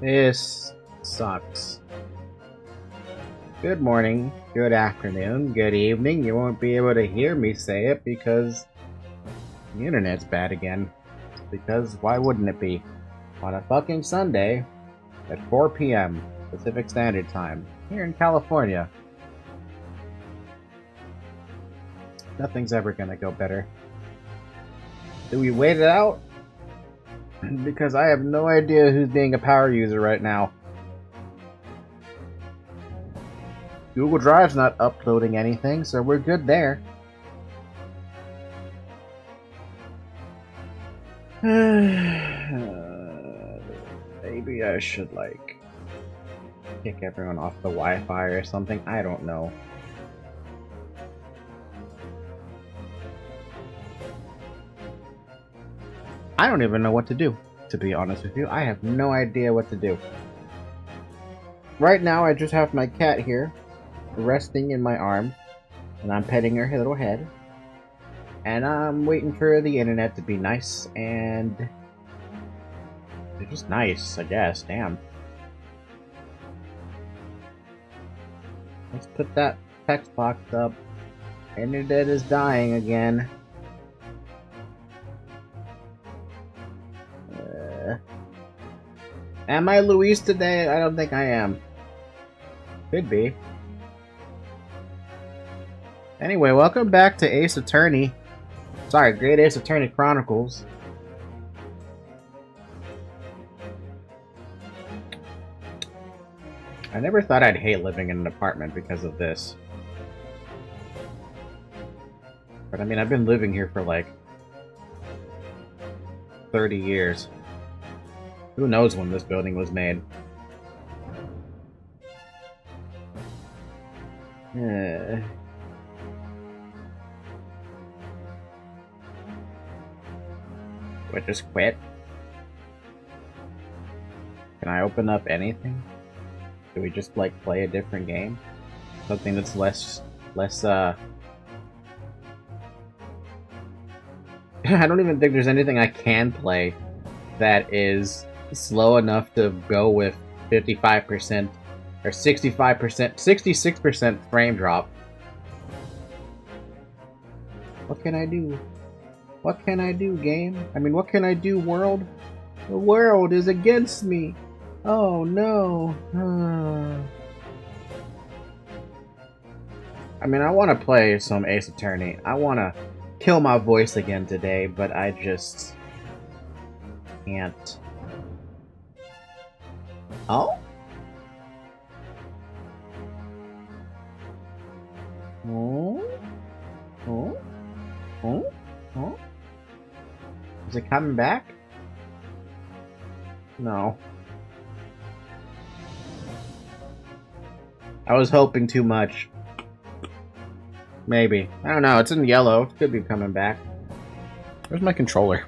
This sucks. Good morning, good afternoon, good evening. You won't be able to hear me say it because the internet's bad again. Because why wouldn't it be? On a fucking Sunday at 4 p.m. Pacific Standard Time here in California. Nothing's ever gonna go better. Do we wait it out? Because I have no idea who's being a power user right now. Google Drive's not uploading anything, so we're good there. Maybe I should, like, kick everyone off the Wi-Fi or something. I don't know. I don't even know what to do, to be honest with you. I have no idea what to do. Right now, I just have my cat here, resting in my arm, and I'm petting her little head. And I'm waiting for the internet to be nice, and it's just nice, I guess. Damn. Let's put that text box up. Internet is dying again. Am I Luis today? I don't think I am. Could be. Anyway, welcome back to Ace Attorney. Sorry, Great Ace Attorney Chronicles. I never thought I'd hate living in an apartment because of this. But I mean, I've been living here for like 30 years. Who knows when this building was made? Do I just quit? Can I open up anything? Do we just, like, play a different game? Something that's less, I don't even think there's anything I can play that is slow enough to go with 55% or 65%, 66% frame drop. What can I do? What can I do, game? I mean, what can I do, world? The world is against me. Oh no. I mean, I want to play some Ace Attorney. I want to kill my voice again today, but I just can't. Oh? Oh? Oh? Oh? Oh? Is it coming back? No. I was hoping too much. Maybe. I don't know. It's in yellow. It could be coming back. Where's my controller?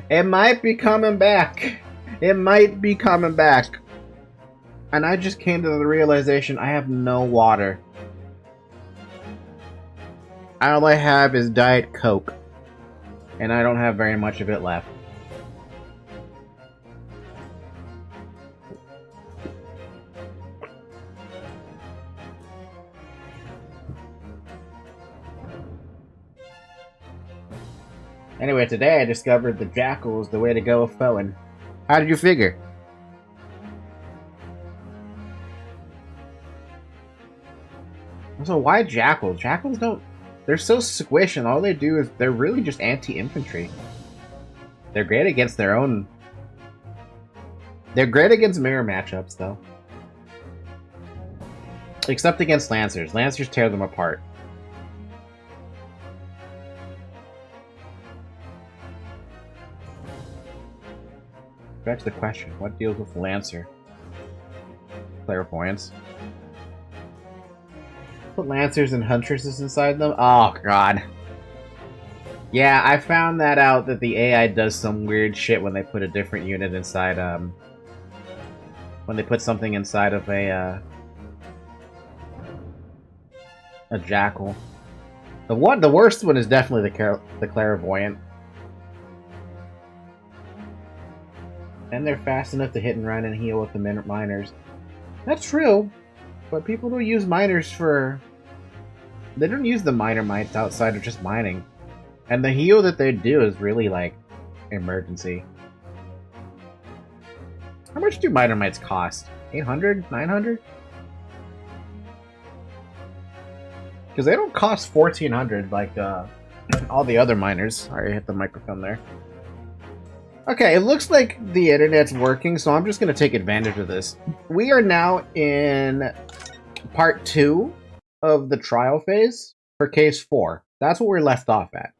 It might be coming back. It might be coming back. And I just came to the realization I have no water. All I have is Diet Coke. And I don't have very much of it left. Anyway, today I discovered the jackal is the way to go with Fowen. How did you figure? So why jackals? Jackals don't... They're so squish, and all they do is... They're really just anti-infantry. They're great against their own... They're great against mirror matchups, though. Except against Lancers. Lancers tear them apart. Back to the question. What deals with Lancer? Clairvoyance. Put Lancers and Huntresses inside them? Oh, God. Yeah, I found that out that the AI does some weird shit when they put a different unit inside, when they put something inside of a Jackal. The worst one is definitely the Clairvoyant. And they're fast enough to hit and run and heal with the miners. That's true. But people don't use miners for... They don't use the miner mites outside of just mining. And the heal that they do is really, like, emergency. How much do miner mites cost? 800? 900? Because they don't cost 1400 like all the other miners. Sorry, I hit the microphone there. Okay, it looks like the internet's working, so I'm just going to take advantage of this. We are now in part 2 of the trial phase for case 4. That's what we're left off at.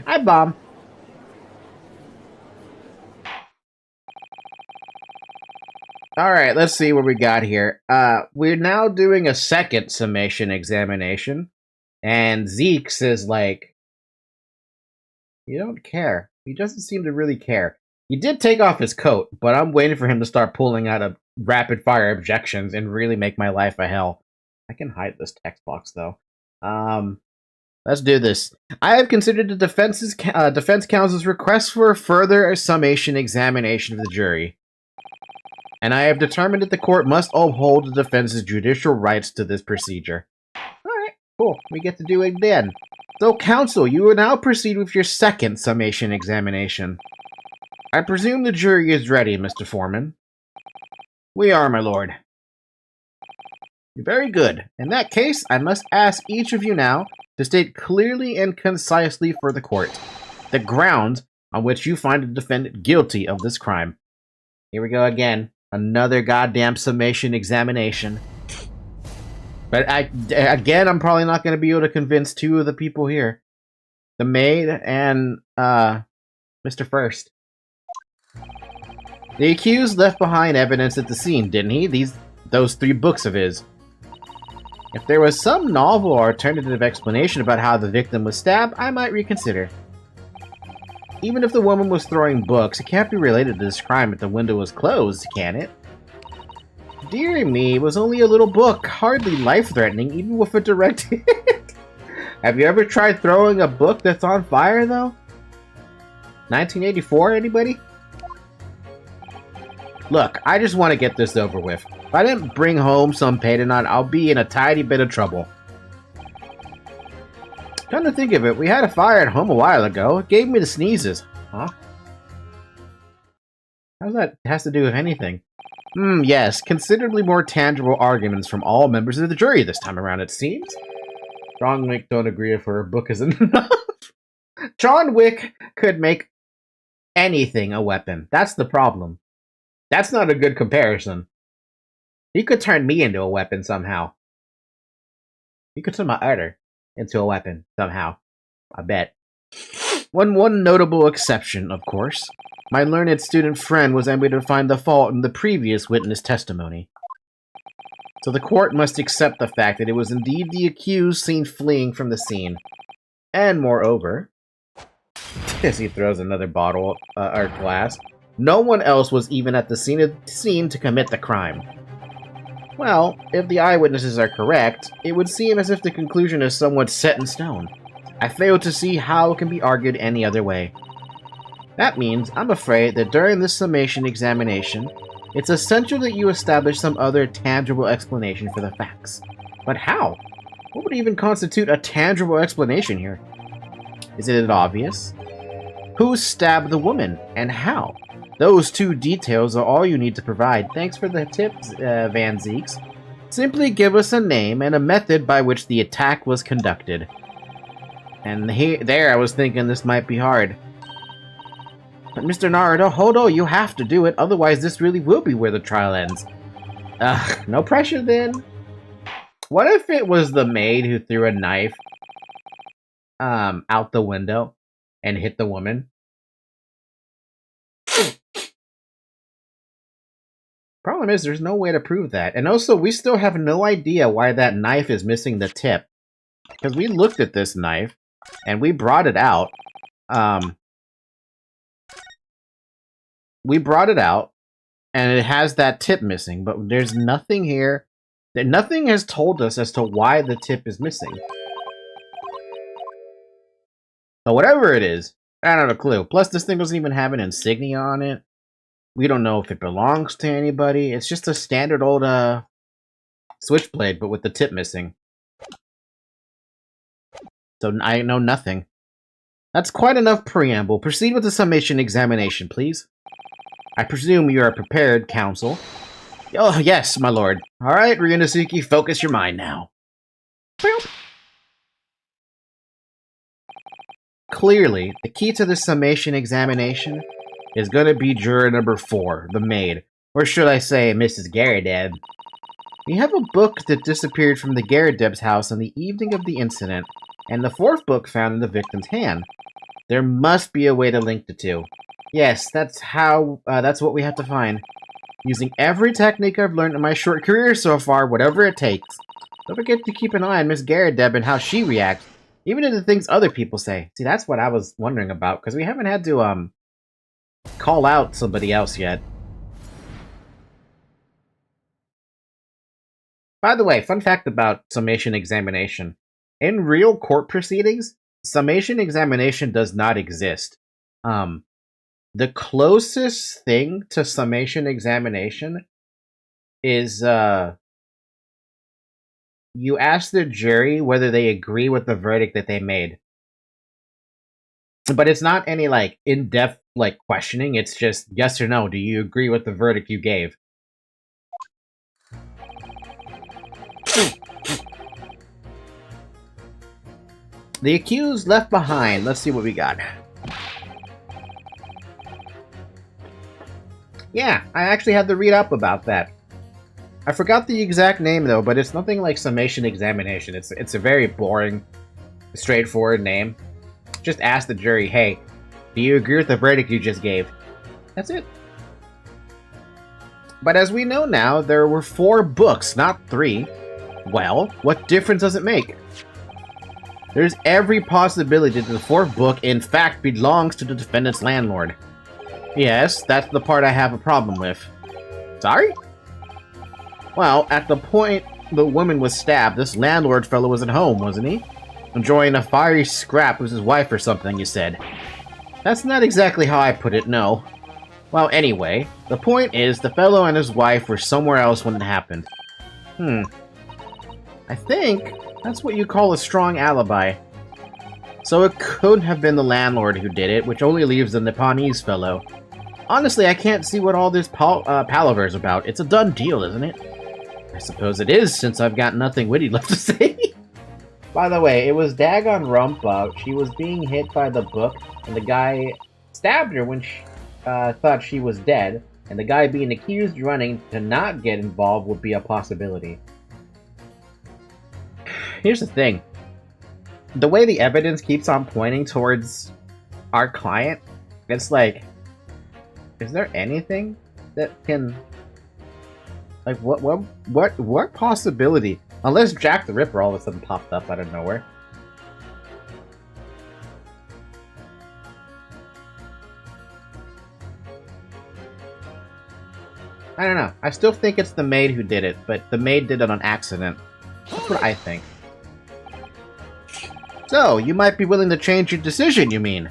Hi, Bomb. Alright, let's see what we got here. We're now doing a second summation examination. And Zeke's is like... You don't care. He doesn't seem to really care. He did take off his coat, but I'm waiting for him to start pulling out of rapid-fire objections and really make my life a hell. I can hide this text box, though. Let's do this. I have considered the defense counsel's request for a further summation examination of the jury. And I have determined that the court must uphold the defense's judicial rights to this procedure. Alright, cool. We get to do it then. So, counsel, you will now proceed with your second summation examination. I presume the jury is ready, Mr. Foreman. We are, my lord. Very good. In that case, I must ask each of you now to state clearly and concisely for the court the grounds on which you find the defendant guilty of this crime. Here we go again. Another goddamn summation examination. But again, I'm probably not going to be able to convince two of the people here. The maid and Mr. First. The accused left behind evidence at the scene, didn't he? Those 3 books of his. If there was some novel or alternative explanation about how the victim was stabbed, I might reconsider. Even if the woman was throwing books, it can't be related to this crime if the window was closed, can it? Dear me, it was only a little book, hardly life-threatening, even with a direct hit. Have you ever tried throwing a book that's on fire, though? 1984, anybody? Look, I just want to get this over with. If I didn't bring home some Paydonon, I'll be in a tiny bit of trouble. Come to think of it, we had a fire at home a while ago. It gave me the sneezes. Huh? How's that has to do with anything? Yes, considerably more tangible arguments from all members of the jury this time around, it seems. John Wick don't agree if her book isn't enough. John Wick could make anything a weapon. That's the problem. That's not a good comparison. He could turn me into a weapon somehow. He could turn my udder into a weapon somehow. I bet. One notable exception, of course. My learned student friend was able to find the fault in the previous witness testimony. So the court must accept the fact that it was indeed the accused seen fleeing from the scene. And moreover, as he throws another bottle or glass, no one else was even at the scene to commit the crime. Well, if the eyewitnesses are correct, it would seem as if the conclusion is somewhat set in stone. I fail to see how it can be argued any other way. That means, I'm afraid, that during this summation examination, it's essential that you establish some other tangible explanation for the facts. But how? What would even constitute a tangible explanation here? Isn't it obvious? Who stabbed the woman, and how? Those two details are all you need to provide. Thanks for the tips, Van Zeeks. Simply give us a name and a method by which the attack was conducted. And there I was thinking this might be hard. But Mr. Naruto, Hodo, you have to do it, otherwise this really will be where the trial ends. Ugh, no pressure then. What if it was the maid who threw a knife out the window and hit the woman? Problem is, there's no way to prove that. And also, we still have no idea why that knife is missing the tip. Because we looked at this knife, and we brought it out. We brought it out, and it has that tip missing, but there's nothing here. Nothing has told us as to why the tip is missing. So whatever it is, I don't have a clue. Plus, this thing doesn't even have an insignia on it. We don't know if it belongs to anybody. It's just a standard old switchblade, but with the tip missing. So I know nothing. That's quite enough preamble. Proceed with the summation examination, please. I presume you are prepared, counsel. Oh, yes, my lord. Alright, Ryunosuke, focus your mind now. Clearly, the key to the summation examination is going to be juror number 4, the maid. Or should I say, Mrs. Garrideb. We have a book that disappeared from the Garrideb's house on the evening of the incident, and the 4th book found in the victim's hand. There must be a way to link the two. Yes, that's what we have to find. Using every technique I've learned in my short career so far, whatever it takes. Don't forget to keep an eye on Miss Garrideb and how she reacts, even to the things other people say. See, that's what I was wondering about, because we haven't had to, call out somebody else yet. By the way, fun fact about summation examination. In real court proceedings, summation examination does not exist. The closest thing to summation examination is, you ask the jury whether they agree with the verdict that they made. But it's not any, like, in-depth, like, questioning. It's just, yes or no, do you agree with the verdict you gave? The accused left behind. Let's see what we got. Yeah, I actually had to read up about that. I forgot the exact name, though, but it's nothing like summation examination. It's a very boring, straightforward name. Just ask the jury, hey, do you agree with the verdict you just gave? That's it. But as we know now, there were 4 books, not 3. Well, what difference does it make? There's every possibility that the 4th book, in fact, belongs to the defendant's landlord. Yes, that's the part I have a problem with. Sorry? Well, at the point the woman was stabbed, this landlord fellow was at home, wasn't he? Enjoying a fiery scrap with his wife or something, you said. That's not exactly how I put it, no. Well, anyway, the point is the fellow and his wife were somewhere else when it happened. I think that's what you call a strong alibi. So it could have been the landlord who did it, which only leaves the Nipponese fellow. Honestly, I can't see what all this palaver is about. It's a done deal, isn't it? I suppose it is, since I've got nothing witty left to say. By the way, it was Dagon Rumpa. She was being hit by the book, and the guy stabbed her when she thought she was dead, and the guy being accused running to not get involved would be a possibility. Here's the thing. The way the evidence keeps on pointing towards our client, it's like, is there anything that can, like, what possibility? Unless Jack the Ripper all of a sudden popped up out of nowhere. I don't know. I still think it's the maid who did it, but the maid did it on accident. That's what I think. So, you might be willing to change your decision, you mean?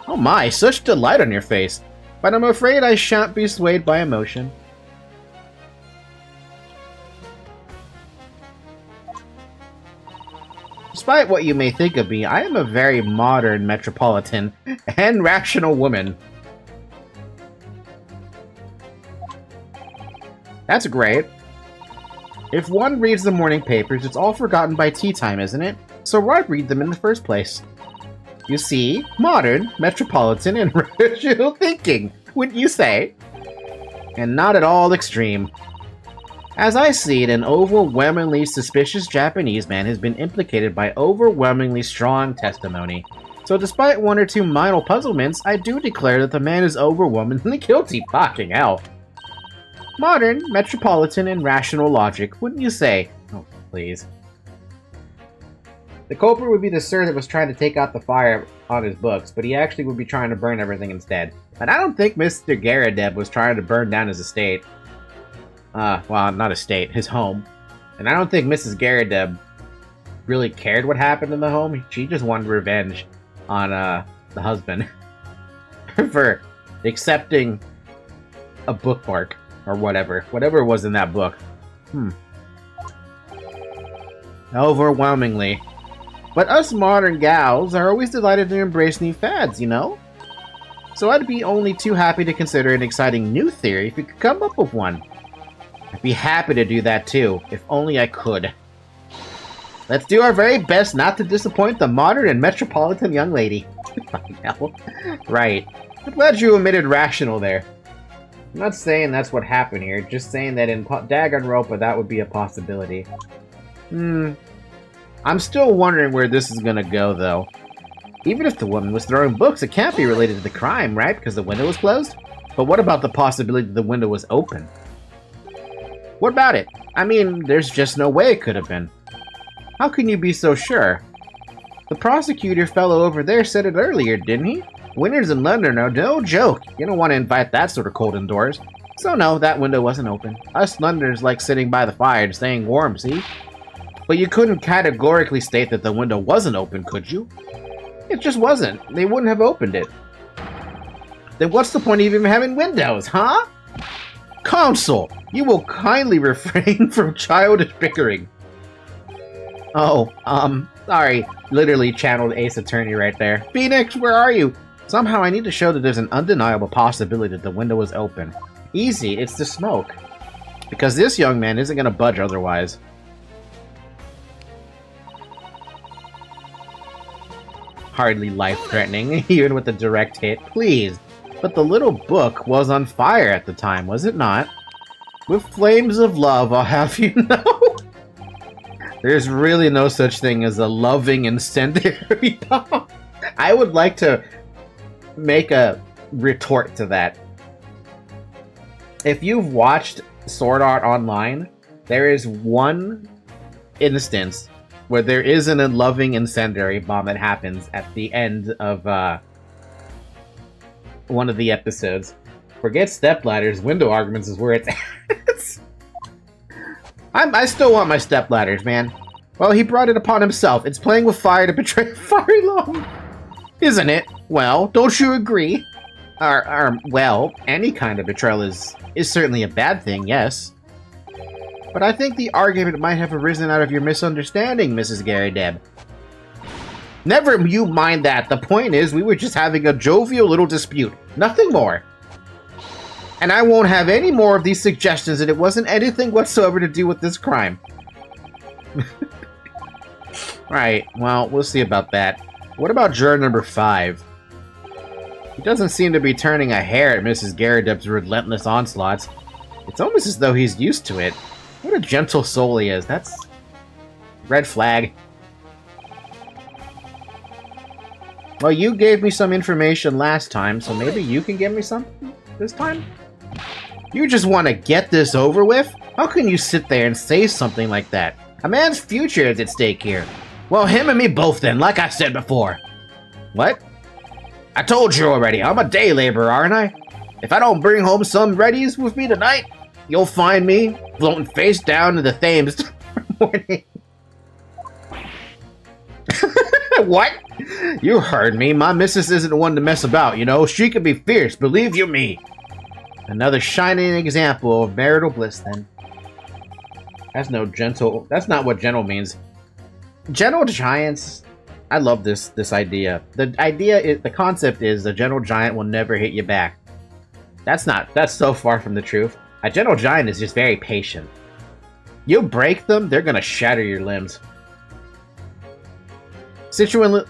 Oh my, such delight on your face. But I'm afraid I shan't be swayed by emotion. despite what you may think of me, I am a very modern, metropolitan, and rational woman. That's great. If one reads the morning papers, it's all forgotten by tea time, isn't it? So why read them in the first place? You see, modern, metropolitan, and rational thinking, wouldn't you say? And not at all extreme. As I see it, an overwhelmingly suspicious Japanese man has been implicated by overwhelmingly strong testimony. So despite one or two minor puzzlements, I do declare that the man is overwhelmingly guilty. Fucking hell. Modern, metropolitan, and rational logic, wouldn't you say? Oh, please. The culprit would be the sir that was trying to take out the fire on his books, but he actually would be trying to burn everything instead. And I don't think Mr. Garadeb was trying to burn down his estate. Well, not estate, his home. And I don't think Mrs. Garadeb really cared what happened in the home. She just wanted revenge on, the husband. for accepting a bookmark. Or whatever. Whatever was in that book. Overwhelmingly. But us modern gals are always delighted to embrace new fads, you know? So I'd be only too happy to consider an exciting new theory if you could come up with one. I'd be happy to do that too, if only I could. Let's do our very best not to disappoint the modern and metropolitan young lady. Fucking hell. Right. I'm glad you omitted rational there. I'm not saying that's what happened here, just saying that in Danganronpa that would be a possibility. I'm still wondering where this is gonna go, though. Even if the woman was throwing books, it can't be related to the crime, right? Because the window was closed? But what about the possibility that the window was open? What about it? I mean, there's just no way it could have been. How can you be so sure? The prosecutor fellow over there said it earlier, didn't he? Winters in London are no joke. You don't want to invite that sort of cold indoors. So no, that window wasn't open. Us Londoners like sitting by the fire and staying warm, see? But you couldn't categorically state that the window wasn't open, could you? It just wasn't. They wouldn't have opened it. Then what's the point of even having windows, huh? Counsel, you will kindly refrain from childish bickering. Oh, sorry. Literally channeled Ace Attorney right there. Phoenix, where are you? Somehow I need to show that there's an undeniable possibility that the window was open. Easy, it's the smoke. Because this young man isn't going to budge otherwise. Hardly life-threatening, even with a direct hit. Please. But the little book was on fire at the time, was it not? With flames of love, I'll have you know. There's really no such thing as a loving incendiary bomb. I would like to make a retort to that. If you've watched Sword Art Online, there is one instance where there isn't a loving incendiary bomb that happens at the end of one of the episodes. Forget stepladders, window arguments is where it's at. I still want my stepladders, man. Well, he brought it upon himself. It's playing with fire to betray fiery long. Isn't it? Well, don't you agree? Well, any kind of betrayal is certainly a bad thing, yes. But I think the argument might have arisen out of your misunderstanding, Mrs. Garadeb. Never you mind that. The point is, we were just having a jovial little dispute. Nothing more. And I won't have any more of these suggestions that it wasn't anything whatsoever to do with this crime. Right, well, we'll see about that. What about juror number 5? He doesn't seem to be turning a hair at Mrs. Garadeb's relentless onslaughts. It's almost as though he's used to it. What a gentle soul he is. That's... red flag. Well, you gave me some information last time, so maybe you can give me something this time? You just want to get this over with? How can you sit there and say something like that? A man's future is at stake here. Well, him and me both then, like I said before. What? I told you already, I'm a day laborer, aren't I? If I don't bring home some readies with me tonight, you'll find me floating face down in the Thames tomorrow morning. What? You heard me. My missus isn't one to mess about, you know. She can be fierce, believe you me. Another shining example of marital bliss, then. That's no gentle... That's not what gentle means. Gentle giants, I love this idea. The concept is the gentle giant will never hit you back. That's so far from the truth. A gentle giant is just very patient. You break them, they're gonna shatter your limbs. A situation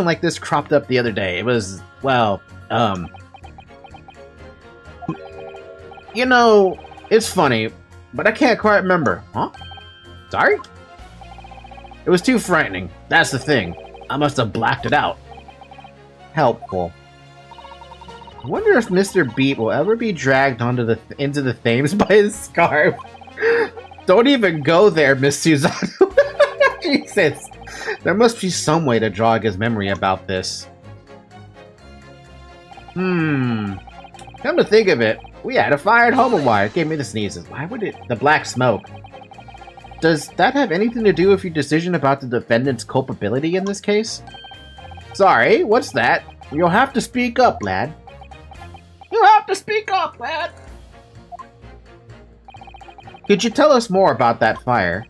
like this cropped up the other day. It was, well, you know, it's funny, but I can't quite remember. Huh? Sorry? It was too frightening. That's the thing. I must have blacked it out. Helpful. I wonder if Mr. Beat will ever be dragged into the Thames by his scarf. Don't even go there, Miss Susanoo. Jesus. There must be some way to jog his memory about this. Come to think of it, we had a fire at home a while. It gave me the sneezes. Why would it? The black smoke. Does that have anything to do with your decision about the defendant's culpability in this case? Sorry, what's that? You'll have to speak up, lad. You have to speak up, lad! Could you tell us more about that fire?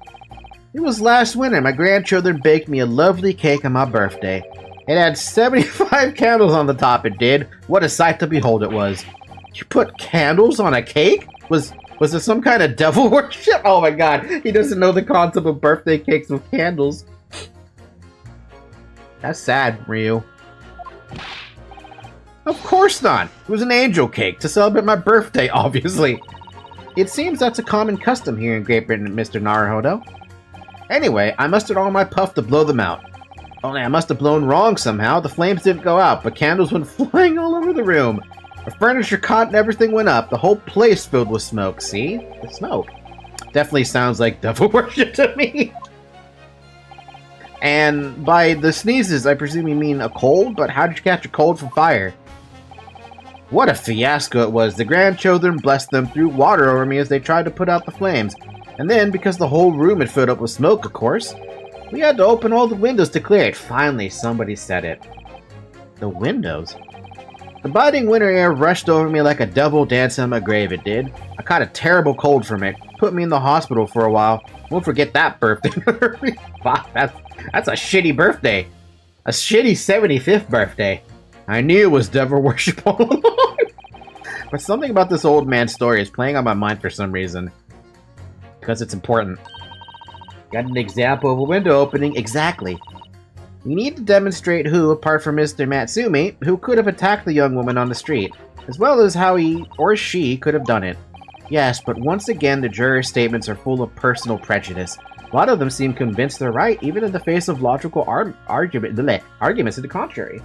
It was last winter. My grandchildren baked me a lovely cake on my birthday. It had 75 candles on the top, it did. What a sight to behold it was. You put candles on a cake? Was there some kind of devil worship? Oh my god, he doesn't know the concept of birthday cakes with candles. That's sad, Ryu. Of course not. It was an angel cake to celebrate my birthday, obviously. It seems that's a common custom here in Great Britain, Mr. Naruhodo. Anyway, I mustered all my puff to blow them out. Only I must have blown wrong somehow. The flames didn't go out, but candles went flying all over the room. The furniture caught and everything went up. The whole place filled with smoke. See? The smoke. Definitely sounds like devil worship to me. And by the sneezes, I presume you mean a cold? But how did you catch a cold from fire? What a fiasco it was. The grandchildren, blessed them, threw water over me as they tried to put out the flames. And then, because the whole room had filled up with smoke, of course, we had to open all the windows to clear it. Finally, somebody said it. The windows? The biting winter air rushed over me like a devil dancing on my grave, it did. I caught a terrible cold from it. Put me in the hospital for a while. Won't forget that birthday. Wow, that's a shitty birthday. A shitty 75th birthday. I knew it was devil worship all along. But something about this old man's story is playing on my mind for some reason. Because it's important. Got an example of a window opening? Exactly. We need to demonstrate who, apart from Mr. Matsumi, who could have attacked the young woman on the street, as well as how he or she could have done it. Yes, but once again the jurors' statements are full of personal prejudice. A lot of them seem convinced they're right, even in the face of logical arguments to the contrary.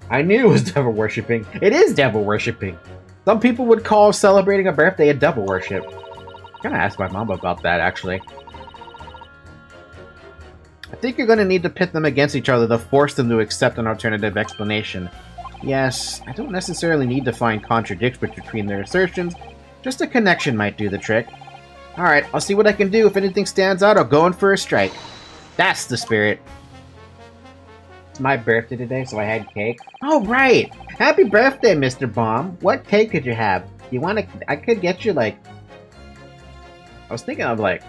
I knew it was devil worshipping. It is devil worshipping. Some people would call celebrating a birthday a devil worship. I'm gonna ask my mom about that, actually. I think you're gonna need to pit them against each other to force them to accept an alternative explanation. Yes, I don't necessarily need to find contradictions between their assertions. Just a connection might do the trick. Alright, I'll see what I can do. If anything stands out, I'll go in for a strike. That's the spirit. It's my birthday today, so I had cake. Oh, right! Happy birthday, Mr. Baum. What cake did you have? You want to... I could get you, like... I was thinking of, like...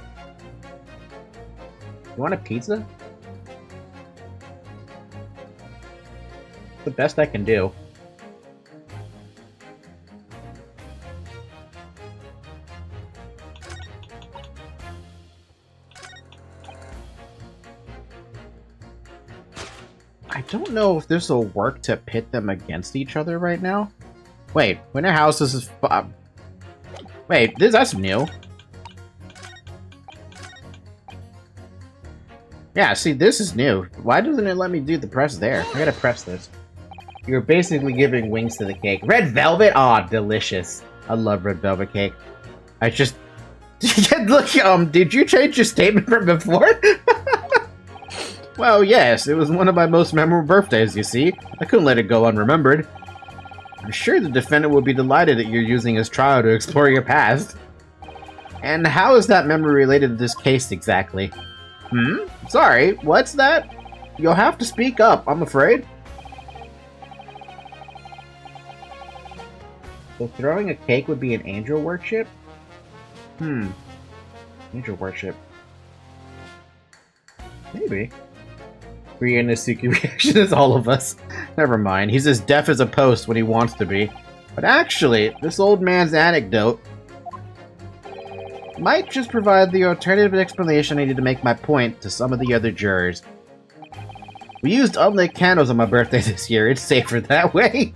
You want a pizza? The best I can do. I don't know if this will work to pit them against each other right now. Wait, winter houses is... Wait, that's new. Yeah, see, this is new. Why doesn't it let me do the press there? I gotta press this. You're basically giving wings to the cake. Red velvet? Aw, delicious. I love red velvet cake. I just... Look, did you change your statement from before? Well, yes, it was one of my most memorable birthdays, you see. I couldn't let it go unremembered. I'm sure the defendant will be delighted that you're using his trial to explore your past. And how is that memory related to this case exactly? Sorry, what's that? You'll have to speak up, I'm afraid. So throwing a cake would be an angel worship? Angel worship. Maybe. Ryunosuke reaction is all of us. Never mind, he's as deaf as a post when he wants to be. But actually, this old man's anecdote might just provide the alternative explanation I need to make my point to some of the other jurors. We used unlit candles on my birthday this year. It's safer that way.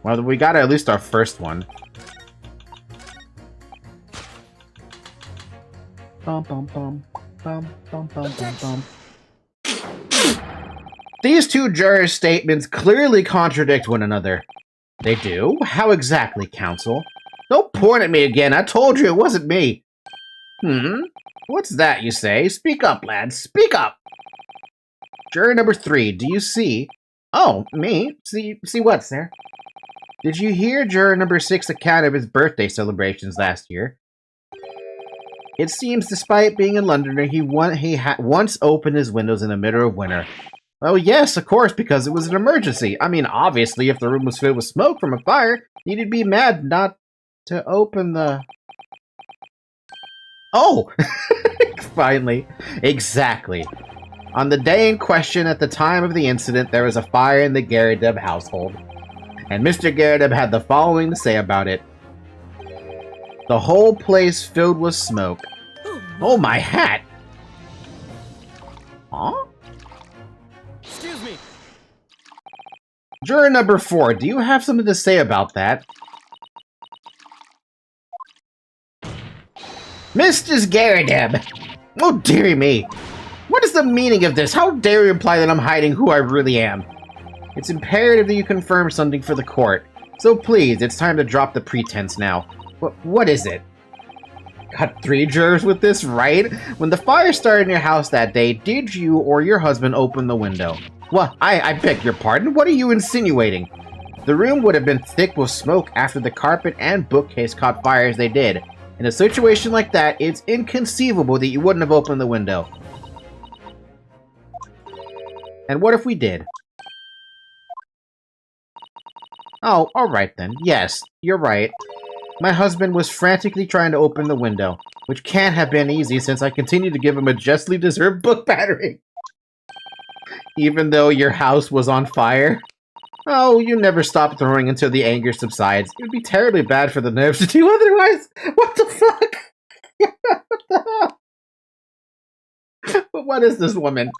Well, we got at least our first one. Bum bum bum bum bum bum bum bum. These two jurors' statements clearly contradict one another. They do? How exactly, counsel? Don't point at me again. I told you it wasn't me. What's that, you say? Speak up, lad. Speak up! Juror number 3, do you see? Oh, me? See what, sir? Did you hear juror number 6's account of his birthday celebrations last year? It seems, despite being a Londoner, he once opened his windows in the middle of winter. Oh yes, of course, because it was an emergency. I mean, obviously, if the room was filled with smoke from a fire, you'd be mad not to open the... Oh! Finally. Exactly. On the day in question, at the time of the incident, there was a fire in the Garrideb household. And Mr. Garrideb had the following to say about it. The whole place filled with smoke. Oh, my hat! Huh? Excuse me. Juror number 4, do you have something to say about that? Mr. Garrideb! Oh, dearie me! What is the meaning of this? How dare you imply that I'm hiding who I really am? It's imperative that you confirm something for the court. So please, it's time to drop the pretense now. What is it? Got 3 jurors with this, right? When the fire started in your house that day, did you or your husband open the window? What? I beg your pardon? What are you insinuating? The room would have been thick with smoke after the carpet and bookcase caught fire as they did. In a situation like that, it's inconceivable that you wouldn't have opened the window. And what if we did? Oh, alright then. Yes, you're right. My husband was frantically trying to open the window, which can't have been easy since I continued to give him a justly deserved book battering. Even though your house was on fire? Oh, you never stop throwing until the anger subsides. It would be terribly bad for the nerves to do otherwise. What the fuck? What the hell? But what is this woman?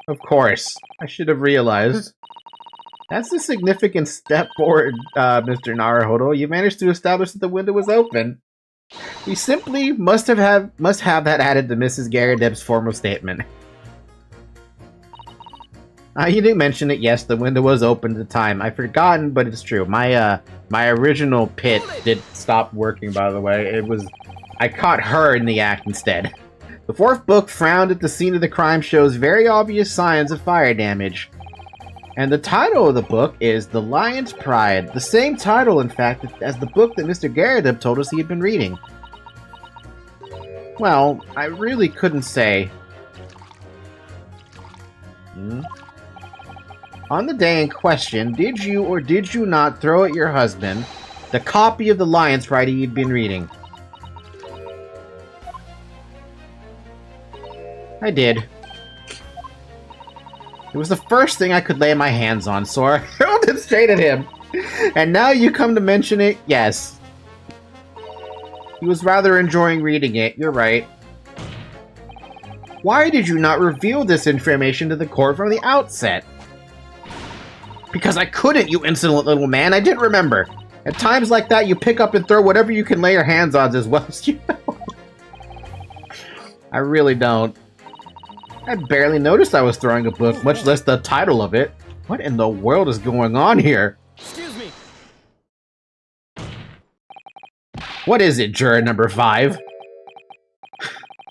Of course. I should have realized. That's a significant step forward, Mr. Naruhodo. You managed to establish that the window was open. We simply must have that added to Mrs. Garrideb's formal statement. You didn't mention it. Yes, the window was open at the time. I've forgotten, but it's true. My original pit did stop working, by the way. I caught her in the act instead. The 4th book, found at the scene of the crime, shows very obvious signs of fire damage. And the title of the book is The Lion's Pride. The same title, in fact, as the book that Mr. Garrideb told us he had been reading. Well, I really couldn't say. On the day in question, did you or did you not throw at your husband the copy of The Lion's Pride he'd been reading? I did. It was the first thing I could lay my hands on, so I hurled it straight at him. And now you come to mention it? Yes. He was rather enjoying reading it, you're right. Why did you not reveal this information to the court from the outset? Because I couldn't, you insolent little man. I didn't remember. At times like that, you pick up and throw whatever you can lay your hands on as well as you know. I really don't. I barely noticed I was throwing a book, much less the title of it. What in the world is going on here? Excuse me. What is it, juror number 5?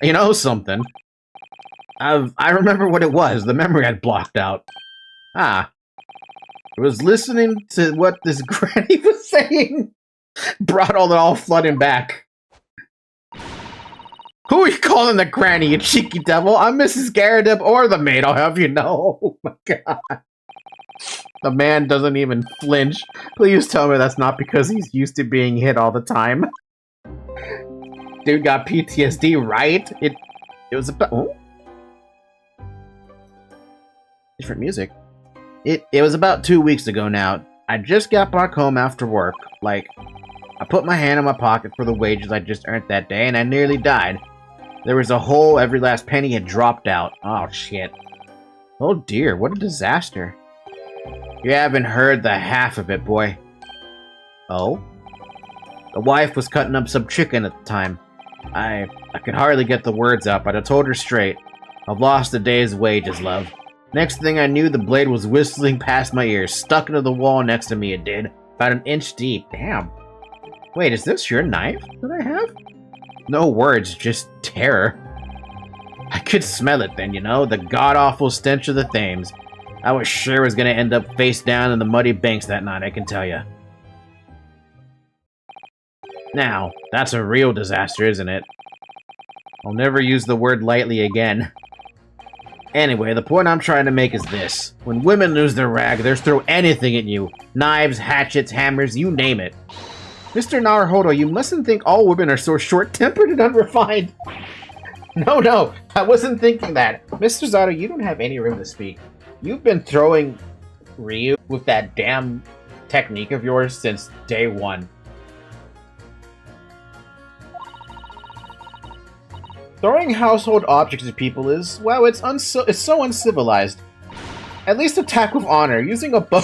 You know something. I remember what it was. The memory I'd blocked out. Ah. I was listening to what this granny was saying. Brought all flooding back. Who are you calling the granny, you cheeky devil? I'm Mrs. Garrideb or the maid, I'll have you know. Oh my god. The man doesn't even flinch. Please tell me that's not because he's used to being hit all the time. dude got PTSD, right? It was about... Oh? Different music. It was about 2 weeks ago now. I just got back home after work. Like, I put my hand in my pocket for the wages I just earned that day, and I nearly died. There was a hole, every last penny had dropped out. Oh, shit. Oh dear, what a disaster. You haven't heard the half of it, boy. Oh? The wife was cutting up some chicken at the time. I could hardly get the words out, but I told her straight. I've lost a day's wages, love. Next thing I knew, the blade was whistling past my ears, stuck into the wall next to me, it did. About an inch deep. Damn. Wait, is this your knife that I have? No words, just terror. I could smell it then, you know, the god-awful stench of the Thames. I was sure I was gonna end up face down in the muddy banks that night, I can tell you. Now, that's a real disaster, isn't it? I'll never use the word lightly again. Anyway, the point I'm trying to make is this. When women lose their rag, they'll throw anything at you. Knives, hatchets, hammers, you name it. Mr. Naruhodo, you mustn't think all women are so short-tempered and unrefined. No, I wasn't thinking that. Mr. Zato, you don't have any room to speak. You've been throwing Ryu with that damn technique of yours since day one. Throwing household objects at people is, well, it's so uncivilized. At least attack with honor, using a bow.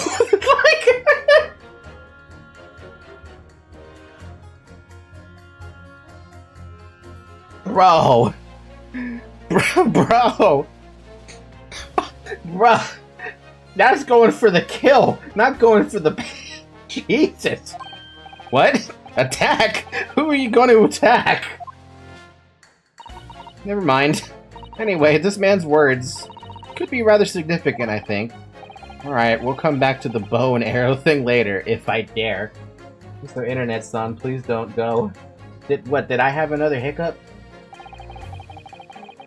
Bro. That's going for the kill, not going for the... Jesus. What? Attack? Who are you going to attack? Never mind. Anyway, this man's words could be rather significant, I think. Alright, we'll come back to the bow and arrow thing later, if I dare. Mr. Internet son, please don't go. Did I have another hiccup?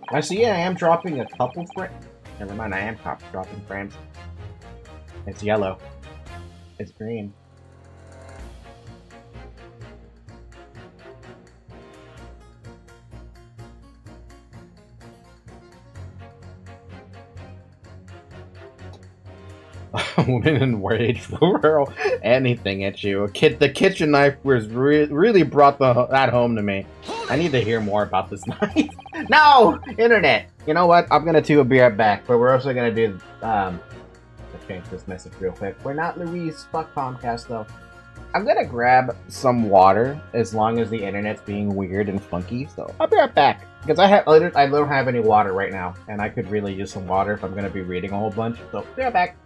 I see I am dropping a couple frames. Never mind, I am dropping frames. It's yellow. It's green. A woman in rage will hurl anything at you. The kitchen knife was really brought that home to me. I need to hear more about this knife. No! Internet! You know what? I'm gonna be right back, but we're also gonna do, let's change this message real quick. We're not Louise. Fuck Comcast, though. I'm gonna grab some water, as long as the internet's being weird and funky, so I'll be right back. Because I don't have any water right now, and I could really use some water if I'm gonna be reading a whole bunch, so be right back.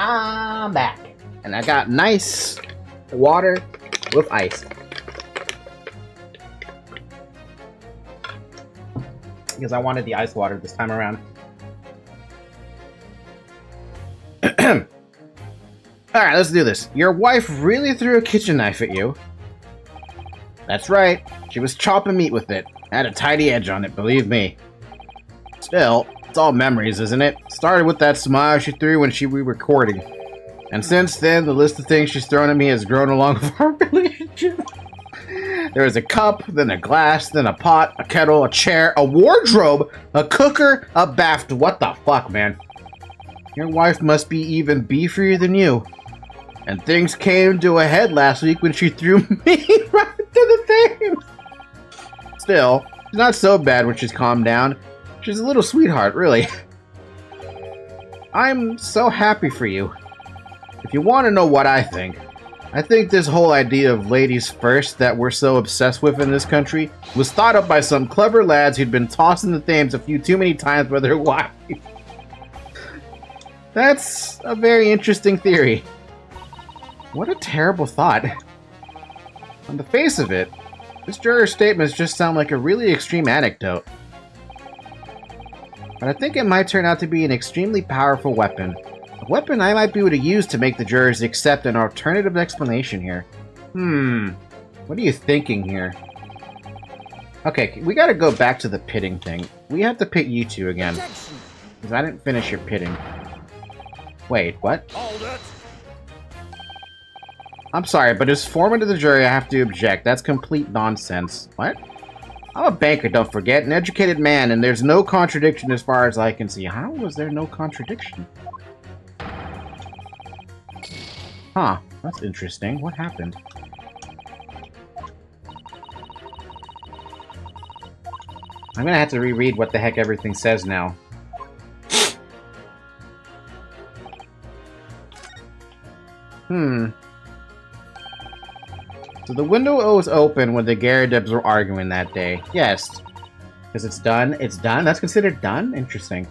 I'm back. And I got nice water with ice. because I wanted the ice water this time around. Alright, let's do this. Your wife really threw a kitchen knife at you. That's right. She was chopping meat with it. Had a tiny edge on it, believe me. Still, it's all memories, isn't it? Started with that smile she threw when we were recording. And since then, the list of things she's thrown at me has grown along with our relationship. There was a cup, then a glass, then a pot, a kettle, a chair, a wardrobe, a cooker, a bath. What the fuck, man? Your wife must be even beefier than you. And things came to a head last week when she threw me right into the thing. Still, she's not so bad when she's calmed down. She's a little sweetheart, really. I'm so happy for you. If you want to know what I think this whole idea of ladies first that we're so obsessed with in this country was thought up by some clever lads who'd been tossing the thames a few too many times by their wives. That's a very interesting theory. What a terrible thought. On the face of it, this juror's statements just sound like a really extreme anecdote. But I think it might turn out to be an extremely powerful weapon. A weapon I might be able to use to make the jurors accept an alternative explanation here. What are you thinking here? Okay, we gotta go back to the pitting thing. We have to pit you two again. Because I didn't finish your pitting. Wait, what? I'm sorry, but as foreman of the jury, I have to object. That's complete nonsense. What? I'm a banker, don't forget. An educated man, and there's no contradiction as far as I can see. How was there no contradiction? Huh, that's interesting. What happened? I'm gonna have to reread what the heck everything says now. So the window was open when the Gyarados were arguing that day. Yes. Because it's done? It's done? That's considered done? Interesting.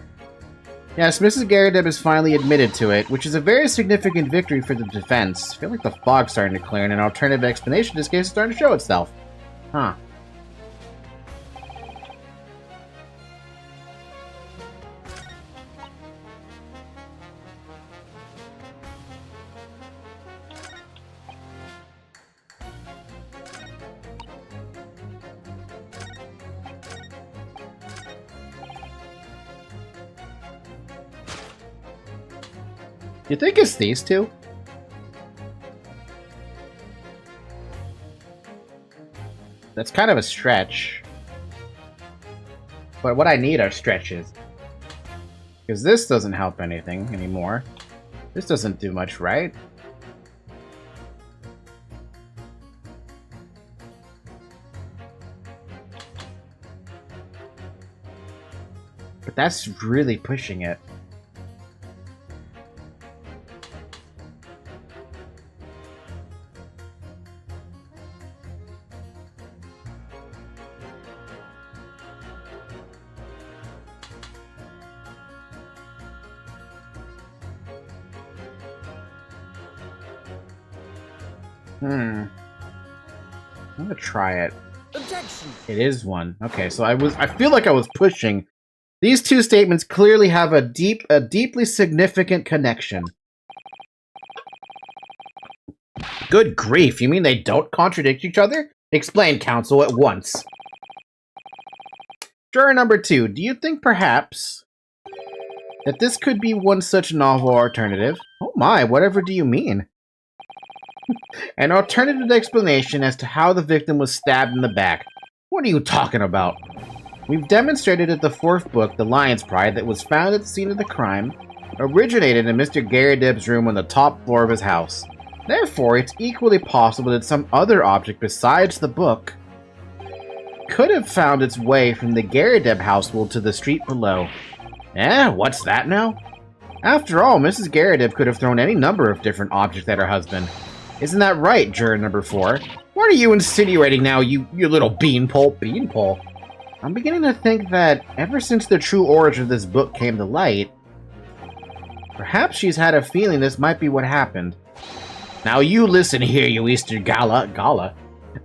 Yes, Mrs. Gyarados has finally admitted to it, which is a very significant victory for the defense. I feel like the fog's starting to clear and an alternative explanation to this case is starting to show itself. Huh. You think it's these two? That's kind of a stretch. But what I need are stretches. Because this doesn't help anything anymore. This doesn't do much, right? But that's really pushing it. I'm gonna try it. Objection. It is one. Okay, so I feel like I was pushing. These two statements clearly have a deeply significant connection. Good grief, you mean they don't contradict each other? Explain, counsel, at once. Juror number 2, do you think perhaps that this could be one such novel alternative? Oh my, whatever do you mean? An alternative explanation as to how the victim was stabbed in the back. What are you talking about? We've demonstrated that the 4th book, The Lion's Pride, that was found at the scene of the crime, originated in Mr. Gyarados' room on the top floor of his house. Therefore, it's equally possible that some other object besides the book could have found its way from the Gyarados household to the street below. What's that now? After all, Mrs. Gyarados could have thrown any number of different objects at her husband. Isn't that right, juror number 4? What are you insinuating now, you little beanpole? Beanpole? I'm beginning to think that ever since the true origin of this book came to light, perhaps she's had a feeling this might be what happened. Now you listen here, you Easter Gala.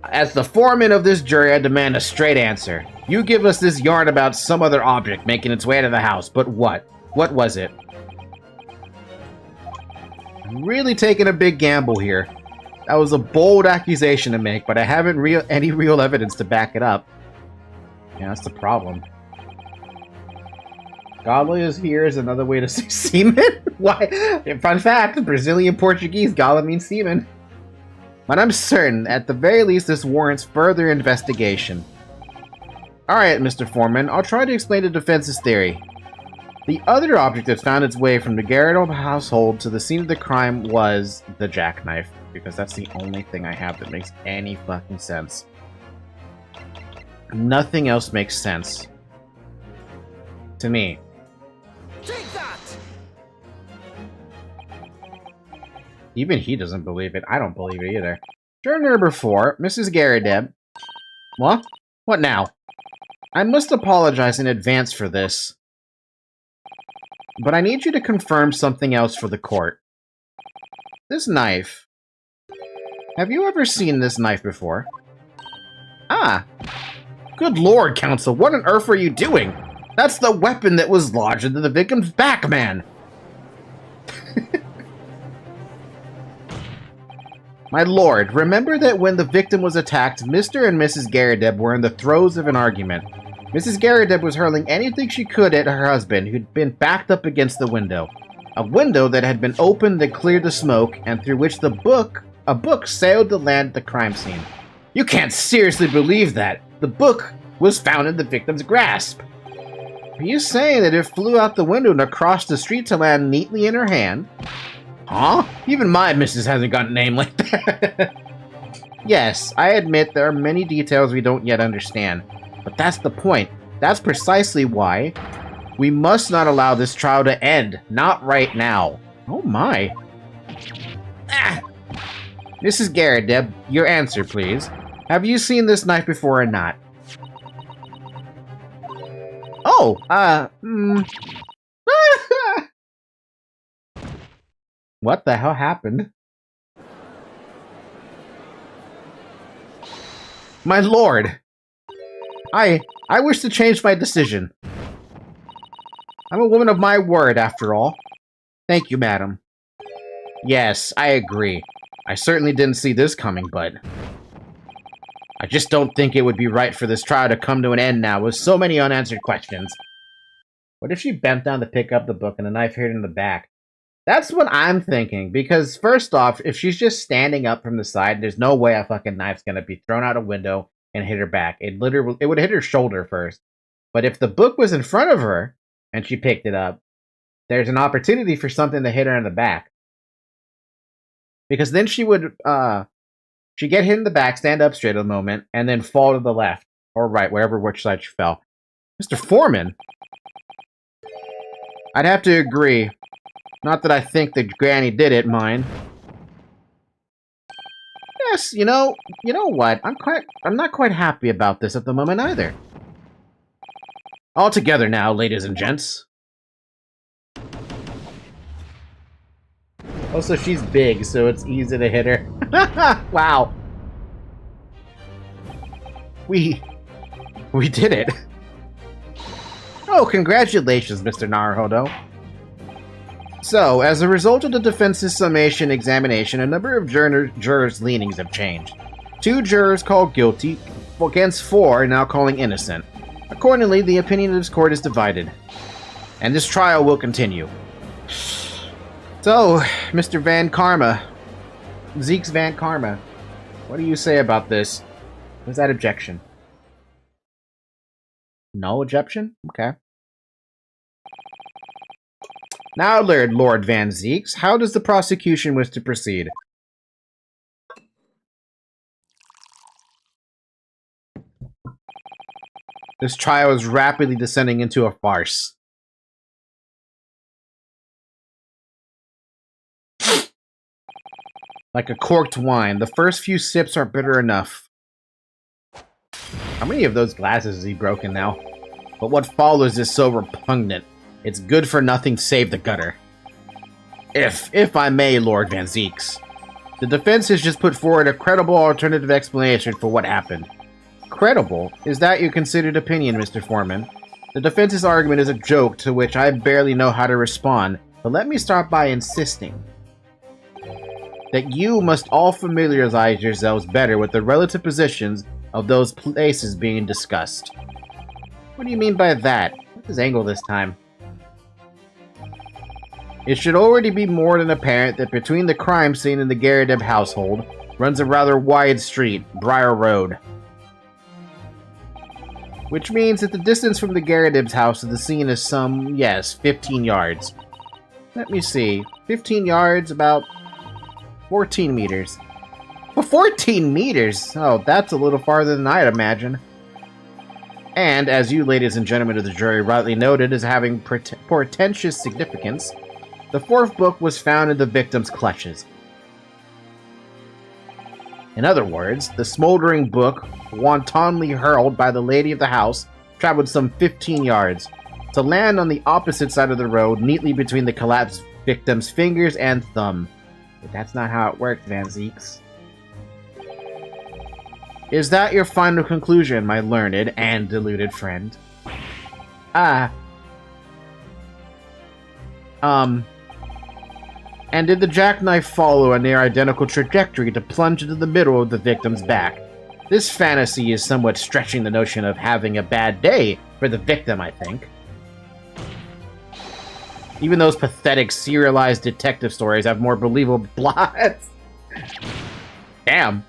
As the foreman of this jury, I demand a straight answer. You give us this yarn about some other object making its way to the house, but what? What was it? I'm really taking a big gamble here. That was a bold accusation to make, but I haven't any real evidence to back it up. Yeah, that's the problem. Gala is here is another way to say semen? Why? Fun fact, Brazilian Portuguese, gala means semen. But I'm certain, at the very least, this warrants further investigation. Alright, Mr. Foreman, I'll try to explain the defense's theory. The other object that found its way from the Garrett household to the scene of the crime was the jackknife, because that's the only thing I have that makes any fucking sense. Nothing else makes sense. To me. Take that! Even he doesn't believe it. I don't believe it either. Juror number 4, Mrs. Garrideb. What? What now? I must apologize in advance for this. But I need you to confirm something else for the court. This knife. Have you ever seen this knife before? Ah. Good lord, counsel, what on earth are you doing? That's the weapon that was lodged into the victim's back, man! My lord, remember that when the victim was attacked, Mr. and Mrs. Garrideb were in the throes of an argument. Mrs. Garrideb was hurling anything she could at her husband, who'd been backed up against the window. A window that had been opened and cleared the smoke, and through which a book sailed to land at the crime scene. You can't seriously believe that! The book was found in the victim's grasp! Are you saying that it flew out the window and across the street to land neatly in her hand? Huh? Even my missus hasn't got a name like that. Yes, I admit there are many details we don't yet understand. But that's the point. That's precisely why we must not allow this trial to end. Not right now. Oh my. Ah. Mrs. Garrideb, your answer, please. Have you seen this knife before or not? Oh, What the hell happened? My lord! I wish to change my decision. I'm a woman of my word, after all. Thank you, madam. Yes, I agree. I certainly didn't see this coming, but I just don't think it would be right for this trial to come to an end now with so many unanswered questions. What if she bent down to pick up the book and the knife hit her in the back? That's what I'm thinking, because first off, if she's just standing up from the side, there's no way a fucking knife's gonna be thrown out a window and hit her back. It would hit her shoulder first. But if the book was in front of her and she picked it up, there's an opportunity for something to hit her in the back. Because then she'd get hit in the back, stand up straight a moment, and then fall to the left or right, which side she fell. Mr. Foreman? I'd have to agree. Not that I think that Granny did it, mind. Yes, you know what? I'm not quite happy about this at the moment either. All together now, ladies and gents. Also, she's big, so it's easy to hit her. Wow. We did it. Oh, congratulations, Mr. Naruhodo. So, as a result of the defense's summation examination, a number of jurors' leanings have changed. 2 jurors called guilty, against 4 now calling innocent. Accordingly, the opinion of this court is divided. And this trial will continue. So, Mr. Van Karma, Zeke's Van Karma, what do you say about this? What's that objection? No objection? Okay. Now, Lord Van Zeeks, how does the prosecution wish to proceed? This trial is rapidly descending into a farce. Like a corked wine, the first few sips are bitter enough. How many of those glasses has he broken now? But what follows is so repugnant. It's good for nothing save the gutter. If I may, Lord Van Zeeks, the defense has just put forward a credible alternative explanation for what happened. Credible? Is that your considered opinion, Mr. Foreman? The defense's argument is a joke to which I barely know how to respond, but let me start by insisting that you must all familiarize yourselves better with the relative positions of those places being discussed. What do you mean by that? What's his angle this time? It should already be more than apparent that between the crime scene and the Garrideb household runs a rather wide street, Briar Road. Which means that the distance from the Garrideb's house to the scene is some, yes, 15 yards. Let me see. 15 yards, about 14 meters. Well, 14 meters? Oh, that's a little farther than I'd imagine. And, as you ladies and gentlemen of the jury rightly noted as having portentous significance, the fourth book was found in the victim's clutches. In other words, the smoldering book, wantonly hurled by the lady of the house, traveled some 15 yards, to land on the opposite side of the road, neatly between the collapsed victim's fingers and thumb. But that's not how it worked, Van Zeeks. Is that your final conclusion, my learned and deluded friend? And did the jackknife follow a near-identical trajectory to plunge into the middle of the victim's back? This fantasy is somewhat stretching the notion of having a bad day for the victim, I think. Even those pathetic serialized detective stories have more believable plots. Damn.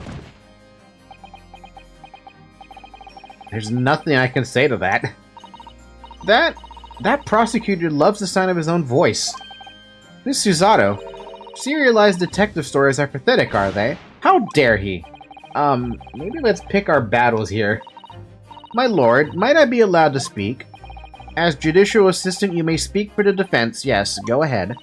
There's nothing I can say to that. That prosecutor loves the sound of his own voice. Miss Susato, serialized detective stories are pathetic, are they? How dare he? Maybe let's pick our battles here. My lord, might I be allowed to speak? As judicial assistant, you may speak for the defense. Yes, go ahead.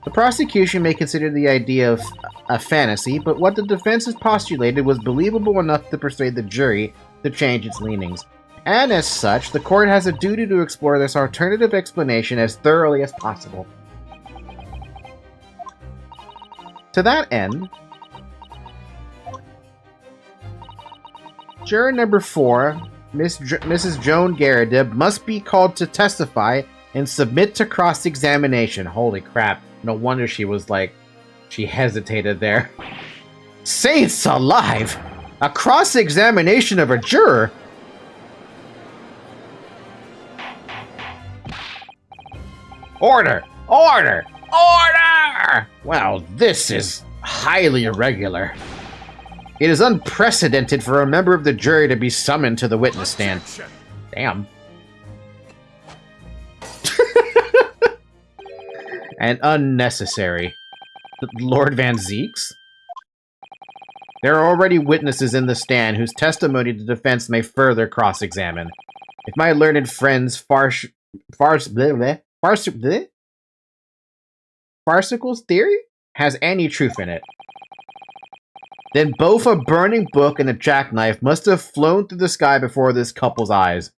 The prosecution may consider the idea of a fantasy, but what the defense has postulated was believable enough to persuade the jury to change its leanings. And as such, the court has a duty to explore this alternative explanation as thoroughly as possible. To that end, juror number 4, Mrs. Joan Garrideb, must be called to testify and submit to cross-examination. Holy crap. No wonder she was like... she hesitated there. Saints alive! A cross-examination of a juror? Order! Order! Order! Well, this is highly irregular. It is unprecedented for a member of the jury to be summoned to the witness stand. Damn. And unnecessary. Lord Van Zeeks? There are already witnesses in the stand whose testimony the defense may further cross-examine. If my learned friend's farcical's theory has any truth in it, then both a burning book and a jackknife must have flown through the sky before this couple's eyes.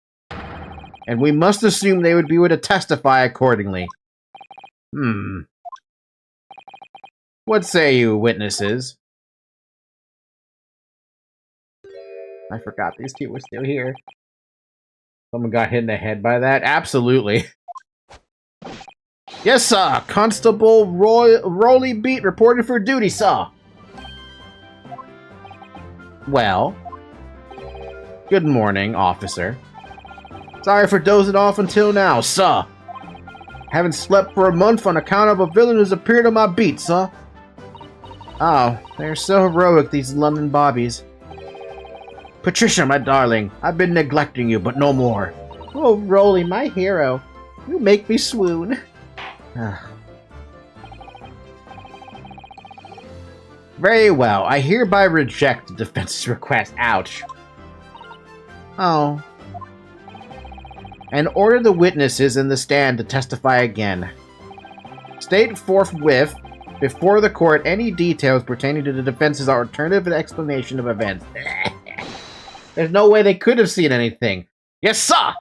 And we must assume they would be able to testify accordingly. What say you, witnesses? I forgot these two were still here. Someone got hit in the head by that? Absolutely. Yes, sir! Constable Rolly Beat reported for duty, sir! Well, good morning, officer. Sorry for dozing off until now, sir. Haven't slept for a month on account of a villain who's appeared on my beat, sir. Oh, they're so heroic, these London bobbies. Patricia, my darling, I've been neglecting you, but no more. Oh, Rolly, my hero. You make me swoon. Very well, I hereby reject the defense's request. Ouch. Oh. And order the witnesses in the stand to testify again. State forthwith, before the court, any details pertaining to the defense's alternative explanation of events. There's no way they could have seen anything. Yes, sir!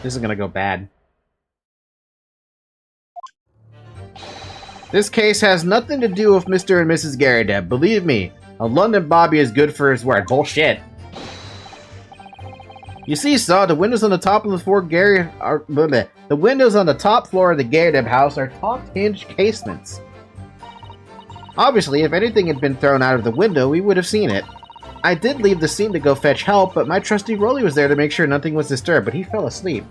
This is gonna go bad. This case has nothing to do with Mr. and Mrs. Garrideb. Believe me, a London Bobby is good for his word. Bullshit. You see, sir, the windows on the top of the floor the windows on the top floor of the Garrideb house are top hinged casements. Obviously, if anything had been thrown out of the window, we would have seen it. I did leave the scene to go fetch help, but my trusty Rolly was there to make sure nothing was disturbed, but he fell asleep.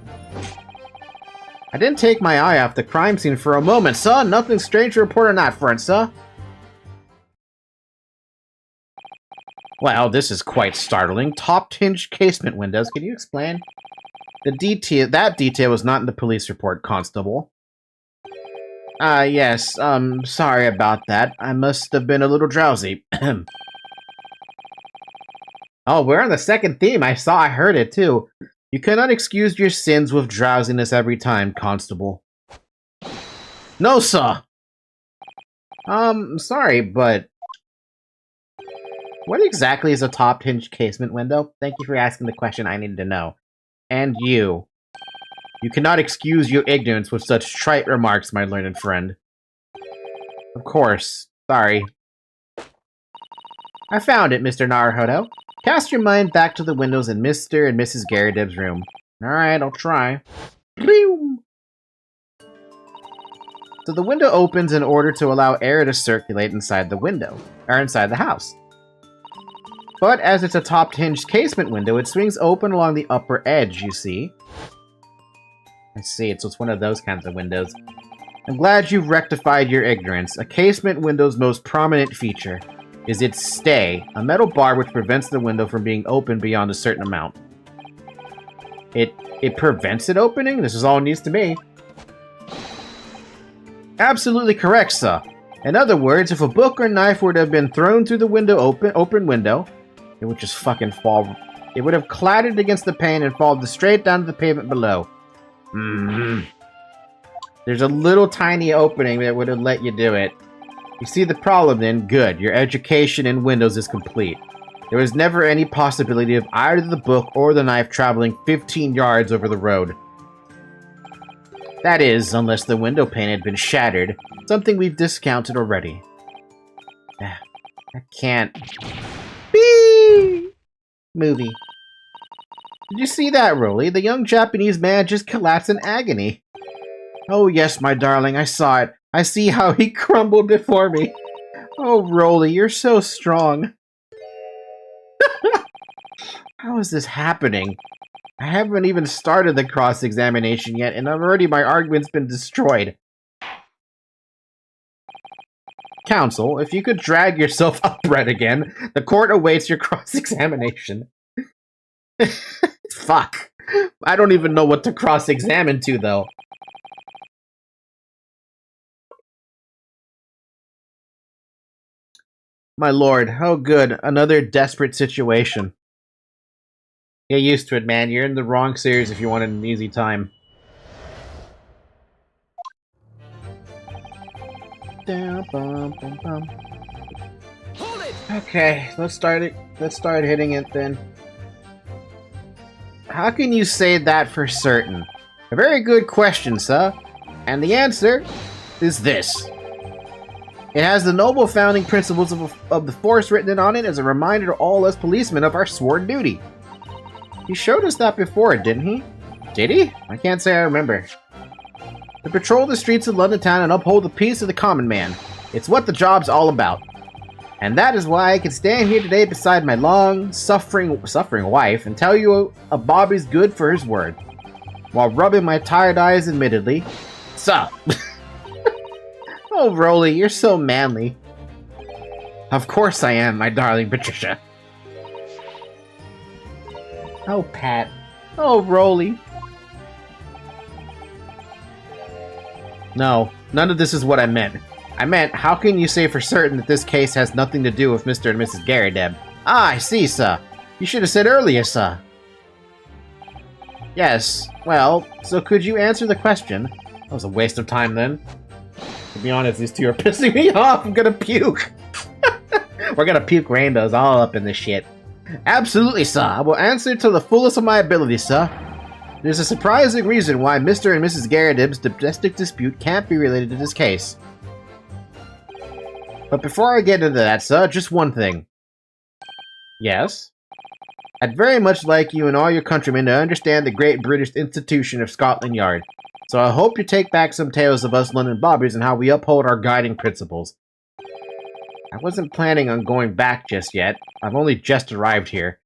I didn't take my eye off the crime scene for a moment, sir. Nothing strange to report on that front, sir. Well, this is quite startling. Top-hinged casement windows. Can you explain? That detail was not in the police report, Constable. Yes. Sorry about that. I must have been a little drowsy. Oh, we're on the second theme. I heard it, too. You cannot excuse your sins with drowsiness every time, Constable. No, sir! Sorry, but... what exactly is a top-hinged casement window? Thank you for asking the question I needed to know. And you. You cannot excuse your ignorance with such trite remarks, my learned friend. Of course. Sorry. I found it, Mr. Naruhodo. Cast your mind back to the windows in Mr. and Mrs. Garrideb's room. Alright, I'll try. So the window opens in order to allow air to circulate inside the window, or inside the house. But as it's a top-hinged casement window, it swings open along the upper edge, you see. I see, so it's one of those kinds of windows. I'm glad you've rectified your ignorance. A casement window's most prominent feature is its stay, a metal bar which prevents the window from being opened beyond a certain amount. It prevents it opening? This is all news to me. Absolutely correct, sir. In other words, if a book or knife were to have been thrown through the window open window, it would just fucking fall. It would have clattered against the pane and fallen straight down to the pavement below. There's a little tiny opening that would have let you do it. You see the problem then? Good. Your education in Windows is complete. There was never any possibility of either the book or the knife traveling 15 yards over the road. That is, unless the window pane had been shattered, something we've discounted already. I can't. Beep! Movie. Did you see that, Rolly? The young Japanese man just collapsed in agony. Oh yes, my darling, I saw it. I see how he crumbled before me. Oh, Rolly, you're so strong. How is this happening? I haven't even started the cross-examination yet, and already my argument's been destroyed. Counsel, if you could drag yourself upright again, the court awaits your cross-examination. Fuck. I don't even know what to cross-examine to, though. My lord, oh good, another desperate situation. Get used to it, man. You're in the wrong series if you wanted an easy time. Okay, let's start it. Let's start hitting it then. How can you say that for certain? A very good question, sir. And the answer is this. It has the noble founding principles of the force written on it as a reminder to all us policemen of our sworn duty. He showed us that before, didn't he? Did he? I can't say I remember. To patrol the streets of London town and uphold the peace of the common man. It's what the job's all about. And that is why I can stand here today beside my long-suffering wife and tell you a Bobby's good for his word. While rubbing my tired eyes admittedly. Sup? Oh, Rolly, you're so manly. Of course I am, my darling Patricia. Oh, Pat. Oh, Rolly. No, none of this is what I meant. I meant, how can you say for certain that this case has nothing to do with Mr. and Mrs. Garrideb? Ah, I see, sir. You should have said earlier, sir. Yes, well, so could you answer the question? That was a waste of time then. To be honest, these two are pissing me off. I'm gonna puke. We're gonna puke rainbows all up in this shit. Absolutely, sir. I will answer to the fullest of my ability, sir. There's a surprising reason why Mr. and Mrs. Garrideb's domestic dispute can't be related to this case. But before I get into that, sir, just one thing. Yes? I'd very much like you and all your countrymen to understand the great British institution of Scotland Yard. So I hope you take back some tales of us London Bobbies and how we uphold our guiding principles. I wasn't planning on going back just yet. I've only just arrived here.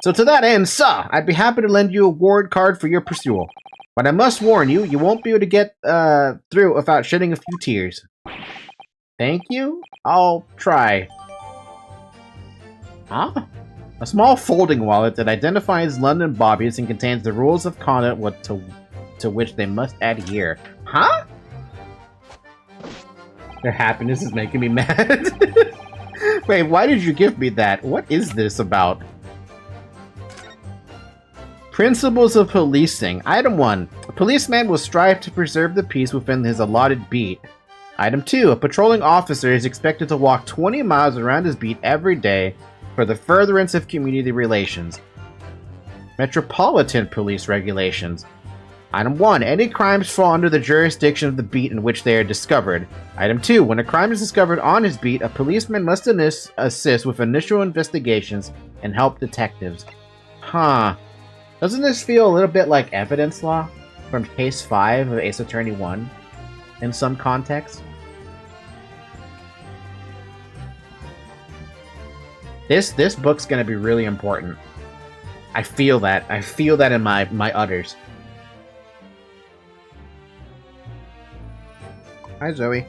So to that end, sir, I'd be happy to lend you a ward card for your pursuit. But I must warn you, you won't be able to get through without shedding a few tears. Thank you? I'll try. Huh? A small folding wallet that identifies London Bobbies and contains the rules of conduct to which they must adhere. Huh? Their happiness is making me mad. Wait, why did you give me that? What is this about? Principles of policing. Item 1. A policeman will strive to preserve the peace within his allotted beat. Item 2. A patrolling officer is expected to walk 20 miles around his beat every day for the furtherance of community relations. Metropolitan police regulations. Item 1. Any crimes fall under the jurisdiction of the beat in which they are discovered. Item 2. When a crime is discovered on his beat, a policeman must assist with initial investigations and help detectives. Huh. Doesn't this feel a little bit like evidence law from Case 5 of Ace Attorney 1 in some context? This book's gonna be really important. I feel that. I feel that in my udders. Hi, Zoe.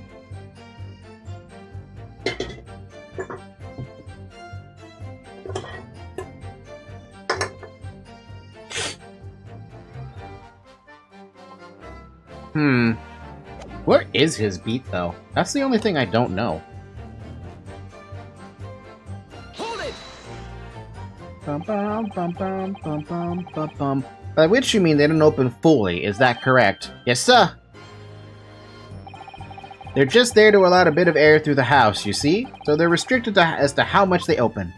Where is his beat, though? That's the only thing I don't know. Hold it! Bum, bum, bum, bum, bum, bum, bum, bum. By which you mean they don't open fully, is that correct? Yes, sir! They're just there to allow a bit of air through the house, you see? So they're restricted as to how much they open.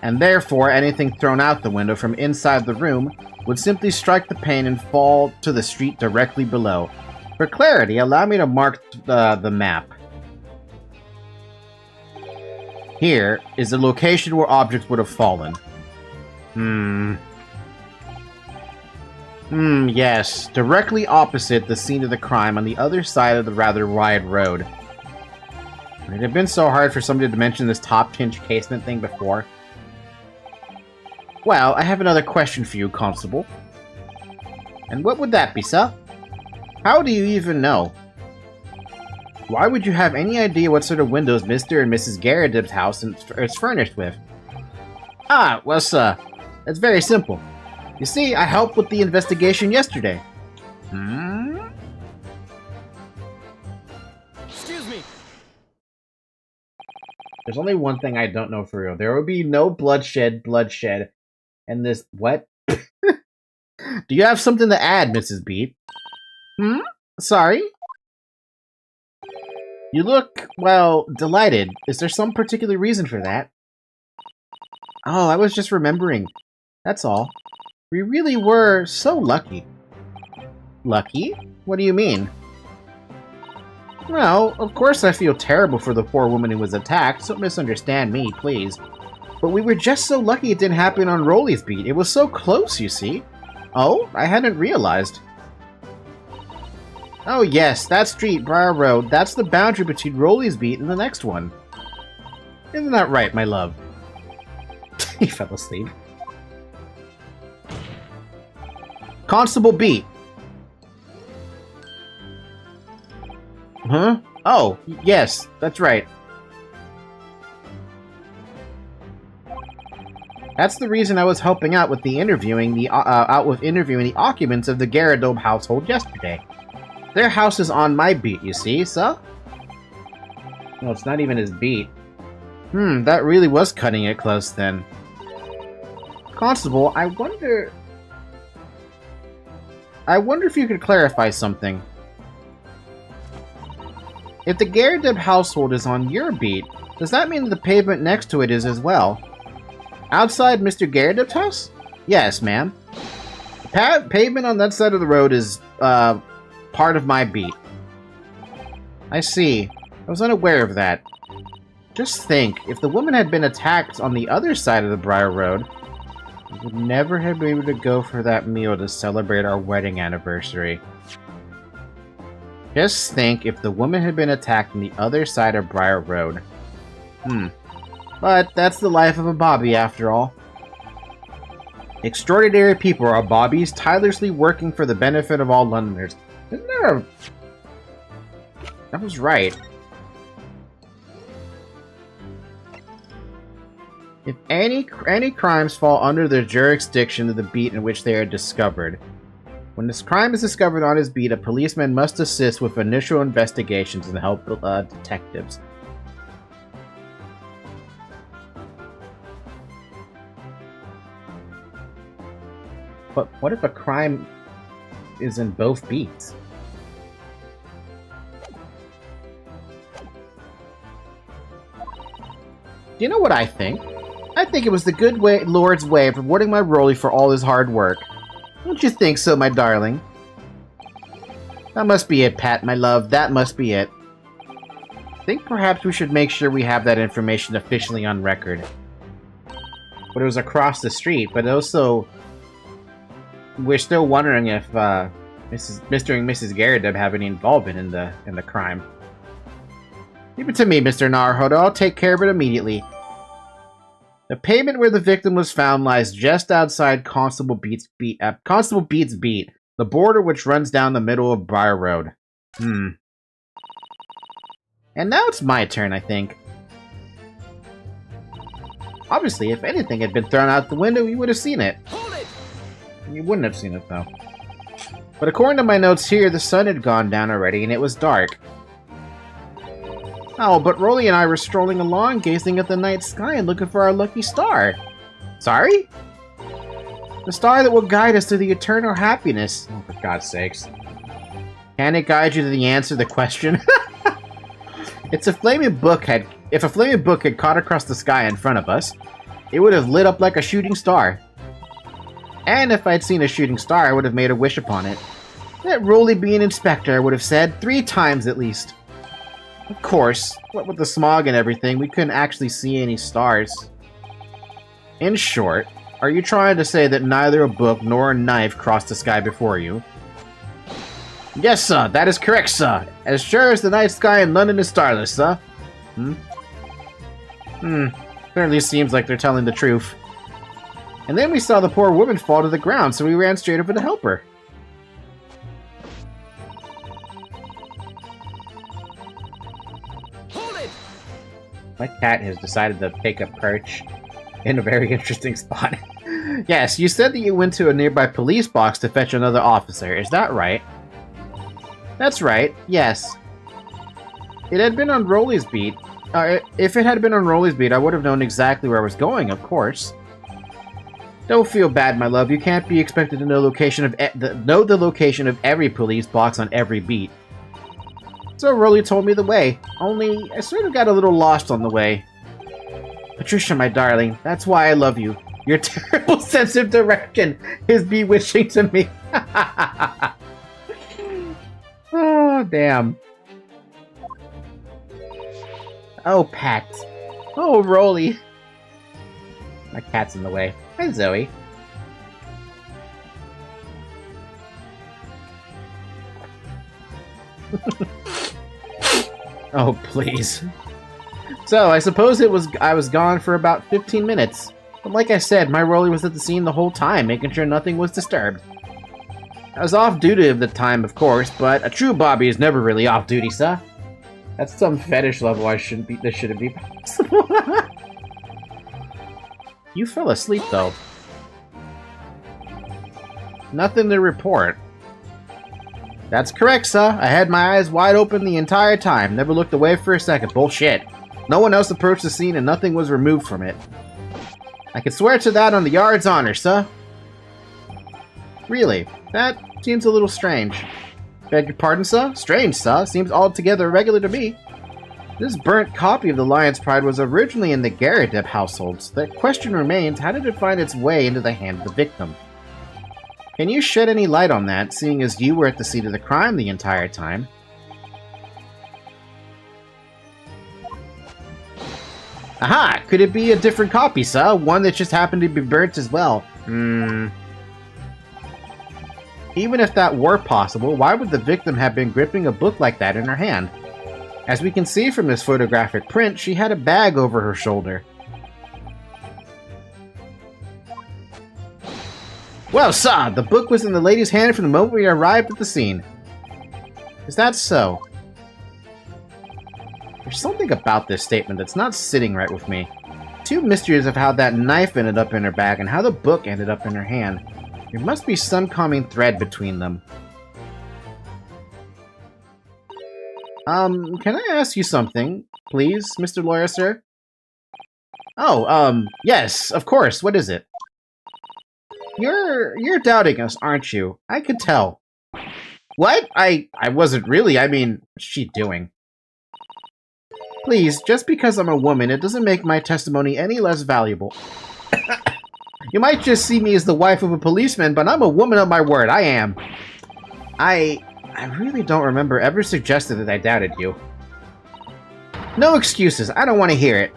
And therefore, anything thrown out the window from inside the room would simply strike the pane and fall to the street directly below. For clarity, allow me to mark the map. Here is the location where objects would have fallen. Yes. Directly opposite the scene of the crime on the other side of the rather wide road. It had been so hard for somebody to mention this top-tinge casement thing before. Well, I have another question for you, Constable. And what would that be, sir? How do you even know? Why would you have any idea what sort of windows Mr. and Mrs. Garridib's house is furnished with? Ah, well, sir, it's very simple. You see, I helped with the investigation yesterday. Excuse me. There's only one thing I don't know for real. There will be no bloodshed, and this... What? Do you have something to add, Mrs. Beat? Sorry? You look, well, delighted. Is there some particular reason for that? Oh, I was just remembering. That's all. We really were so lucky. Lucky? What do you mean? Well, of course I feel terrible for the poor woman who was attacked, so don't misunderstand me, please. But we were just so lucky it didn't happen on Rolly's beat. It was so close, you see. Oh, I hadn't realized. Oh yes, that street, Briar Road, that's the boundary between Rolly's beat and the next one. Isn't that right, my love? He fell asleep. Constable Beat. Huh? Oh, yes, that's right. That's the reason I was helping out with the interviewing the occupants of the Garridobe household yesterday. Their house is on my beat, you see, sir? No, it's not even his beat. That really was cutting it close then. Constable, I wonder if you could clarify something. If the Garridobe household is on your beat, does that mean that the pavement next to it is as well? Outside Mr. Garridobe's house? Yes, ma'am. The pavement on that side of the road is, part of my beat. I see. I was unaware of that. Just think, if the woman had been attacked on the other side of the Briar Road, we would never have been able to go for that meal to celebrate our wedding anniversary. Just think if the woman had been attacked on the other side of Briar Road. But that's the life of a Bobby, after all. Extraordinary people are Bobbies, tirelessly working for the benefit of all Londoners. Isn't there a... That was right. If any crimes fall under the jurisdiction of the beat in which they are discovered. When this crime is discovered on his beat, a policeman must assist with initial investigations and help detectives. But what if a crime is in both beats? Do you know what I think? I think it was the good Lord's way of rewarding my Rolly for all his hard work. Don't you think so, my darling? That must be it, Pat, my love. That must be it. I think perhaps we should make sure we have that information officially on record. But it was across the street, but also... We're still wondering if Mr. and Mrs. Garrett have any involvement in the crime. Leave it to me, Mr. Naruhodo. I'll take care of it immediately. The pavement where the victim was found lies just outside Constable Beat's beat, the border which runs down the middle of Briar Road. And now it's my turn, I think. Obviously, if anything had been thrown out the window, you would have seen it. You wouldn't have seen it, though. But according to my notes here, the sun had gone down already, and it was dark. Oh, but Rolly and I were strolling along, gazing at the night sky and looking for our lucky star. Sorry? The star that will guide us to the eternal happiness. Oh, for God's sakes. Can it guide you to the answer to the question? If a flaming book had caught across the sky in front of us, it would have lit up like a shooting star. And if I'd seen a shooting star, I would have made a wish upon it. Let Rolly be an inspector, I would have said, 3 times at least. Of course, what with the smog and everything, we couldn't actually see any stars. In short, are you trying to say that neither a book nor a knife crossed the sky before you? Yes, sir, that is correct, sir. As sure as the night sky in London is starless, sir. Certainly seems like they're telling the truth. And then we saw the poor woman fall to the ground, so we ran straight over to help her. My cat has decided to take a perch in a very interesting spot. Yes, you said that you went to a nearby police box to fetch another officer. Is that right? That's right, yes. It had been on Rolly's beat. If it had been on Rolly's beat, I would have known exactly where I was going, of course. Don't feel bad, my love. You can't be expected to know the location of every police box on every beat. So Rolly told me the way, only I sort of got a little lost on the way. Patricia, my darling, that's why I love you. Your terrible sense of direction is bewitching to me. Oh, damn. Oh, Pat. Oh, Rolly. My cat's in the way. Hi, Zoe. Oh, please. So, I suppose I was gone for about 15 minutes. But like I said, my Rolly was at the scene the whole time, making sure nothing was disturbed. I was off duty at the time, of course, but a true Bobby is never really off duty, sir. That's some fetish level this shouldn't be possible. You fell asleep, though. Nothing to report. That's correct, sir. I had my eyes wide open the entire time. Never looked away for a second. Bullshit. No one else approached the scene and nothing was removed from it. I can swear to that on the yard's honor, sir. Really? That seems a little strange. Beg your pardon, sir? Strange, sir. Seems altogether irregular to me. This burnt copy of the Lion's Pride was originally in the Garrett household, so the question remains, how did it find its way into the hand of the victim? Can you shed any light on that, seeing as you were at the scene of the crime the entire time? Aha! Could it be a different copy, sir? One that just happened to be burnt as well? Even if that were possible, why would the victim have been gripping a book like that in her hand? As we can see from this photographic print, she had a bag over her shoulder. Well, sir, the book was in the lady's hand from the moment we arrived at the scene. Is that so? There's something about this statement that's not sitting right with me. Two mysteries of how that knife ended up in her bag and how the book ended up in her hand. There must be some common thread between them. Can I ask you something, please, Mr. Lawyer, sir? Oh, yes, of course. What is it? You're doubting us, aren't you? I could tell. What? I wasn't really. I mean, what's she doing? Please, just because I'm a woman, it doesn't make my testimony any less valuable. You might just see me as the wife of a policeman, but I'm a woman of my word. I am. I really don't remember ever suggesting that I doubted you. No excuses. I don't want to hear it.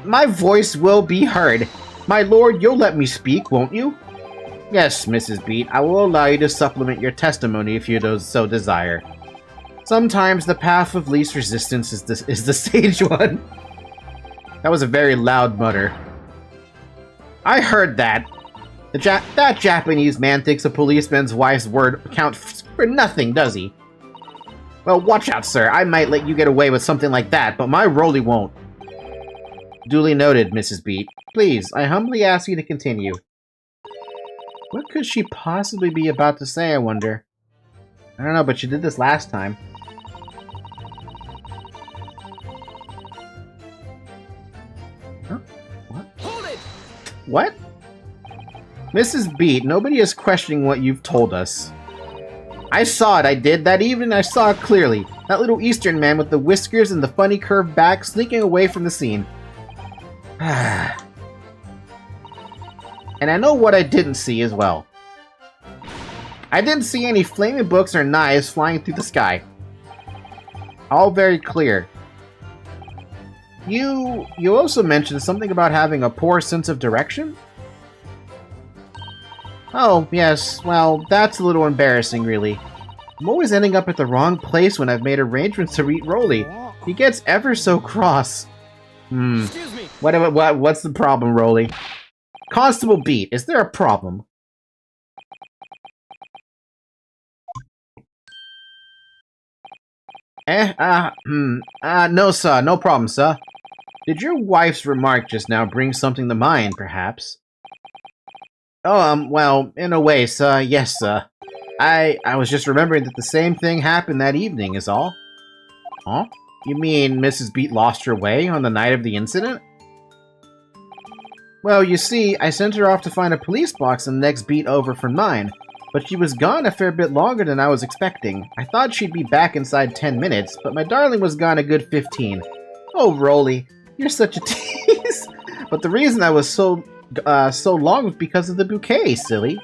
My voice will be heard. My lord, you'll let me speak, won't you? Yes, Mrs. Beat. I will allow you to supplement your testimony if you so desire. Sometimes the path of least resistance is the sage one. That was a very loud mutter. I heard that. That Japanese man thinks a policeman's wife's word counts for nothing, does he? Well, watch out, sir. I might let you get away with something like that, but my Rolly won't. Duly noted, Mrs. Beat. Please, I humbly ask you to continue. What could she possibly be about to say, I wonder? I don't know, but she did this last time. Huh? What? Hold it! What? Mrs. Beat, nobody is questioning what you've told us. I saw it, I did. That evening I saw it clearly. That little Eastern man with the whiskers and the funny curved back sneaking away from the scene. And I know what I didn't see as well. I didn't see any flaming books or knives flying through the sky. All very clear. You also mentioned something about having a poor sense of direction? Oh, yes, well, that's a little embarrassing, really. I'm always ending up at the wrong place when I've made arrangements to meet Rolly. He gets ever so cross. Excuse me. What's the problem, Rolly? Constable Beat, is there a problem? No, sir, no problem, sir. Did your wife's remark just now bring something to mind, perhaps? Oh, well, in a way, sir, yes, sir. I was just remembering that the same thing happened that evening, is all. Huh? You mean Mrs. Beat lost her way on the night of the incident? Well, you see, I sent her off to find a police box in the next beat over from mine, but she was gone a fair bit longer than I was expecting. I thought she'd be back inside 10 minutes, but my darling was gone a good 15. Oh, Rolly, you're such a tease. But the reason I was so long was because of the bouquet, silly.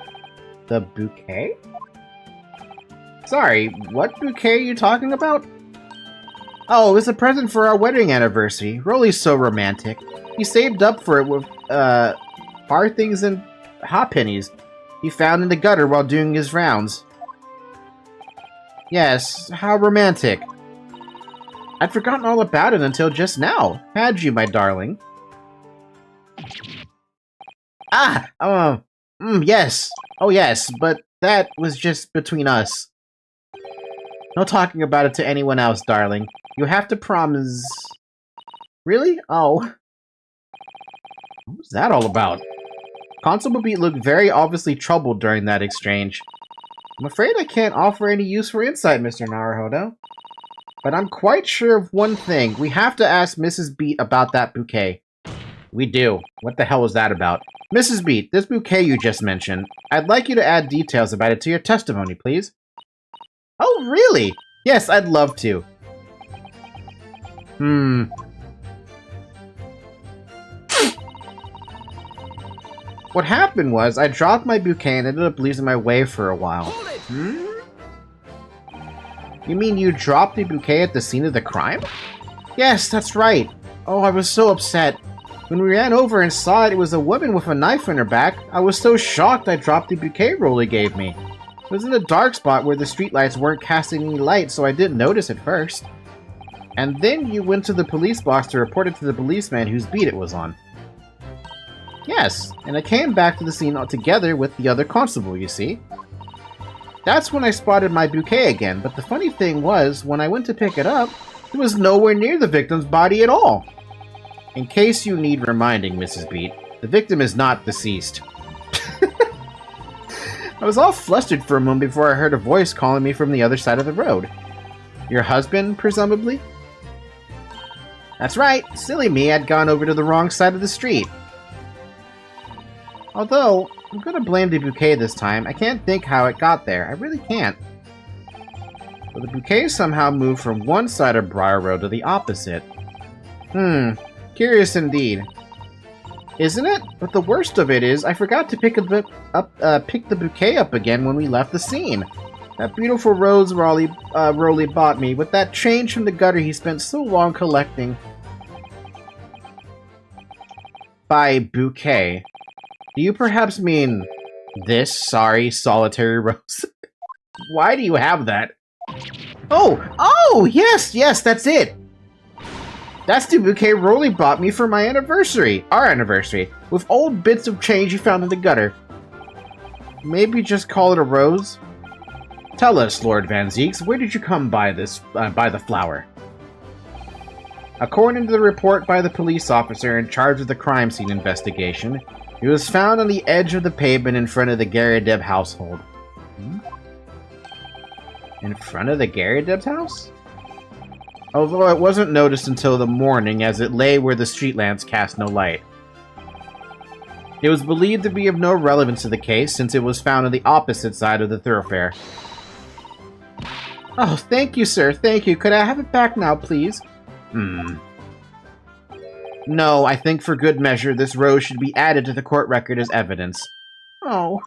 The bouquet? Sorry, what bouquet are you talking about? Oh, it was a present for our wedding anniversary. Rolly's so romantic. He saved up for it with, farthings and halfpennies he found in the gutter while doing his rounds. Yes, how romantic. I'd forgotten all about it until just now. Had you, my darling? Yes. Oh, yes, but that was just between us. No talking about it to anyone else, darling. You have to promise... Really? Oh. What was that all about? Constable Beat looked very obviously troubled during that exchange. I'm afraid I can't offer any useful insight, Mr. Naruhodo. But I'm quite sure of one thing. We have to ask Mrs. Beat about that bouquet. We do. What the hell was that about? Mrs. Beat, this bouquet you just mentioned, I'd like you to add details about it to your testimony, please. Oh, really? Yes, I'd love to. What happened was, I dropped my bouquet and ended up losing my way for a while. You mean you dropped the bouquet at the scene of the crime? Yes, that's right. Oh, I was so upset. When we ran over and saw it was a woman with a knife in her back, I was so shocked I dropped the bouquet roll he gave me. It was in a dark spot where the streetlights weren't casting any light, so I didn't notice at first. And then you went to the police box to report it to the policeman whose beat it was on. Yes, and I came back to the scene together with the other constable, you see. That's when I spotted my bouquet again, but the funny thing was, when I went to pick it up, it was nowhere near the victim's body at all. In case you need reminding, Mrs. Beat, the victim is not deceased. I was all flustered for a moment before I heard a voice calling me from the other side of the road. Your husband, presumably? That's right, silly me, I'd gone over to the wrong side of the street. Although, I'm gonna blame the bouquet this time. I can't think how it got there. I really can't. But the bouquet somehow moved from one side of Briar Road to the opposite. Curious indeed. Isn't it? But the worst of it is, I forgot to pick the bouquet up again when we left the scene. That beautiful rose Rolly bought me, with that change from the gutter he spent so long collecting. By bouquet, do you perhaps mean this sorry solitary rose? Why do you have that? Oh, yes, that's it. That's the bouquet Rolly bought me for my anniversary, our anniversary, with old bits of change he found in the gutter. Maybe just call it a rose? Tell us, Lord Van Zeeks, where did you come by the flower? According to the report by the police officer in charge of the crime scene investigation, it was found on the edge of the pavement in front of the Garadeb household. In front of the Garadeb's house? Although it wasn't noticed until the morning, as it lay where the street lamps cast no light. It was believed to be of no relevance to the case, since it was found on the opposite side of the thoroughfare. Oh, thank you, sir, thank you. Could I have it back now, please? No, I think for good measure, this rose should be added to the court record as evidence. Oh.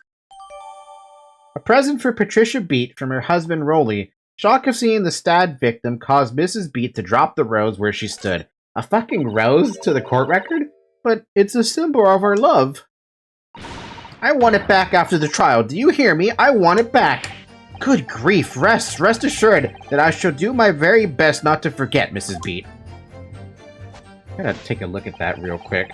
A present for Patricia Beat from her husband, Rolly. Shock of seeing the stabbed victim caused Mrs. Beat to drop the rose where she stood. A fucking rose to the court record? But it's a symbol of our love. I want it back after the trial. Do you hear me? I want it back. Good grief. Rest assured that I shall do my very best not to forget, Mrs. Beat. I gotta take a look at that real quick.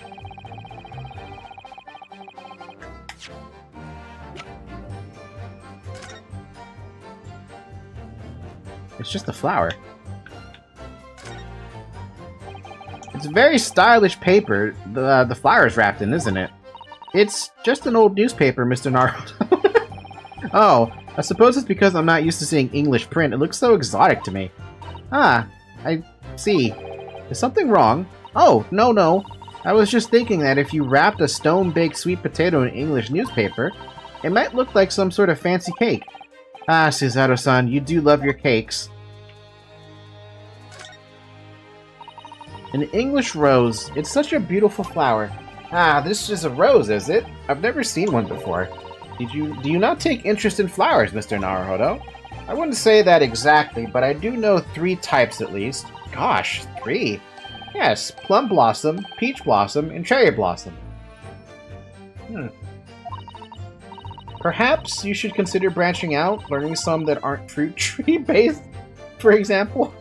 It's just a flower. It's a very stylish paper the flower's wrapped in, isn't it? It's just an old newspaper, Mr. Naruto. Oh, I suppose it's because I'm not used to seeing English print. It looks so exotic to me. Ah, I see. Is something wrong? Oh, no. I was just thinking that if you wrapped a stone-baked sweet potato in English newspaper, it might look like some sort of fancy cake. Ah, Cesaro-san, you do love your cakes. An English rose. It's such a beautiful flower. Ah, this is a rose, is it? I've never seen one before. Do you not take interest in flowers, Mr. Naruhodo? I wouldn't say that exactly, but I do know 3 types at least. Gosh, 3? Yes, plum blossom, peach blossom, and cherry blossom. Perhaps you should consider branching out, learning some that aren't fruit tree based, for example.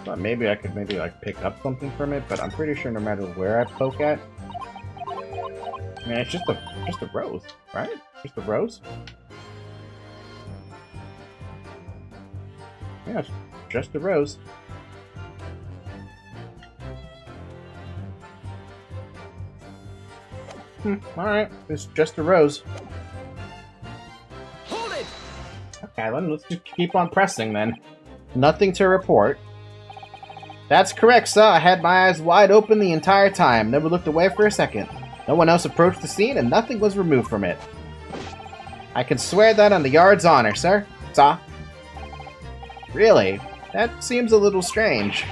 Thought maybe I could pick up something from it, but I'm pretty sure no matter where I poke at, I mean, it's just a rose, right? Just a rose. Yeah, it's just a rose. Alright, it's just a rose. Hold it! Okay, let's just keep on pressing then. Nothing to report. That's correct, sir. I had my eyes wide open the entire time. Never looked away for a second. No one else approached the scene and nothing was removed from it. I can swear that on the yard's honor, sir. Sir. Really? That seems a little strange.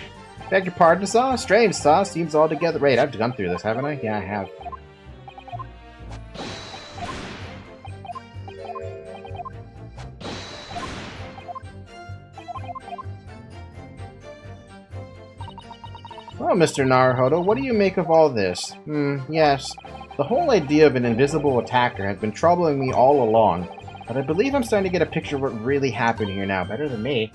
Beg your pardon, sir? Strange, sir. Seems altogether... Wait, I've gone through this, haven't I? Yeah, I have. Well, Mr. Naruhodo, what do you make of all this? Yes. The whole idea of an invisible attacker has been troubling me all along, but I believe I'm starting to get a picture of what really happened here now, better than me.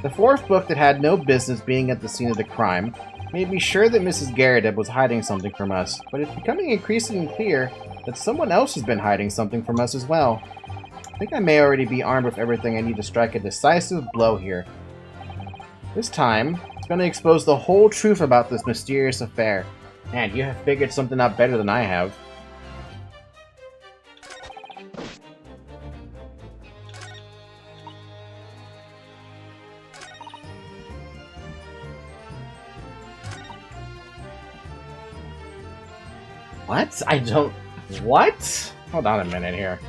The fourth book that had no business being at the scene of the crime made me sure that Mrs. Garrett was hiding something from us, but it's becoming increasingly clear that someone else has been hiding something from us as well. I think I may already be armed with everything I need to strike a decisive blow here. This time, it's going to expose the whole truth about this mysterious affair. Man, you have figured something out better than I have. What? I don't... What? Hold on a minute here.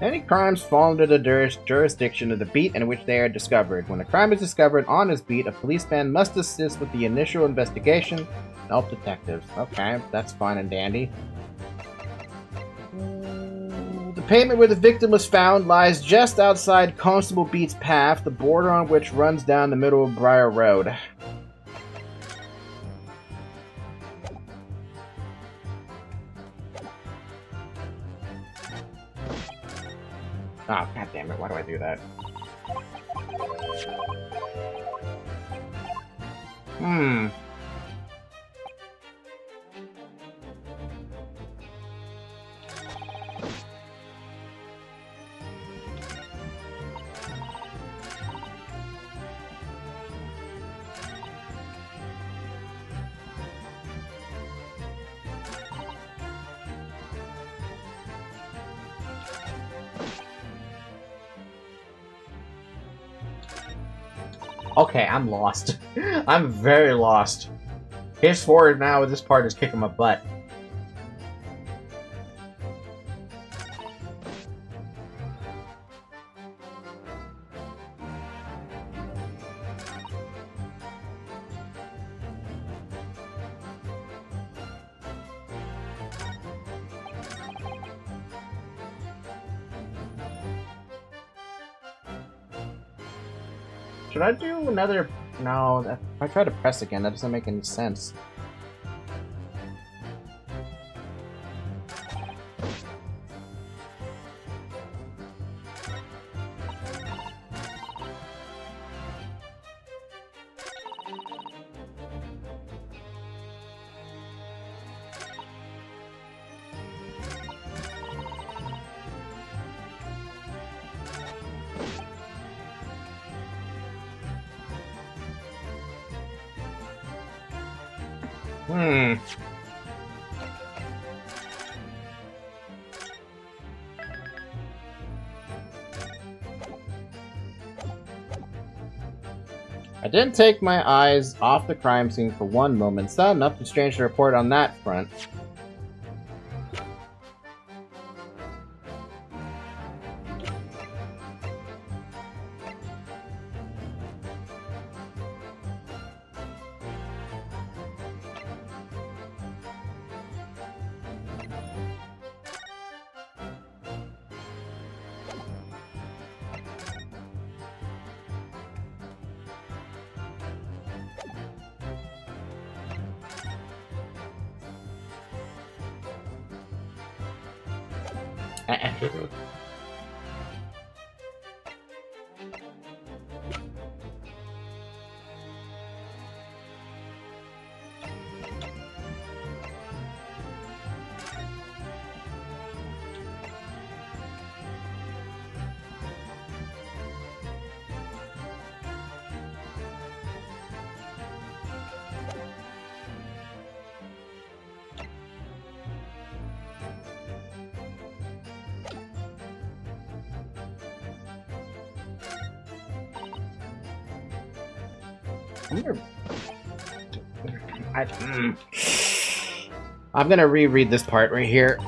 Any crimes fall under the jurisdiction of the beat in which they are discovered. When a crime is discovered on this beat, a policeman must assist with the initial investigation. Help detectives. Okay, that's fine and dandy. The pavement where the victim was found lies just outside Constable Beat's path, the border on which runs down the middle of Briar Road. Oh, god damn it, why do I do that? Okay, I'm lost. I'm very lost. His forward now, this part is kicking my butt. Should I do another... No, if I try to press again, that doesn't make any sense. I didn't take my eyes off the crime scene for one moment, so nothing strange to report on that front. I'm gonna reread this part right here.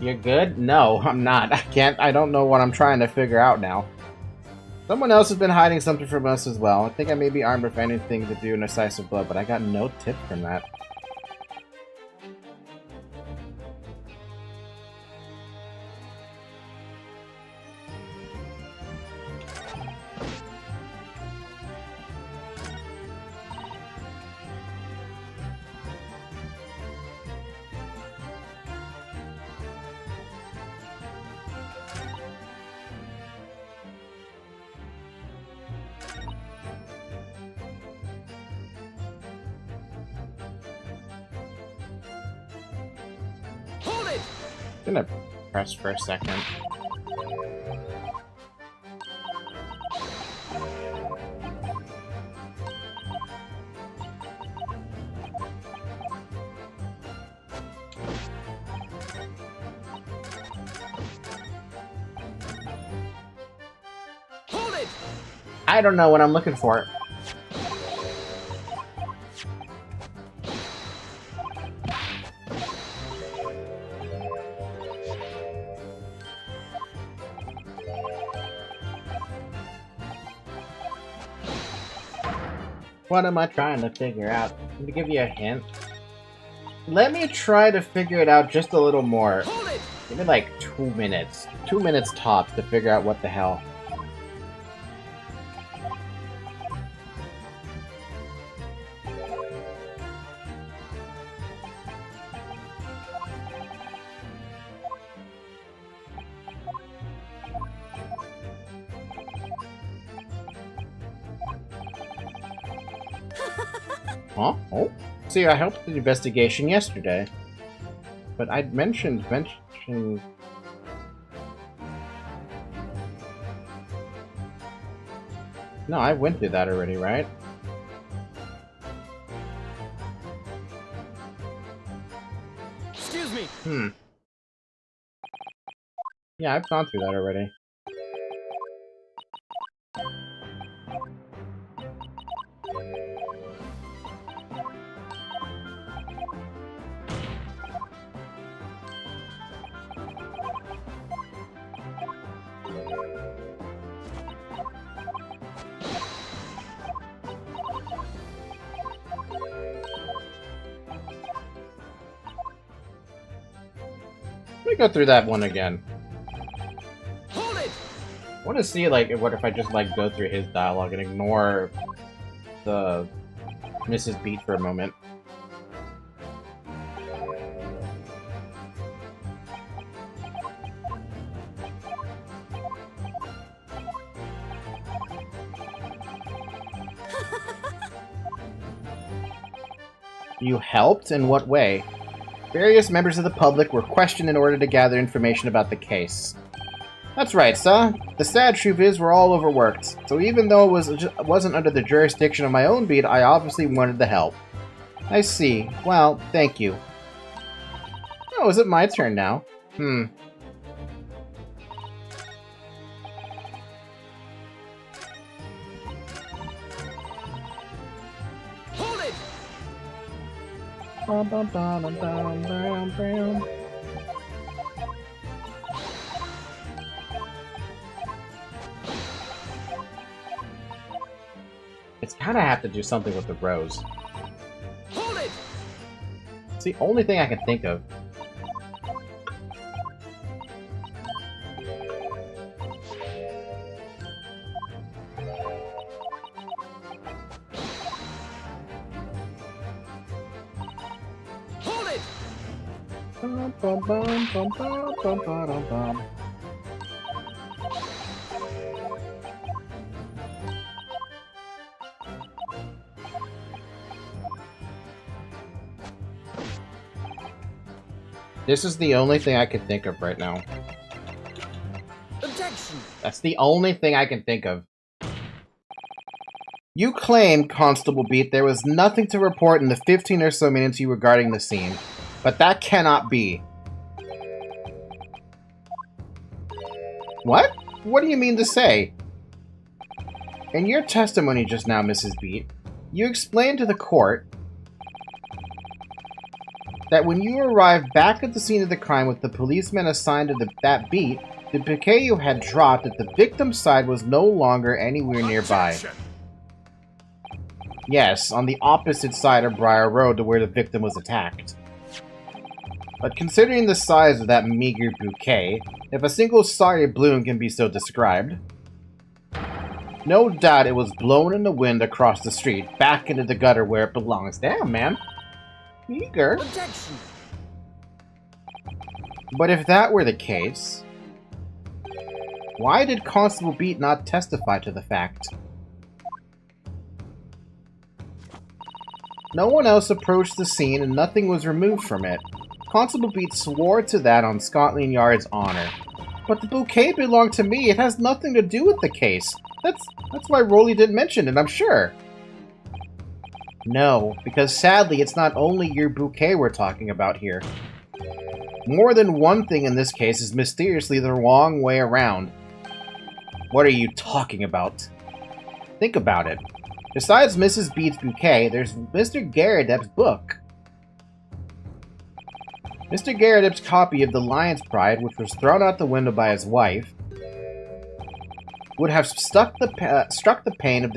You're good? No, I'm not. I don't know what I'm trying to figure out now. Someone else has been hiding something from us as well. I think I may be armed with anything to do in decisive blow, but I got no tip from that. I'm gonna press for a second. Hold it! I don't know what I'm looking for. What am I trying to figure out? Let me give you a hint. Let me try to figure it out just a little more. Give me like 2 minutes. 2 minutes tops to figure out what the hell. Huh? Oh. See, I helped with the investigation yesterday. But I'd mentioned... No, I went through that already, right? Excuse me. Yeah, I've gone through that already. Let me go through that one again. Hold it! I want to see, like, what if I just, like, go through his dialogue and ignore the Mrs. Beat for a moment. You helped? In what way? Various members of the public were questioned in order to gather information about the case. That's right, sir. The sad truth is we're all overworked. So even though it wasn't under the jurisdiction of my own beat, I obviously wanted the help. I see. Well, thank you. Oh, is it my turn now? Hold it! Bum, bum, bum, bum, bum, bum, bum. It's gotta have to do something with the rose. Hold it! It's the only thing I can think of. Hold it! Bum, bum, bum, bum, bum, bum, bum, bum. This is the only thing I can think of right now. Objection! That's the only thing I can think of. You claimed, Constable Beat, there was nothing to report in the 15 or so minutes you were guarding the scene. But that cannot be. What? What do you mean to say? In your testimony just now, Mrs. Beat, you explained to the court that when you arrived back at the scene of the crime with the policeman assigned to that beat, the bouquet you had dropped at the victim's side was no longer anywhere nearby. Objection. Yes, on the opposite side of Briar Road to where the victim was attacked. But considering the size of that meager bouquet, if a single sorry bloom can be so described, no doubt it was blown in the wind across the street, back into the gutter where it belongs. Damn, man. Meager. Objection. But if that were the case, why did Constable Beat not testify to the fact? No one else approached the scene and nothing was removed from it. Constable Beat swore to that on Scotland Yard's honor. But the bouquet belonged to me. It has nothing to do with the case. That's why Rolly didn't mention it, I'm sure. No, because sadly it's not only your bouquet we're talking about here. More than one thing in this case is mysteriously the wrong way around. What are you talking about? Think about it. Besides Mrs. Beat's bouquet, there's Mr. Garrideb's book. Mr. Garrideb's copy of The Lion's Pride, which was thrown out the window by his wife, would have struck the pane of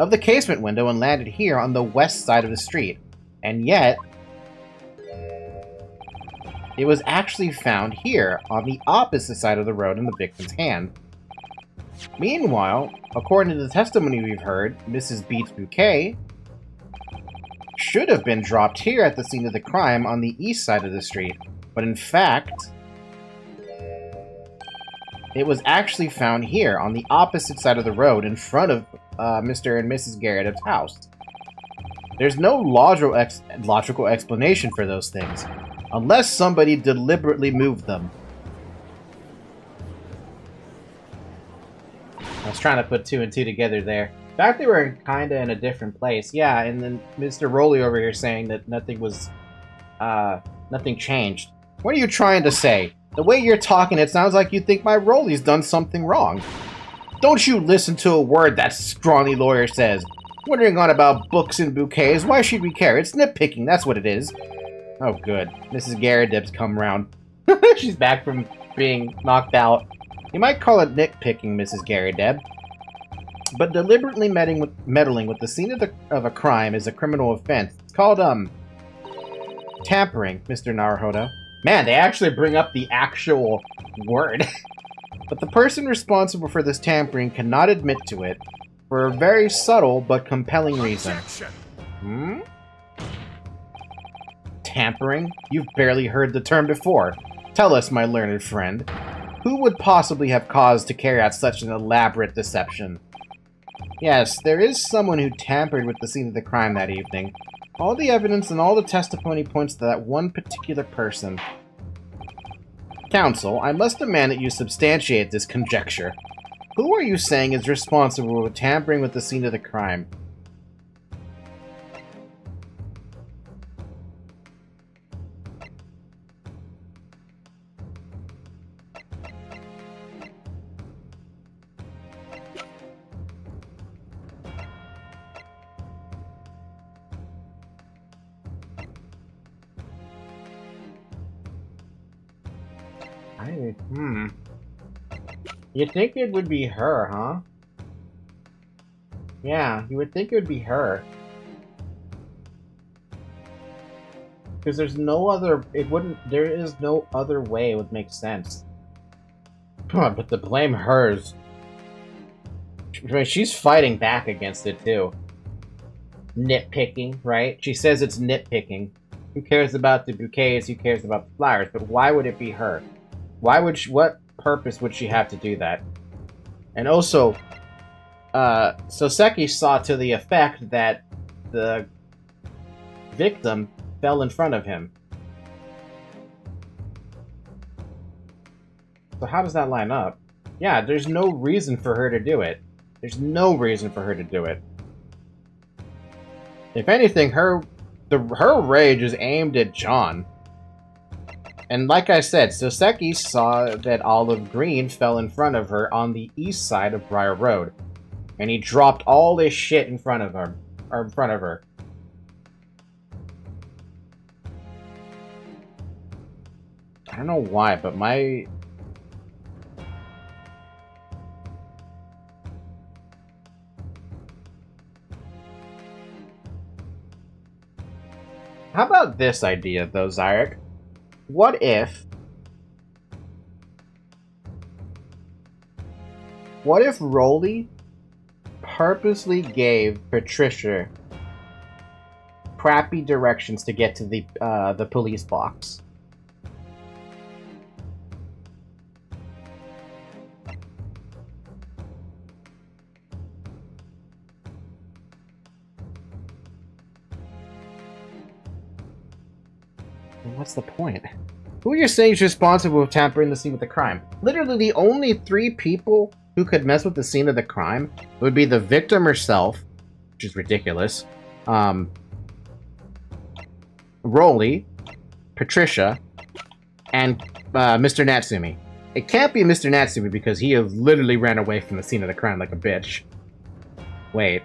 the casement window and landed here on the west side of the street. And yet, it was actually found here, on the opposite side of the road in the victim's hand. Meanwhile, according to the testimony we've heard, Mrs. Beat's bouquet should have been dropped here at the scene of the crime on the east side of the street. But in fact, it was actually found here on the opposite side of the road in front of Mr. and Mrs. Garrideb's house. There's no logical explanation for those things, unless somebody deliberately moved them. I was trying to put two and two together there. In fact, they were kinda in a different place. Yeah, and then Mr. Rolly over here saying that nothing changed. What are you trying to say? The way you're talking, it sounds like you think my Rolly's done something wrong. Don't you listen to a word that scrawny lawyer says. Wondering on about books and bouquets, why should we care? It's nitpicking, that's what it is. Oh, good. Mrs. Garrideb's come round. She's back from being knocked out. You might call it nitpicking, Mrs. Garrideb. But deliberately meddling with the scene of a crime is a criminal offense. It's called, tampering, Mr. Naruhodo. Man, they actually bring up the actual word. But the person responsible for this tampering cannot admit to it for a very subtle but compelling reason. Hmm? Tampering? You've barely heard the term before. Tell us, my learned friend. Who would possibly have cause to carry out such an elaborate deception? Yes, there is someone who tampered with the scene of the crime that evening. All the evidence and all the testimony points to that one particular person. Counsel, I must demand that you substantiate this conjecture. Who are you saying is responsible for tampering with the scene of the crime? You think it would be her, huh? Yeah, you would think it would be her. Because there's no other, there is no other way it would make sense. But to blame hers. I mean, she's fighting back against it, too. Nitpicking, right? She says it's nitpicking. Who cares about the bouquets? Who cares about the flowers? But why would it be her? Why would she, what purpose would she have to do that? And also, Soseki saw to the effect that the victim fell in front of him. So how does that line up? Yeah, there's no reason for her to do it. There's no reason for her to do it. If anything, her rage is aimed at John. And like I said, Soseki saw that Olive Green fell in front of her on the east side of Briar Road. And he dropped all this shit in front of her. I don't know why, but my... How about this idea, though, Zyrek? What if Rolly purposely gave Patricia crappy directions to get to the police box? What's the point? Who are you saying is responsible for tampering the scene with the crime? Literally, the only 3 people who could mess with the scene of the crime would be the victim herself, which is ridiculous, Rolly, Patricia, and Mr. Natsumi. It can't be Mr. Natsumi because he has literally ran away from the scene of the crime like a bitch. Wait.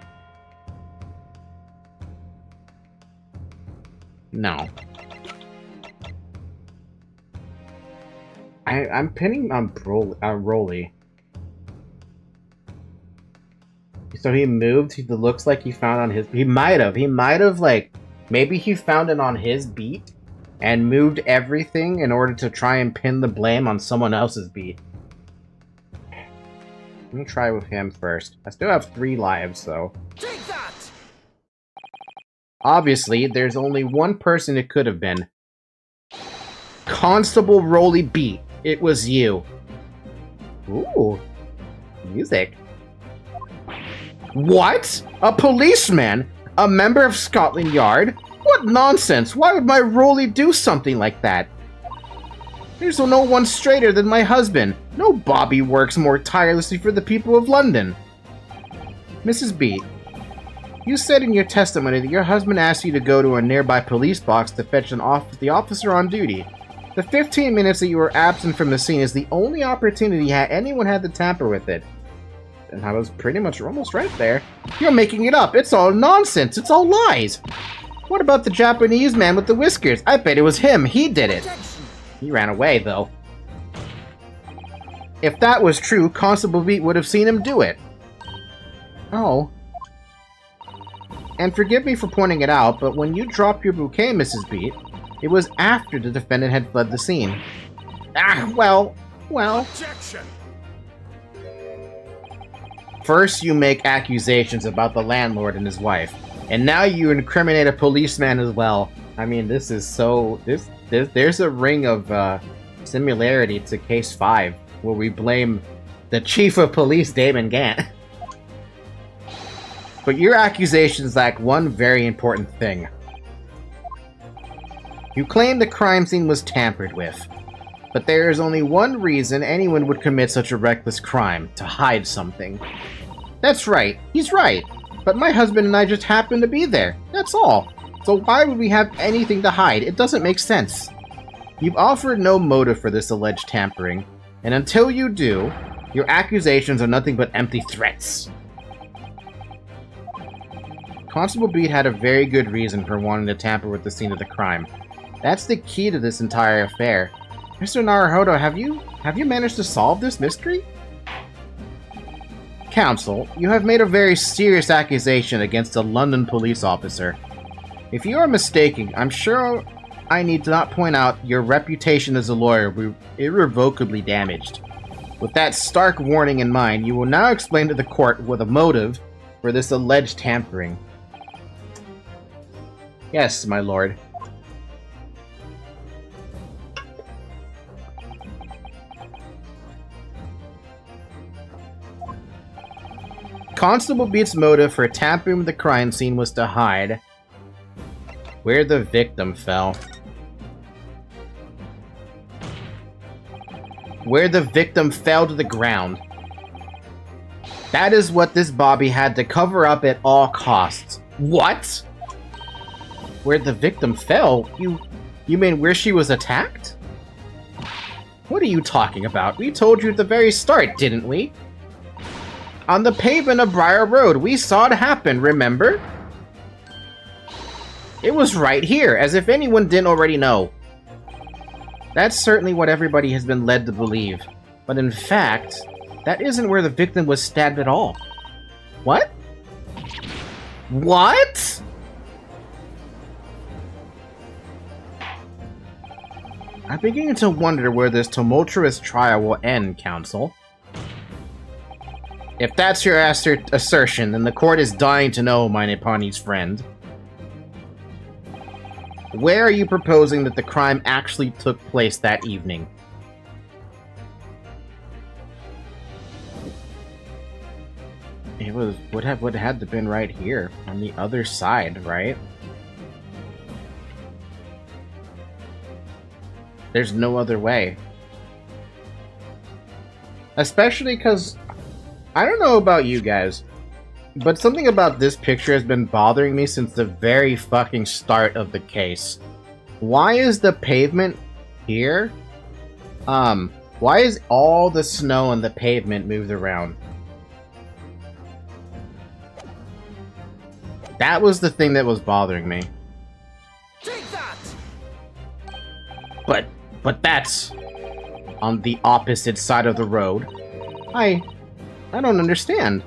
No. I'm pinning on Rolly. So he moved. He looks like he found on his... He might have, like... Maybe he found it on his beat and moved everything in order to try and pin the blame on someone else's beat. Let me try with him first. I still have 3 lives, so... Take that! Obviously, there's only one person it could have been. Constable Rolly Beat. It was you. Ooh. Music. What? A policeman? A member of Scotland Yard? What nonsense! Why would my Rolly do something like that? There's no one straighter than my husband. No Bobby works more tirelessly for the people of London. Mrs. B, you said in your testimony that your husband asked you to go to a nearby police box to fetch the officer on duty. The 15 minutes that you were absent from the scene is the only opportunity anyone had to tamper with it. And I was pretty much almost right there. You're making it up. It's all nonsense. It's all lies. What about the Japanese man with the whiskers? I bet it was him. He did it. He ran away, though. If that was true, Constable Beat would have seen him do it. Oh. And forgive me for pointing it out, but when you dropped your bouquet, Mrs. Beat, it was after the defendant had fled the scene. Ah, well. Objection! First, you make accusations about the landlord and his wife, and now you incriminate a policeman as well. I mean, this is so... There's a ring of similarity to Case 5, where we blame the Chief of Police, Damon Gant. But your accusations lack one very important thing. You claim the crime scene was tampered with, but there is only one reason anyone would commit such a reckless crime: to hide something. That's right, he's right, but my husband and I just happened to be there, that's all. So why would we have anything to hide? It doesn't make sense. You've offered no motive for this alleged tampering, and until you do, your accusations are nothing but empty threats. Constable Beat had a very good reason for wanting to tamper with the scene of the crime. That's the key to this entire affair. Mr. Naruhodo, have you managed to solve this mystery? Counsel, you have made a very serious accusation against a London police officer. If you are mistaken, I'm sure I need to not point out your reputation as a lawyer will be irrevocably damaged. With that stark warning in mind, you will now explain to the court what the motive for this alleged tampering. Yes, my lord. Constable Beat's motive for tampering with the crime scene was to hide where the victim fell. Where the victim fell to the ground. That is what this Bobby had to cover up at all costs. What? Where the victim fell? You mean where she was attacked? What are you talking about? We told you at the very start, didn't we? On the pavement of Briar Road, we saw it happen, remember? It was right here, as if anyone didn't already know. That's certainly what everybody has been led to believe. But in fact, that isn't where the victim was stabbed at all. What? What? I'm beginning to wonder where this tumultuous trial will end, Counsel. If that's your assertion, then the court is dying to know, my Nipponi's friend. Where are you proposing that the crime actually took place that evening? It would have had to been right here, on the other side, right? There's no other way. Especially because, I don't know about you guys, but something about this picture has been bothering me since the very fucking start of the case. Why is the pavement here? Why is all the snow on the pavement moved around? That was the thing that was bothering me. Take that! But that's on the opposite side of the road. I don't understand.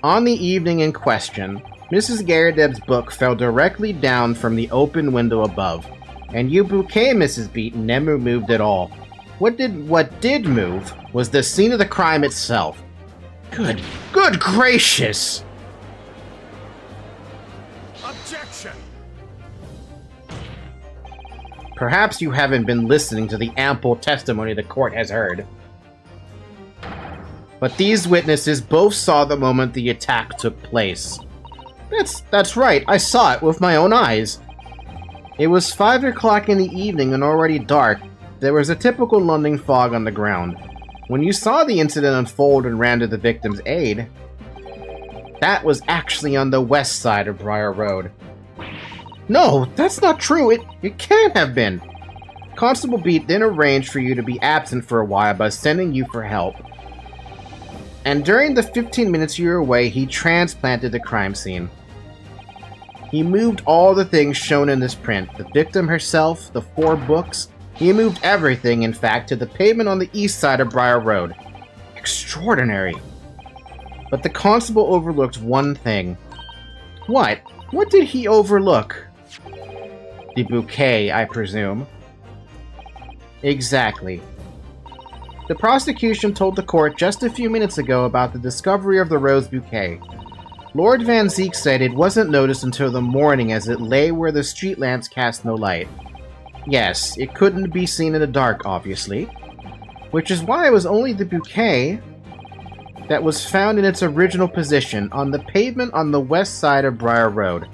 On the evening in question, Mrs. Garrideb's book fell directly down from the open window above, and your bouquet, Mrs. Beaton, never moved at all. What did move was the scene of the crime itself. Good gracious! Objection! Perhaps you haven't been listening to the ample testimony the court has heard. But these witnesses both saw the moment the attack took place. That's right, I saw it with my own eyes. It was 5 o'clock in the evening and already dark. There was a typical London fog on the ground. When you saw the incident unfold and ran to the victim's aid, that was actually on the west side of Briar Road. No, that's not true. It can't have been. Constable Beat then arranged for you to be absent for a while by sending you for help. And during the 15 minutes you were away, he transplanted the crime scene. He moved all the things shown in this print. The victim herself, the 4 books. He moved everything, in fact, to the pavement on the east side of Briar Road. Extraordinary. But the constable overlooked one thing. What? What did he overlook? The bouquet, I presume. Exactly. The prosecution told the court just a few minutes ago about the discovery of the rose bouquet. Lord Van Zeek said it wasn't noticed until the morning as it lay where the street lamps cast no light. Yes, it couldn't be seen in the dark, obviously. Which is why it was only the bouquet that was found in its original position on the pavement on the west side of Briar Road.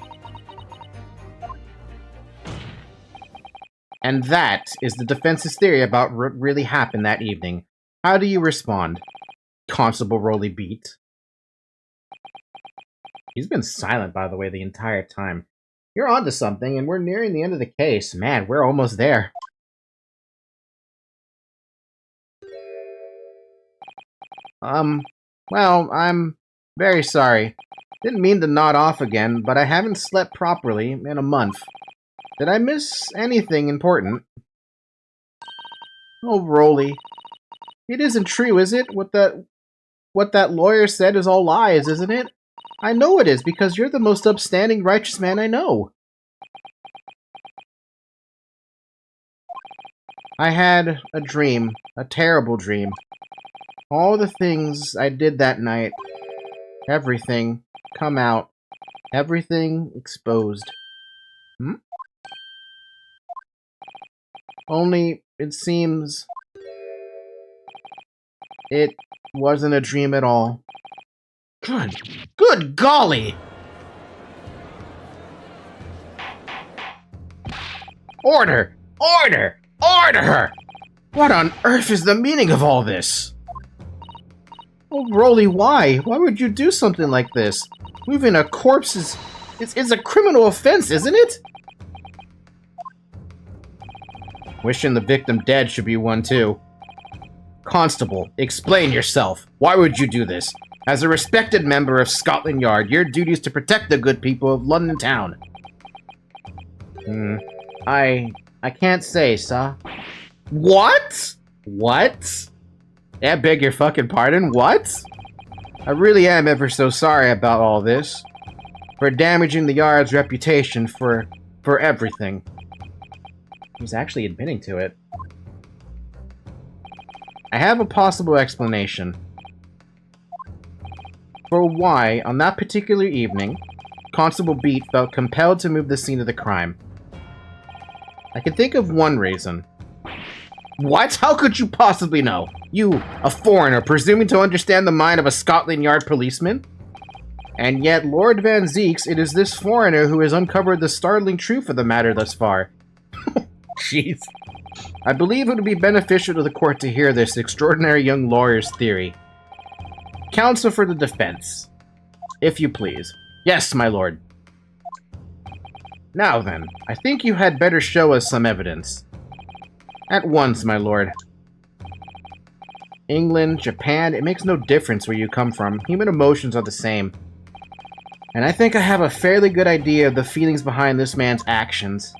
And that is the defense's theory about what really happened that evening. How do you respond, Constable Rolly Beat? He's been silent, by the way, the entire time. You're onto something, and we're nearing the end of the case. Man, we're almost there. Well, I'm very sorry. Didn't mean to nod off again, but I haven't slept properly in a month. Did I miss anything important? Oh, Rolly. It isn't true, is it? What that lawyer said is all lies, isn't it? I know it is, because you're the most upstanding righteous man I know. I had a dream. A terrible dream. All the things I did that night. Everything. Come out. Everything exposed. Only, it seems... it wasn't a dream at all. Good golly! Order! Order! Order! What on earth is the meaning of all this? Oh, Rolly, why? Why would you do something like this? Moving a corpse is... It's a criminal offense, isn't it? Wishing the victim dead should be one too. Constable, explain yourself. Why would you do this? As a respected member of Scotland Yard, your duty is to protect the good people of London Town. I can't say, sir. What? What? I beg your fucking pardon? What? I really am ever so sorry about all this. For damaging the Yard's reputation for everything. He's actually admitting to it. I have a possible explanation for why, on that particular evening, Constable Beat felt compelled to move the scene of the crime. I can think of one reason. What? How could you possibly know? You, a foreigner, presuming to understand the mind of a Scotland Yard policeman? And yet, Lord Van Zeeks, it is this foreigner who has uncovered the startling truth of the matter thus far. Jeez. I believe it would be beneficial to the court to hear this extraordinary young lawyer's theory. Counsel for the defense, if you please. Yes, my lord. Now then, I think you had better show us some evidence. At once, my lord. England, Japan, it makes no difference where you come from. Human emotions are the same. And I think I have a fairly good idea of the feelings behind this man's actions.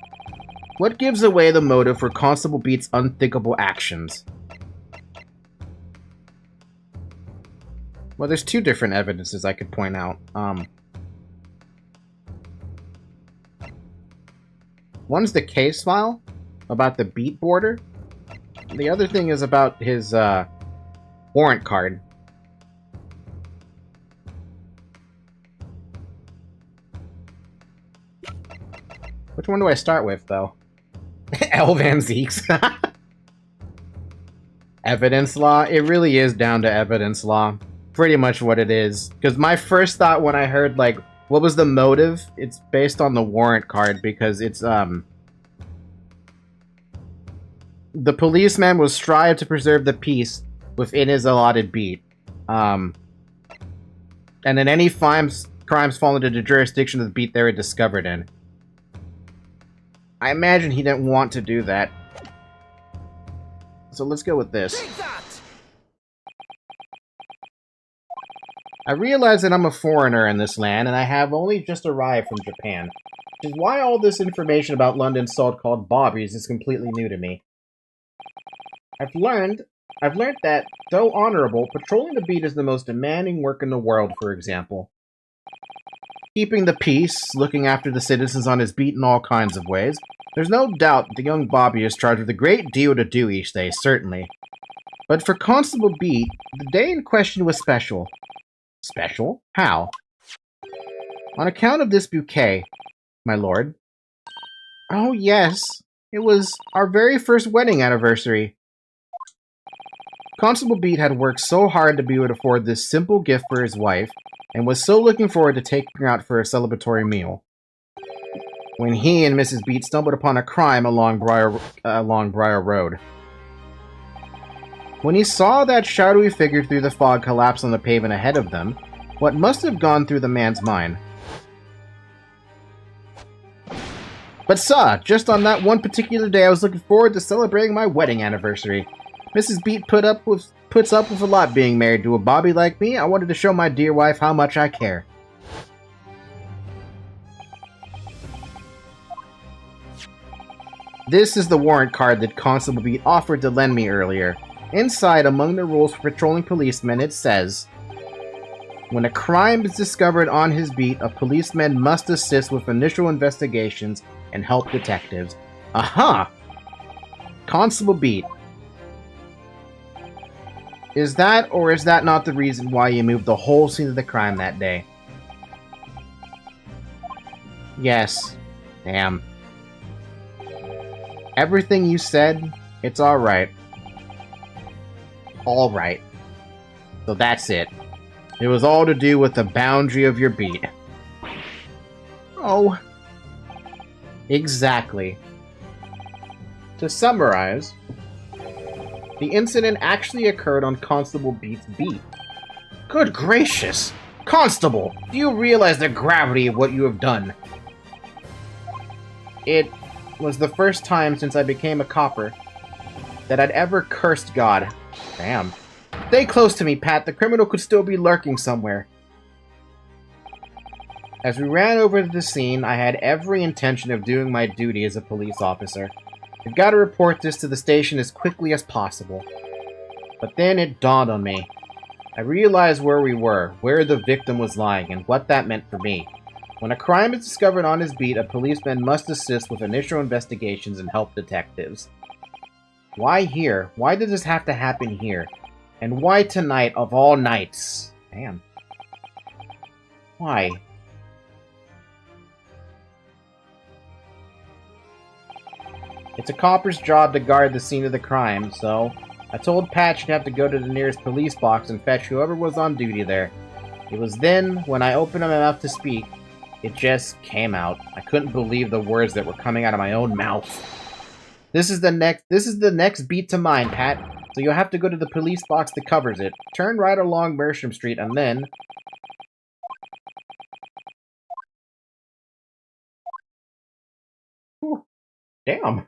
What gives away the motive for Constable Beat's unthinkable actions? Well, there's two different evidences I could point out. One's the case file about the Beat border. The other thing is about his warrant card. Which one do I start with, though? L. Van Zeeks. Evidence law? It really is down to evidence law. Pretty much what it is. Because my first thought when I heard, like, what was the motive? It's based on the warrant card, because it's, the policeman will strive to preserve the peace within his allotted beat. And then any crimes fall into the jurisdiction of the beat they were discovered in. I imagine he didn't want to do that. So let's go with this. I realize that I'm a foreigner in this land, and I have only just arrived from Japan. Which is why all this information about London's so-called Bobbies is completely new to me. I've learned that, though honorable, patrolling the beat is the most demanding work in the world, for example. Keeping the peace, looking after the citizens on his beat in all kinds of ways. There's no doubt the young Bobby is charged with a great deal to do each day, certainly. But for Constable Beat, the day in question was special. Special? How? On account of this bouquet, my lord. Oh yes, it was our very first wedding anniversary. Constable Beat had worked so hard to be able to afford this simple gift for his wife, and was so looking forward to taking her out for a celebratory meal. When he and Mrs. Beat stumbled upon a crime along Briar Road. When he saw that shadowy figure through the fog collapse on the pavement ahead of them, what must have gone through the man's mind? But sir, just on that one particular day I was looking forward to celebrating my wedding anniversary. Mrs. Beat puts up with a lot being married to a Bobby like me. I wanted to show my dear wife how much I care. This is the warrant card that Constable Beat offered to lend me earlier. Inside, among the rules for patrolling policemen, it says, when a crime is discovered on his beat, a policeman must assist with initial investigations and help detectives. Aha! Constable Beat. Is that or is that not the reason why you moved the whole scene of the crime that day? Yes. Damn. Everything you said, it's alright. Alright. So that's it. It was all to do with the boundary of your beat. Oh. Exactly. To summarize, the incident actually occurred on Constable Beat's beat. Good gracious! Constable, do you realize the gravity of what you have done? It was the first time since I became a copper that I'd ever cursed God. Damn. Stay close to me, Pat. The criminal could still be lurking somewhere. As we ran over to the scene, I had every intention of doing my duty as a police officer. We've got to report this to the station as quickly as possible. But then it dawned on me. I realized where we were, where the victim was lying, and what that meant for me. When a crime is discovered on his beat, a policeman must assist with initial investigations and help detectives. Why here? Why did this have to happen here? And why tonight of all nights? Damn. Why? It's a copper's job to guard the scene of the crime, so I told Pat she'd have to go to the nearest police box and fetch whoever was on duty there. It was then, when I opened my mouth to speak, it just came out. I couldn't believe the words that were coming out of my own mouth. This is the next beat to mine, Pat. So you'll have to go to the police box that covers it. Turn right along Mersham Street and then... Whew. Damn.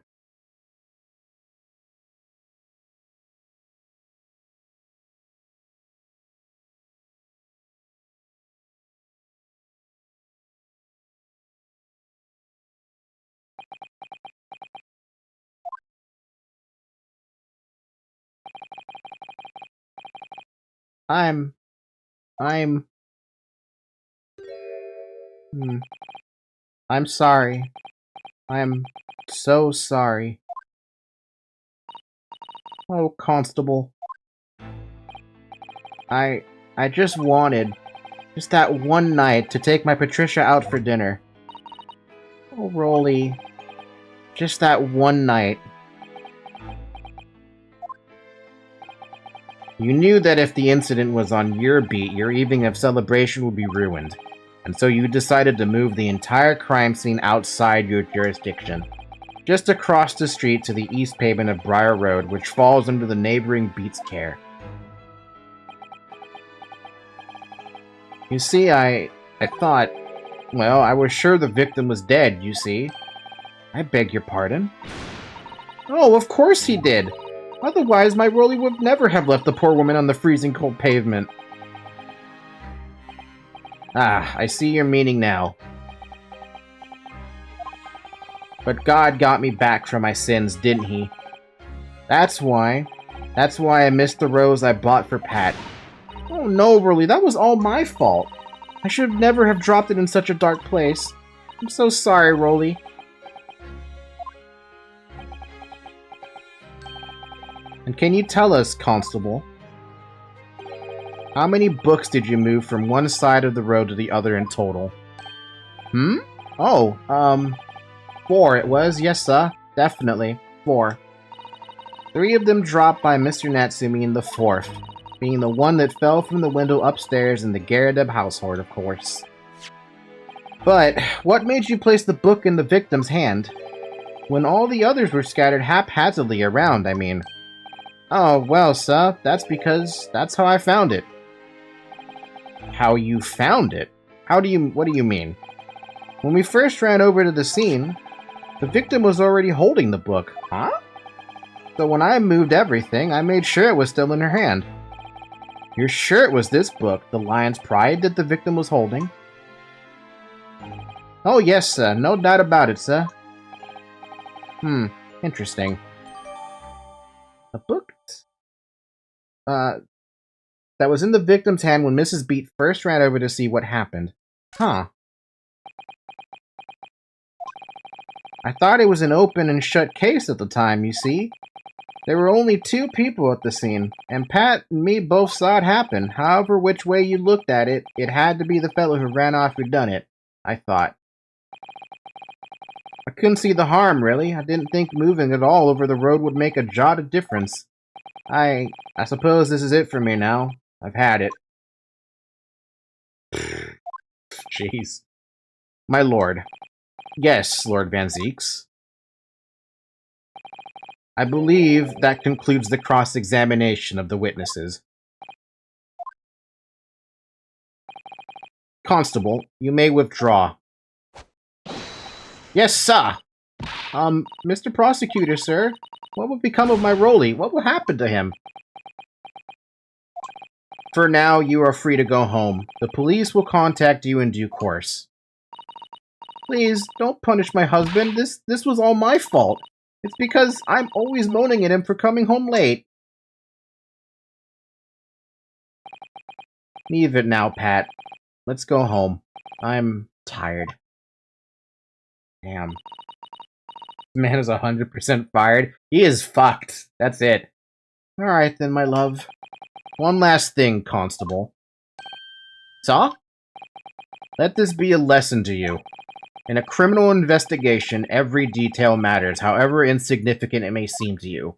I'm sorry. I'm so sorry. Oh, Constable. I just wanted, just that one night, to take my Patricia out for dinner. Oh, Rolly. Just that one night. You knew that if the incident was on your beat, your evening of celebration would be ruined. And so you decided to move the entire crime scene outside your jurisdiction. Just across the street to the east pavement of Briar Road, which falls under the neighboring beat's care. You see, I thought... Well, I was sure the victim was dead, you see. I beg your pardon. Oh, of course he did! Otherwise, my Rolly would never have left the poor woman on the freezing cold pavement. Ah, I see your meaning now. But God got me back from my sins, didn't he? That's why I missed the rose I bought for Pat. Oh no, Rolly, that was all my fault. I should never have dropped it in such a dark place. I'm so sorry, Rolly. And can you tell us, Constable, how many books did you move from one side of the road to the other in total? Oh, 4 it was. Yes, sir. Definitely. 4. 3 of them dropped by Mr. Natsumi, and the 4th being the one that fell from the window upstairs in the Garadeb household, of course. But what made you place the book in the victim's hand, when all the others were scattered haphazardly around, I mean? Oh, well, sir, that's because that's how I found it. How you found it? What do you mean? When we first ran over to the scene, the victim was already holding the book. Huh? So when I moved everything, I made sure it was still in her hand. You're sure it was this book, The Lion's Pride, that the victim was holding? Oh, yes, sir. No doubt about it, sir. Interesting. A book? That was in the victim's hand when Mrs. Beat first ran over to see what happened. Huh. I thought it was an open and shut case at the time, you see. There were only 2 people at the scene, and Pat and me both saw it happen. However which way you looked at it, it had to be the fellow who ran off who done it, I thought. I couldn't see the harm, really. I didn't think moving at all over the road would make a jot of difference. I suppose this is it for me now. I've had it. Jeez. My lord. Yes, Lord Van Zeeks. I believe that concludes the cross-examination of the witnesses. Constable, you may withdraw. Yes, sir! Mr. Prosecutor, sir, what will become of my Rolly? What will happen to him? For now, you are free to go home. The police will contact you in due course. Please, don't punish my husband. This was all my fault. It's because I'm always moaning at him for coming home late. Leave it now, Pat. Let's go home. I'm tired. Damn. Man is 100% fired. He is fucked. That's it. Alright then, my love. One last thing, Constable. Saw? Let this be a lesson to you. In a criminal investigation, every detail matters, however insignificant it may seem to you.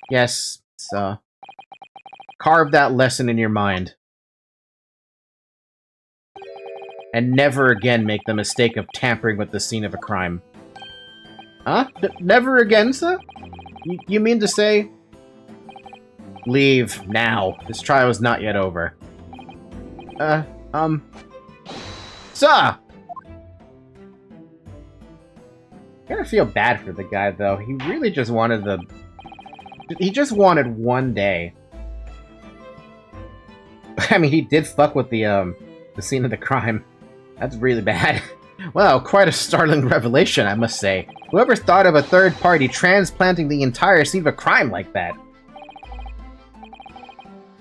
Yes, carve that lesson in your mind. And never again make the mistake of tampering with the scene of a crime. Huh? Never again, sir? You mean to say... Leave, now. This trial is not yet over. Sir! I kinda feel bad for the guy, though. He really just wanted He just wanted one day. I mean, he did fuck with the scene of the crime. That's really bad. Well, quite a startling revelation, I must say. Whoever thought of a third party transplanting the entire scene of a crime like that?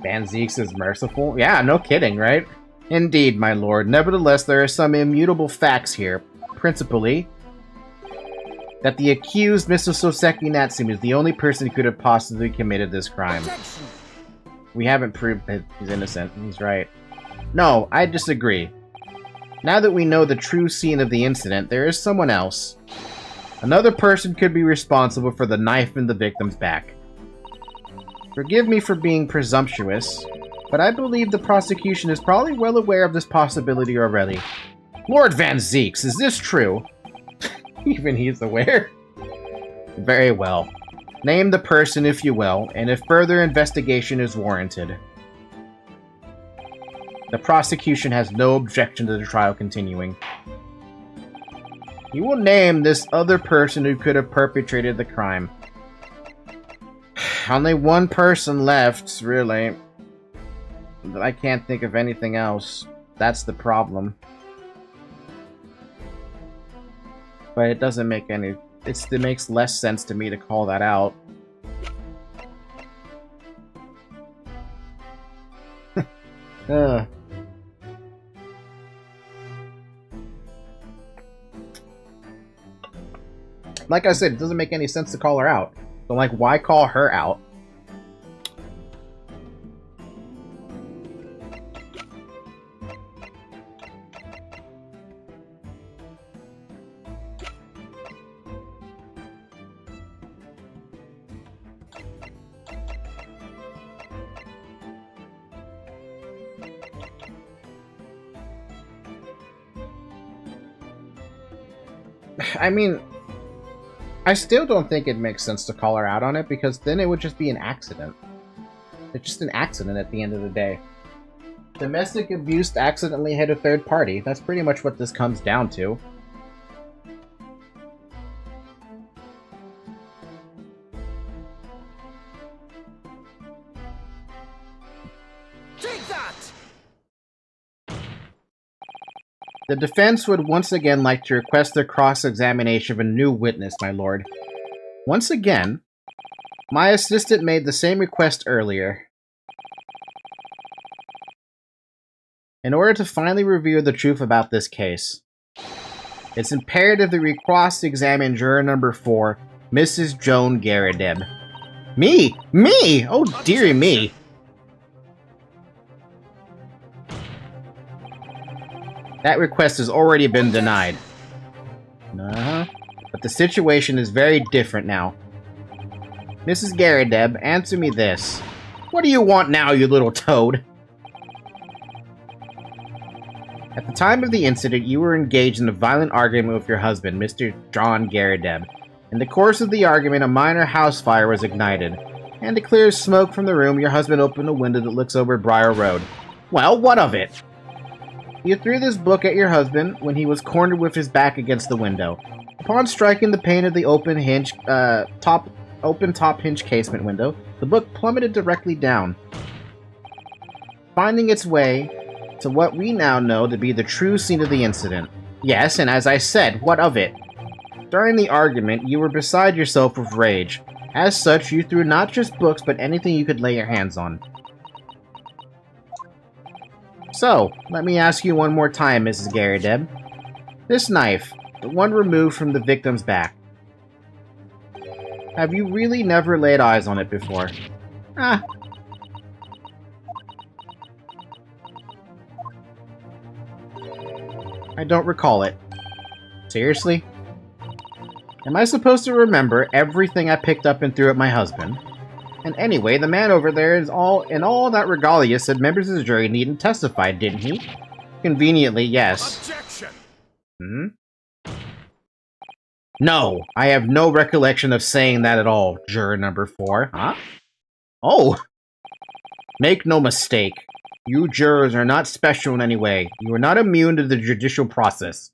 Van Zieks is merciful? Yeah, no kidding, right? Indeed, my lord. Nevertheless, there are some immutable facts here. Principally, that the accused, Mr. Soseki Natsume, is the only person who could have possibly committed this crime. Objection. We haven't proved that he's innocent. He's right. No, I disagree. Now that we know the true scene of the incident, there is someone else. Another person could be responsible for the knife in the victim's back. Forgive me for being presumptuous, but I believe the prosecution is probably well aware of this possibility already. Lord Van Zieks, is this true? Even he's aware. Very well. Name the person if you will, and if further investigation is warranted. The prosecution has no objection to the trial continuing. You will name this other person who could have perpetrated the crime. Only one person left, really. I can't think of anything else. That's the problem. But it doesn't make any... It makes less sense to me to call that out. Like I said, it doesn't make any sense to call her out. So, like, why call her out? I mean, I still don't think it makes sense to call her out on it, because then it would just be an accident. It's just an accident at the end of the day. Domestic abuse accidentally hit a third party. That's pretty much what this comes down to. Take that! The defense would once again like to request the cross-examination of a new witness, my lord. Once again, my assistant made the same request earlier. In order to finally reveal the truth about this case, it's imperative that we cross-examine juror number 4, Mrs. Joan Garadeb. Me! Me! Oh, dearie me! That request has already been denied. But the situation is very different now. Mrs. Garadeb, answer me this. What do you want now, you little toad? At the time of the incident, you were engaged in a violent argument with your husband, Mr. John Garadeb. In the course of the argument, a minor house fire was ignited. And to clear smoke from the room, your husband opened a window that looks over Briar Road. Well, what of it? You threw this book at your husband when he was cornered with his back against the window. Upon striking the pane of the open top hinge casement window, the book plummeted directly down, finding its way to what we now know to be the true scene of the incident. Yes, and as I said, what of it? During the argument, you were beside yourself with rage. As such, you threw not just books, but anything you could lay your hands on. So, let me ask you one more time, Mrs. Garrideb. This knife, the one removed from the victim's back. Have you really never laid eyes on it before? Ah. I don't recall it. Seriously? Am I supposed to remember everything I picked up and threw at my husband? And anyway, the man over there in all that regalia said members of the jury needn't testify, didn't he? Conveniently, yes. Objection! No, I have no recollection of saying that at all, juror number 4. Huh? Oh! Make no mistake. You jurors are not special in any way. You are not immune to the judicial process.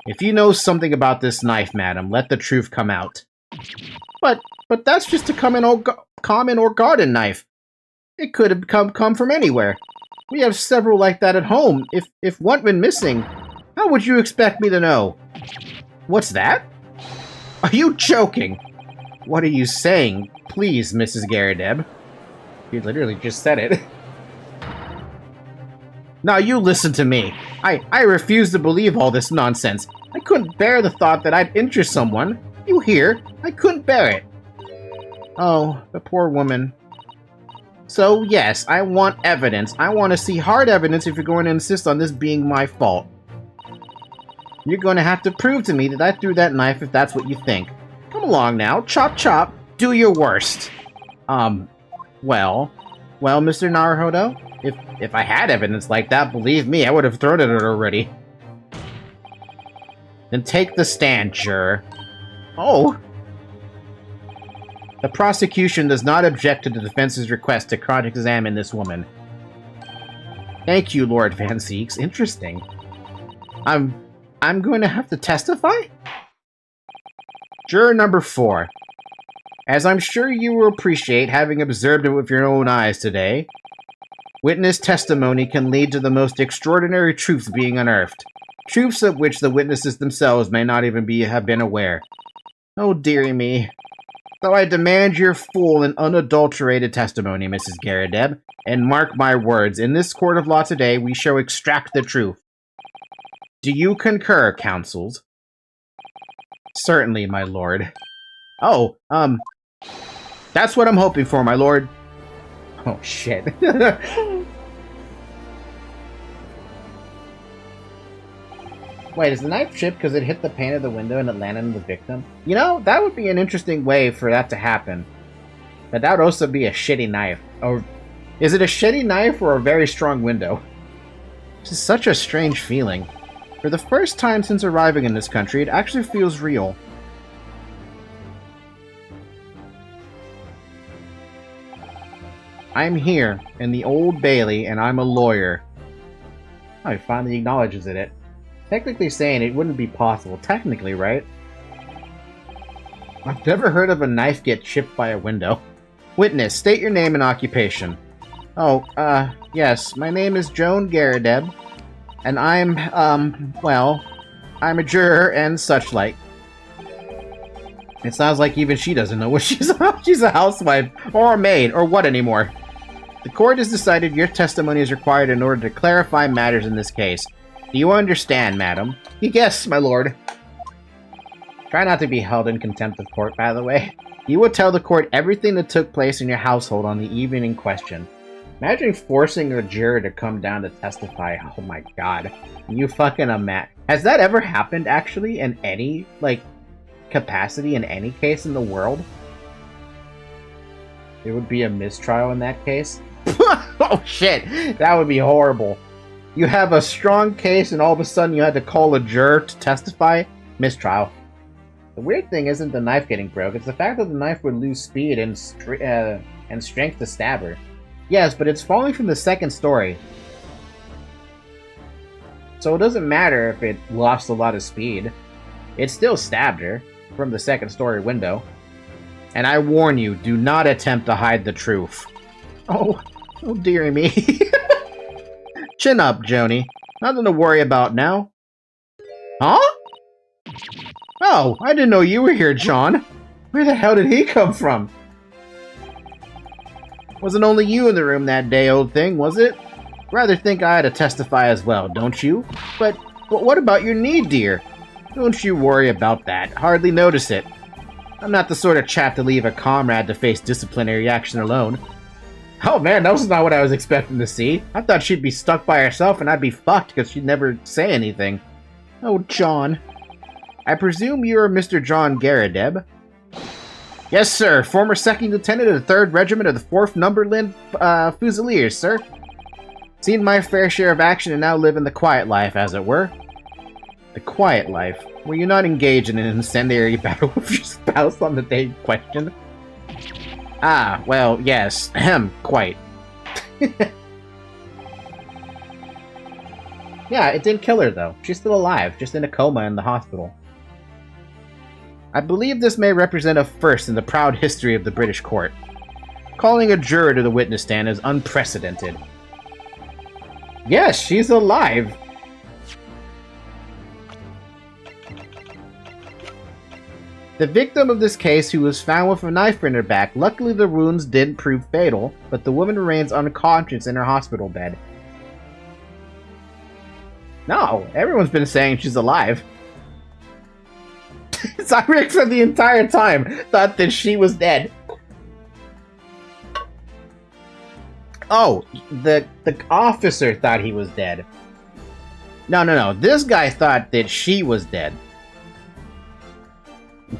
If you know something about this knife, madam, let the truth come out. But that's just a common or garden knife. It could have come from anywhere. We have several like that at home. If one been missing, how would you expect me to know? What's that? Are you joking? What are you saying? Please, Mrs. Garrideb. You literally just said it. Now you listen to me. I refuse to believe all this nonsense. I couldn't bear the thought that I'd injure someone. You hear? I couldn't bear it. Oh, the poor woman. So, yes, I want evidence. I want to see hard evidence if you're going to insist on this being my fault. You're going to have to prove to me that I threw that knife if that's what you think. Come along now. Chop chop. Do your worst. Well, Mr. Naruhodo? If I had evidence like that, believe me, I would have thrown it already. Then take the stand, juror. Oh! The prosecution does not object to the defense's request to cross-examine this woman. Thank you, Lord Van Seeks. Interesting. I'm going to have to testify? Juror number 4. As I'm sure you will appreciate, having observed it with your own eyes today, witness testimony can lead to the most extraordinary truths being unearthed. Truths of which the witnesses themselves may not even have been aware. Oh, dearie me. So I demand your full and unadulterated testimony, Mrs. Garrideb, and mark my words, in this court of law today we shall extract the truth. Do you concur, counsels? Certainly, my lord. Oh, that's what I'm hoping for, my lord. Oh, shit. Wait, is the knife chipped because it hit the pane of the window and it landed on the victim? You know, that would be an interesting way for that to happen. But that would also be a shitty knife. Or is it a shitty knife or a very strong window? This is such a strange feeling. For the first time since arriving in this country, it actually feels real. I'm here, in the Old Bailey, and I'm a lawyer. Oh, he finally acknowledges it. Technically saying it wouldn't be possible. Technically, right? I've never heard of a knife get chipped by a window. Witness, state your name and occupation. Oh, yes. My name is Joan Garrideb. And I'm, well, I'm a juror and such like. It sounds like even she doesn't know what she's a housewife, or a maid, or what anymore. The court has decided your testimony is required in order to clarify matters in this case. Do you understand, madam? Yes, my lord. Try not to be held in contempt of court, by the way. You will tell the court everything that took place in your household on the evening in question. Imagine forcing a juror to come down to testify. Oh my god. You fucking Has that ever happened, actually, in any, like, capacity in any case in the world? It would be a mistrial in that case? Oh shit! That would be horrible. You have a strong case and all of a sudden you had to call a juror to testify? Mistrial. The weird thing isn't the knife getting broke, it's the fact that the knife would lose speed and strength to stab her. Yes, but it's falling from the second story. So it doesn't matter if it lost a lot of speed. It still stabbed her from the second story window. And I warn you, do not attempt to hide the truth. Oh dearie me. Chin up, Joni. Nothing to worry about now. Huh? Oh, I didn't know you were here, John. Where the hell did he come from? Wasn't only you in the room that day, old thing, was it? Rather think I had to testify as well, don't you? But what about your knee, dear? Don't you worry about that. Hardly notice it. I'm not the sort of chap to leave a comrade to face disciplinary action alone. Oh man, that was not what I was expecting to see. I thought she'd be stuck by herself and I'd be fucked because she'd never say anything. Oh, John. I presume you're Mr. John Garadeb? Yes, sir. Former 2nd Lieutenant of the 3rd Regiment of the 4th Numberland Fusiliers, sir. Seen my fair share of action and now live in the quiet life, as it were. The quiet life? Were you not engaged in an incendiary battle with your spouse on the day in question? Ah, well, yes. Ahem, quite. Yeah, it didn't kill her, though. She's still alive, just in a coma in the hospital. I believe this may represent a first in the proud history of the British court. Calling a juror to the witness stand is unprecedented. Yes, she's alive! The victim of this case, who was found with a knife in her back, luckily the wounds didn't prove fatal, but the woman remains unconscious in her hospital bed. No, everyone's been saying she's alive. Cyrix for the entire time thought that she was dead. Oh, the officer thought he was dead. No. This guy thought that she was dead.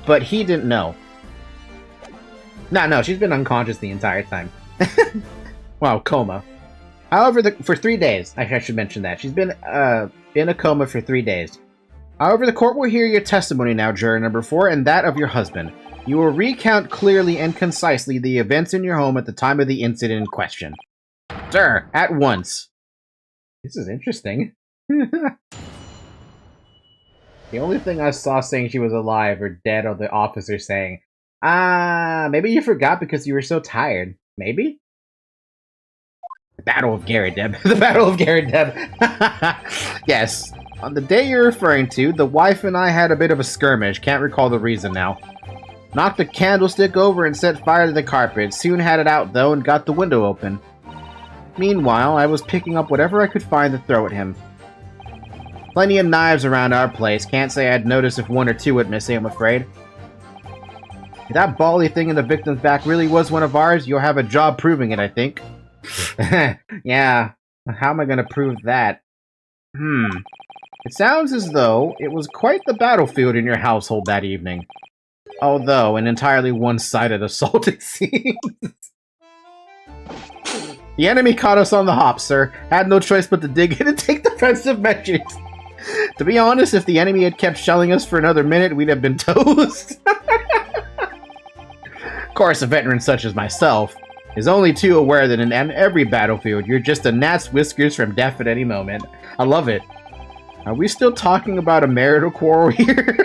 But he didn't know. No, she's been unconscious the entire time. Wow, coma. However, for 3 days, I should mention that. She's been in a coma for 3 days. However, the court will hear your testimony now, juror number 4, and that of your husband. You will recount clearly and concisely the events in your home at the time of the incident in question. Sir, at once. This is interesting. The only thing I saw saying she was alive or dead are the officer saying, maybe you forgot because you were so tired. Maybe? The Battle of Garadeb. The Battle of Garadeb. Yes. On the day you're referring to, the wife and I had a bit of a skirmish. Can't recall the reason now. Knocked a candlestick over and set fire to the carpet. Soon had it out, though, and got the window open. Meanwhile, I was picking up whatever I could find to throw at him. Plenty of knives around our place. Can't say I'd notice if 1 or 2 went missing, I'm afraid. If that bally thing in the victim's back really was one of ours, you'll have a job proving it, I think. Yeah. How am I gonna prove that? It sounds as though it was quite the battlefield in your household that evening. Although an entirely one-sided assault, it seems. The enemy caught us on the hop, sir. Had no choice but to dig in and take defensive measures. To be honest, if the enemy had kept shelling us for another minute, we'd have been toast. Of course, a veteran such as myself is only too aware that in every battlefield, you're just a gnat's whiskers from death at any moment. I love it. Are we still talking about a marital quarrel here?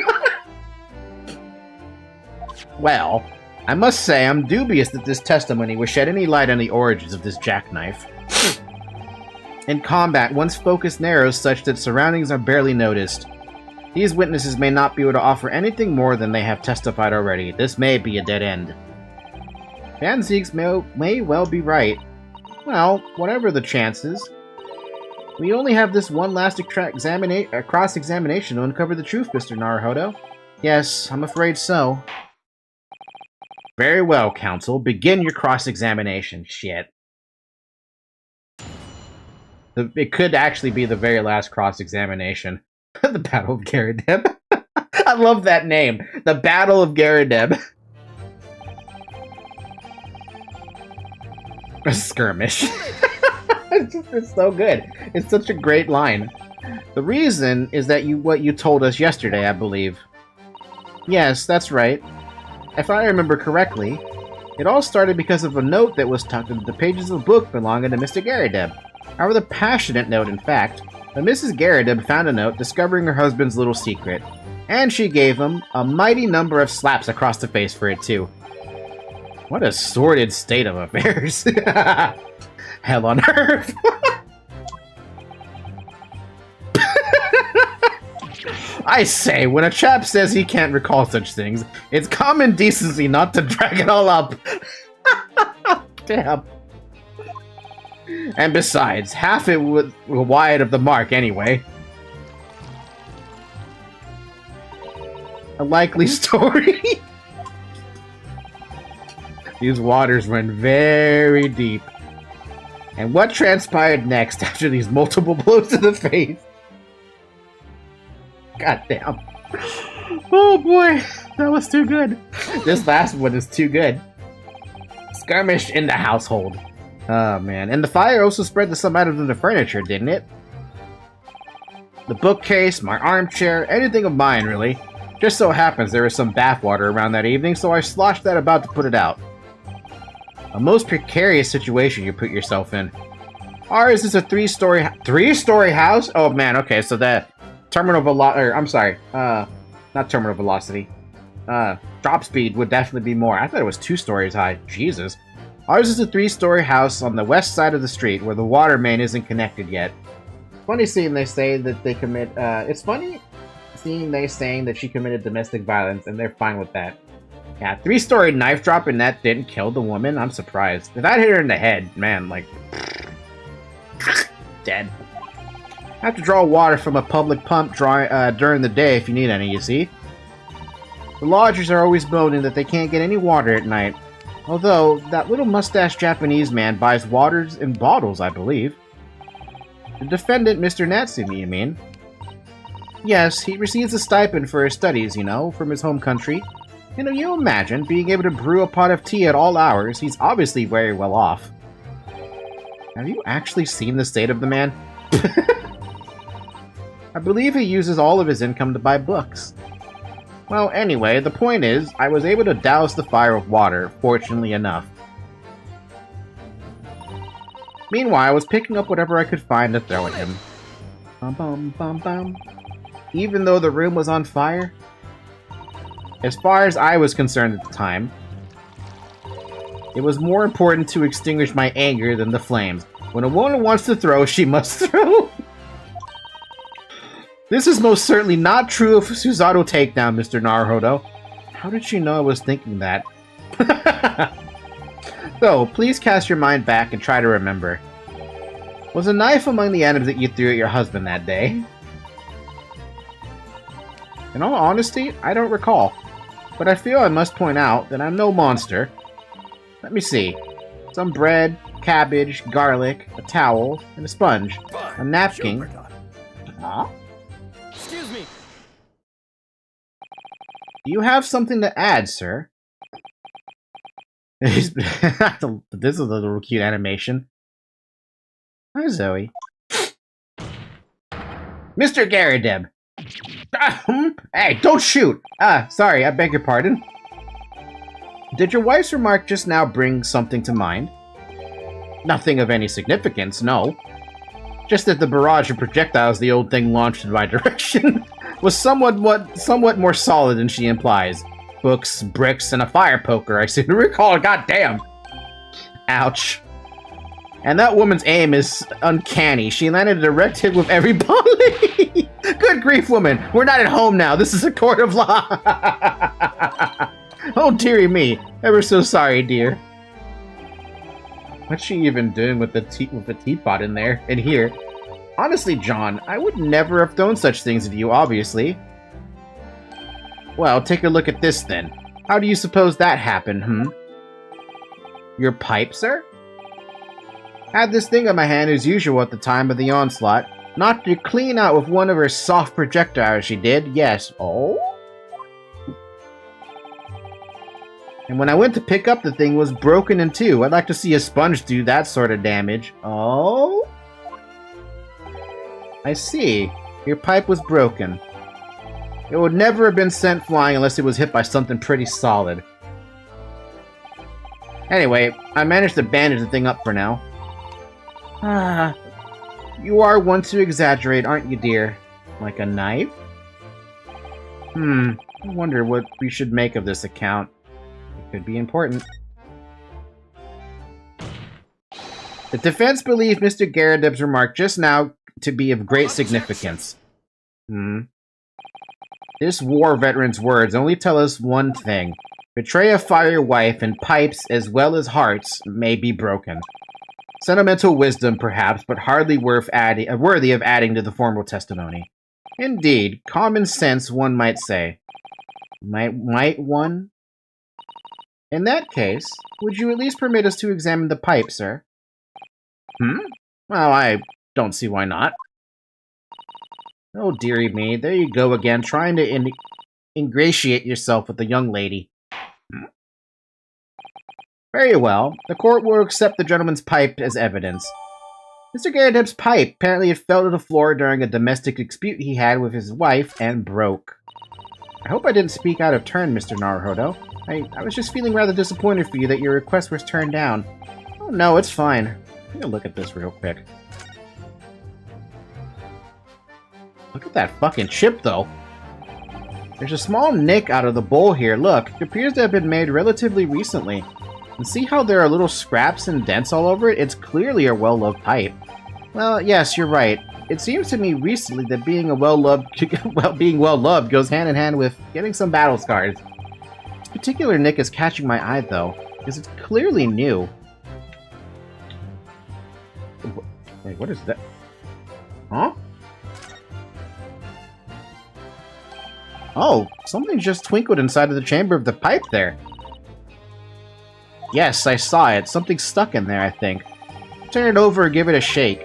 Well, I must say I'm dubious that this testimony will shed any light on the origins of this jackknife. In combat, one's focus narrows such that surroundings are barely noticed. These witnesses may not be able to offer anything more than they have testified already. This may be a dead end. Fanzeeks may well be right. Well, whatever the chances. We only have this one last cross-examination to uncover the truth, Mr. Naruhodo. Yes, I'm afraid so. Very well, counsel. Begin your cross-examination. Shit. It could actually be the very last cross-examination. The Battle of Garadeb. I love that name. The Battle of Garadeb. A skirmish. It's so good. It's such a great line. The reason is that what you told us yesterday, I believe. Yes, that's right. If I remember correctly, it all started because of a note that was tucked into the pages of a book belonging to Mr. Garadeb. A rather passionate note, in fact. But Mrs. Garadeb found a note discovering her husband's little secret. And she gave him a mighty number of slaps across the face for it, too. What a sordid state of affairs. Hell on earth. I say, when a chap says he can't recall such things, it's common decency not to drag it all up. Damn. And besides, half it was wide of the mark anyway. A likely story. These waters went very deep. And what transpired next after these multiple blows to the face? God damn. Oh boy, that was too good. This last one is too good. Skirmish in the household. Oh man, and the fire also spread to some items of the furniture, didn't it? The bookcase, my armchair, anything of mine really. Just so happens there was some bathwater around that evening, so I sloshed that about to put it out. A most precarious situation you put yourself in. Ours is a three-story house? Oh man, okay, so that terminal velocity, I'm sorry, not terminal velocity. Drop speed would definitely be more. I thought it was 2 stories high. Jesus. Ours is a 3-story house on the west side of the street where the water main isn't connected yet. Funny seeing they say that they commit, it's funny seeing they saying that she committed domestic violence and they're fine with that. Yeah, 3-story knife drop and that didn't kill the woman? I'm surprised. If that hit her in the head, man, like... dead. Have to draw water from a public pump during the day if you need any, you see? The lodgers are always moaning that they can't get any water at night. Although, that little mustached Japanese man buys waters in bottles, I believe. The defendant, Mr. Natsumi, you mean? Yes, he receives a stipend for his studies, you know, from his home country. And you imagine being able to brew a pot of tea at all hours. He's obviously very well off. Have you actually seen the state of the man? I believe he uses all of his income to buy books. Well, anyway, the point is, I was able to douse the fire with water, fortunately enough. Meanwhile, I was picking up whatever I could find to throw at him. Bum bum bum bum. Even though the room was on fire? As far as I was concerned at the time, it was more important to extinguish my anger than the flames. When a woman wants to throw, she must throw. This is most certainly not true of Susato Takedown, Mr. Naruhodo. How did she know I was thinking that? So, please cast your mind back and try to remember. Was a knife among the items that you threw at your husband that day? In all honesty, I don't recall. But I feel I must point out that I'm no monster. Let me see. Some bread, cabbage, garlic, a towel, and a sponge. A napkin. Huh? Excuse me. Do you have something to add, sir? This is a little cute animation. Hi, Zoe. Mr. Garadeb. Hey, don't shoot! Sorry, I beg your pardon. Did your wife's remark just now bring something to mind? Nothing of any significance, no. Just that the barrage of projectiles the old thing launched in my direction was somewhat more solid than she implies. Books, bricks, and a fire poker, I seem to recall. Goddamn! Ouch. And that woman's aim is uncanny. She landed a direct hit with every volley. Good grief, woman. We're not at home now. This is a court of law. Oh, dearie me. Ever so sorry, dear. What's she even doing with the teapot in there? In here? Honestly, John, I would never have thrown such things at you, obviously. Well, take a look at this, then. How do you suppose that happened, Your pipe, sir? Had this thing in my hand as usual at the time of the onslaught. Knocked it clean out with one of her soft projectiles, she did, yes. Oh? And when I went to pick up the thing, it was broken in two. I'd like to see a sponge do that sort of damage. Oh? I see. Your pipe was broken. It would never have been sent flying unless it was hit by something pretty solid. Anyway, I managed to bandage the thing up for now. You are one to exaggerate, aren't you, dear? Like a knife? I wonder what we should make of this account. It could be important. The defense believed Mr. Garadeb's remark just now to be of great significance. This war veteran's words only tell us one thing. Betray a fiery wife and pipes as well as hearts may be broken. Sentimental wisdom, perhaps, but hardly worthy of adding to the formal testimony. Indeed, common sense, one might say. Might one? In that case, would you at least permit us to examine the pipe, sir? Well, I don't see why not. Oh, dearie me, there you go again, trying to ingratiate yourself with the young lady. Very well. The court will accept the gentleman's pipe as evidence. Mr. Garrideb's pipe apparently had fell to the floor during a domestic dispute he had with his wife and broke. I hope I didn't speak out of turn, Mr. Naruhodo. I was just feeling rather disappointed for you that your request was turned down. Oh no, it's fine. Let me look at this real quick. Look at that fucking chip, though. There's a small nick out of the bowl here. Look, it appears to have been made relatively recently. And see how there are little scraps and dents all over it? It's clearly a well-loved pipe. Well, yes, you're right. It seems to me recently that being well-loved goes hand in hand with getting some battle scars. This particular nick is catching my eye, though, because it's clearly new. Wait, what is that? Huh? Oh, something just twinkled inside of the chamber of the pipe there. Yes, I saw it. Something stuck in there, I think. Turn it over and give it a shake.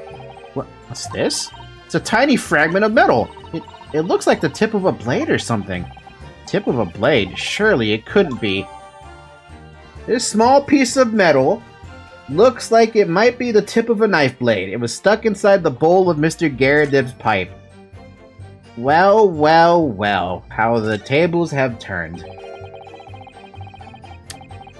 What's this? It's a tiny fragment of metal. It looks like the tip of a blade or something. Tip of a blade? Surely it couldn't be. This small piece of metal looks like it might be the tip of a knife blade. It was stuck inside the bowl of Mr. Garrideb's pipe. Well, well, well. How the tables have turned.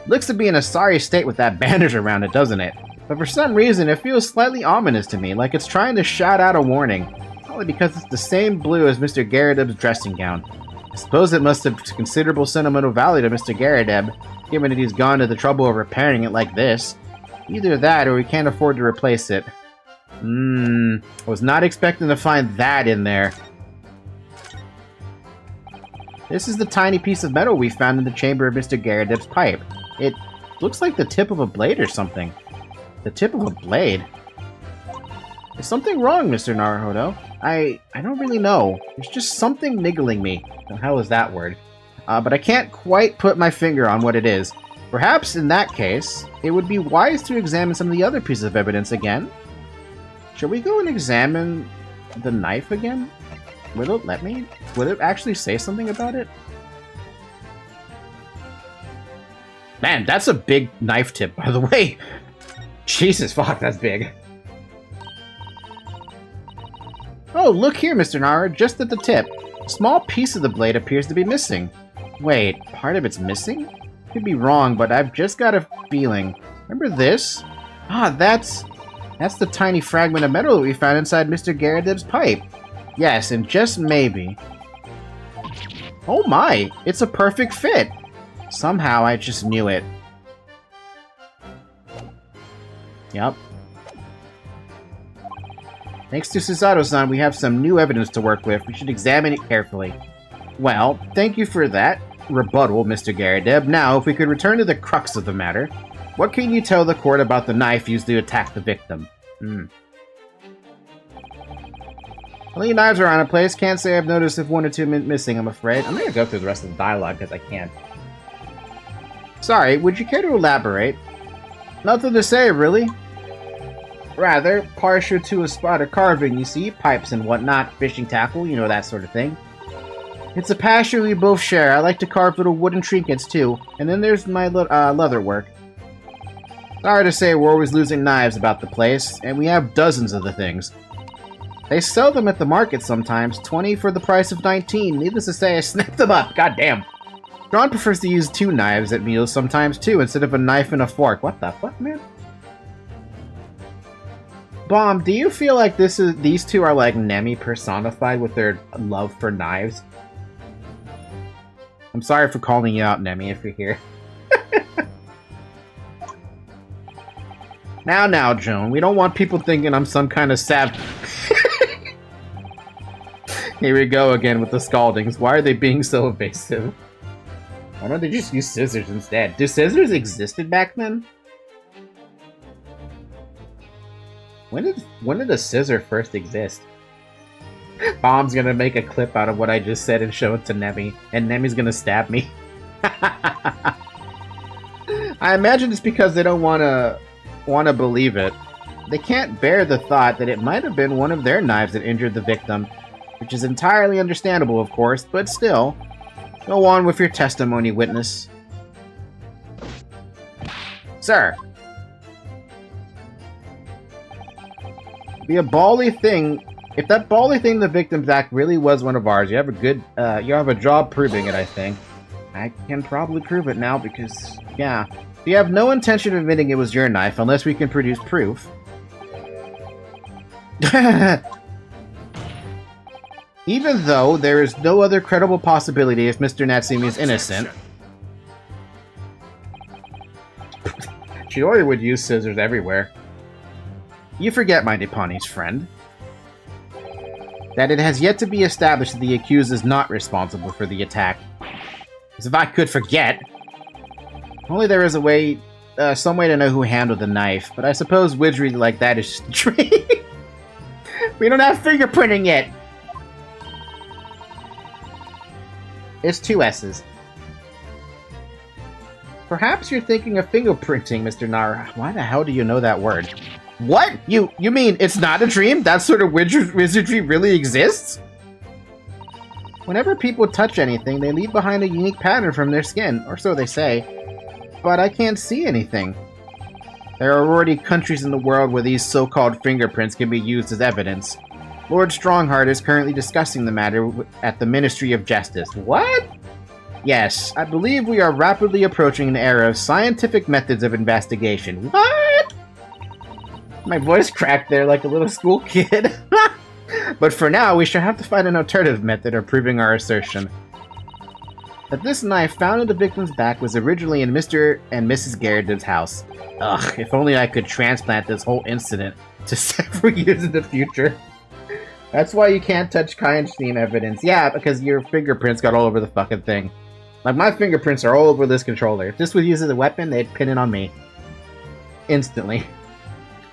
Looks to be in a sorry state with that bandage around it, doesn't it? But for some reason, it feels slightly ominous to me, like it's trying to shout out a warning. Probably because it's the same blue as Mr. Garrideb's dressing gown. I suppose it must have considerable sentimental value to Mr. Garrideb, given that he's gone to the trouble of repairing it like this. Either that, or we can't afford to replace it. I was not expecting to find that in there. This is the tiny piece of metal we found in the chamber of Mr. Garrideb's pipe. It looks like the tip of a blade or something. The tip of a blade? Is something wrong, Mr. Naruhodo? I don't really know. There's just something niggling me. The hell is that word? But I can't quite put my finger on what it is. Perhaps, in that case, it would be wise to examine some of the other pieces of evidence again. Should we go and examine the knife again? Will it let me? Will it actually say something about it? Man, that's a big knife tip, by the way. Jesus, fuck, that's big. Oh, look here, Mr. Nara, just at the tip. A small piece of the blade appears to be missing. Wait, part of it's missing? Could be wrong, but I've just got a feeling. Remember this? Ah, that's the tiny fragment of metal that we found inside Mr. Garrideb's pipe. Yes, and just maybe. Oh my, it's a perfect fit. Somehow I just knew it. Yep. Thanks to Susato-san, we have some new evidence to work with. We should examine it carefully. Well, thank you for that rebuttal, Mr. Garrideb. Now, if we could return to the crux of the matter, what can you tell the court about the knife used to attack the victim? Only knives around the place. Can't say I've noticed if one or two missing, I'm afraid. I'm gonna go through the rest of the dialogue because I can't. Sorry, would you care to elaborate? Nothing to say, really. Rather, partial to a spot of carving, you see, pipes and whatnot, fishing tackle, you know, that sort of thing. It's a passion we both share. I like to carve little wooden trinkets, too. And then there's my leather work. Sorry to say, we're always losing knives about the place, and we have dozens of the things. They sell them at the market sometimes, 20 for the price of 19. Needless to say, I snap them up, goddamn. John prefers to use 2 knives at meals sometimes, too, instead of a knife and a fork. What the fuck, man? Bomb, do you feel like these two are like Nemi personified with their love for knives? I'm sorry for calling you out, Nemi, if you're here. Now, Joan, we don't want people thinking I'm some kind of Here we go again with the scaldings. Why are they being so evasive? Why don't they just use scissors instead? Do scissors existed back then? When did a scissor first exist? Bomb's gonna make a clip out of what I just said and show it to Nemi, and Nemi's gonna stab me. I imagine it's because they don't wanna believe it. They can't bear the thought that it might have been one of their knives that injured the victim, which is entirely understandable, of course, but still. Go on with your testimony, witness. Sir. Be a bally thing. If that bally thing in the victim's act really was one of ours, you have a job proving it, I think. I can probably prove it now because, yeah. You have no intention of admitting it was your knife unless we can produce proof. Even though there is no other credible possibility if Mr. Natsumi is innocent. Shiori would use scissors everywhere. You forget, my Nipponi's friend, that it has yet to be established that the accused is not responsible for the attack. As if I could forget. Only there is a way, some way to know who handled the knife, but I suppose wizardry like that is just a trick. We don't have fingerprinting yet! It's 2 S's. Perhaps you're thinking of fingerprinting, Mr. Nara. Why the hell do you know that word? What? You mean it's not a dream? That sort of wizardry really exists? Whenever people touch anything, they leave behind a unique pattern from their skin, or so they say. But I can't see anything. There are already countries in the world where these so-called fingerprints can be used as evidence. Lord Strongheart is currently discussing the matter at the Ministry of Justice. What? Yes, I believe we are rapidly approaching an era of scientific methods of investigation. What? My voice cracked there like a little school kid. But for now, we shall have to find an alternative method of proving our assertion. That this knife found in the victim's back was originally in Mr. and Mrs. Garridib's house. Ugh, if only I could transplant this whole incident to several years in the future. That's why you can't touch crime scene evidence. Yeah, because your fingerprints got all over the fucking thing. Like, my fingerprints are all over this controller. If this was used as a weapon, they'd pin it on me. Instantly.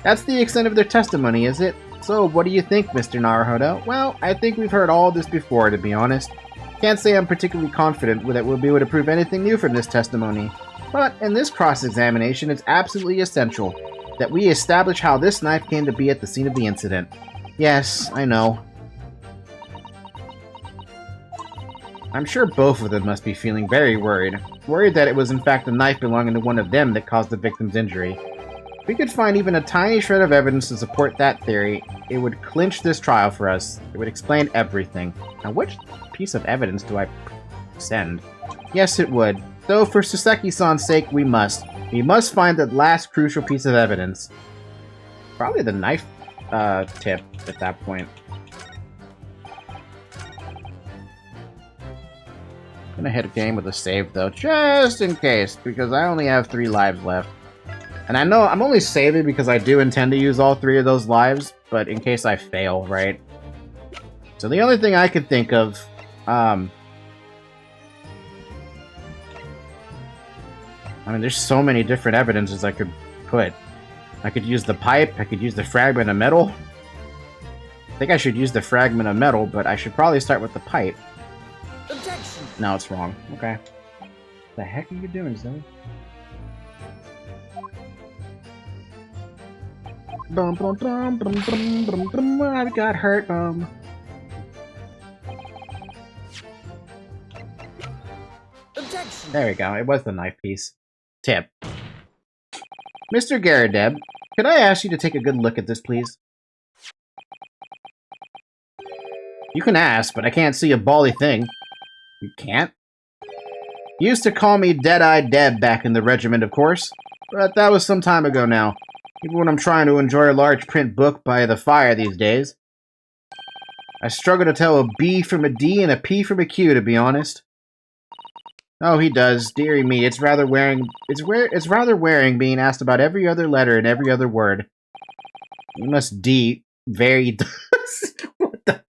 That's the extent of their testimony, is it? So, what do you think, Mr. Naruhodo? Well, I think we've heard all this before, to be honest. Can't say I'm particularly confident that we'll be able to prove anything new from this testimony. But in this cross-examination, it's absolutely essential that we establish how this knife came to be at the scene of the incident. Yes, I know. I'm sure both of them must be feeling very worried. Worried that it was in fact a knife belonging to one of them that caused the victim's injury. If we could find even a tiny shred of evidence to support that theory, it would clinch this trial for us. It would explain everything. Now, which piece of evidence do I send? Yes, it would. Though for Saseki-san's sake, we must. We must find that last crucial piece of evidence. Probably the knife tip at that point. I'm gonna hit a game with a save though, just in case, because I only have 3 lives left. And I know I'm only saving because I do intend to use all 3 of those lives, but in case I fail, right? So the only thing I could think of, I mean, there's so many different evidences I could put. I could use the pipe, I could use the fragment of metal. I think I should use the fragment of metal, but I should probably start with the pipe. Objection. No, it's wrong. Okay. What the heck are you doing, Zoe? Bum, bum, bum, bum, bum, bum, bum, I got hurt, Objection. There we go. It was the knife piece. Tip. Mr. Garrideb, could I ask you to take a good look at this, please? You can ask, but I can't see a bally thing. You can't? You used to call me Dead-Eyed Deb back in the regiment, of course. But that was some time ago now. Even when I'm trying to enjoy a large print book by the fire these days. I struggle to tell a B from a D and a P from a Q, to be honest. Oh, he does. Dearie me, it's rather wearing being asked about every other letter and every other word. You must D very what the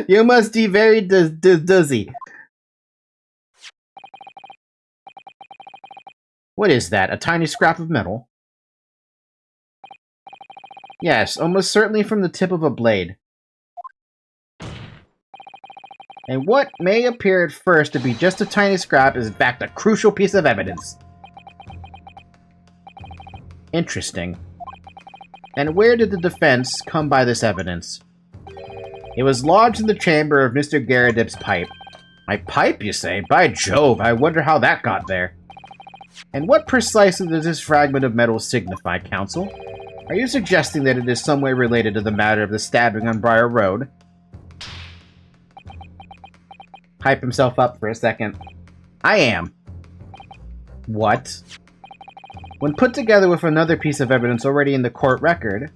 You must be very dizzy. What is that? A tiny scrap of metal? Yes, almost certainly from the tip of a blade. And what may appear at first to be just a tiny scrap is in fact a crucial piece of evidence. Interesting. And where did the defense come by this evidence? It was lodged in the chamber of Mr. Garridib's pipe. My pipe, you say? By Jove, I wonder how that got there. And what precisely does this fragment of metal signify, Counsel? Are you suggesting that it is some way related to the matter of the stabbing on Briar Road? Hype himself up for a second. I am. What? When put together with another piece of evidence already in the court record,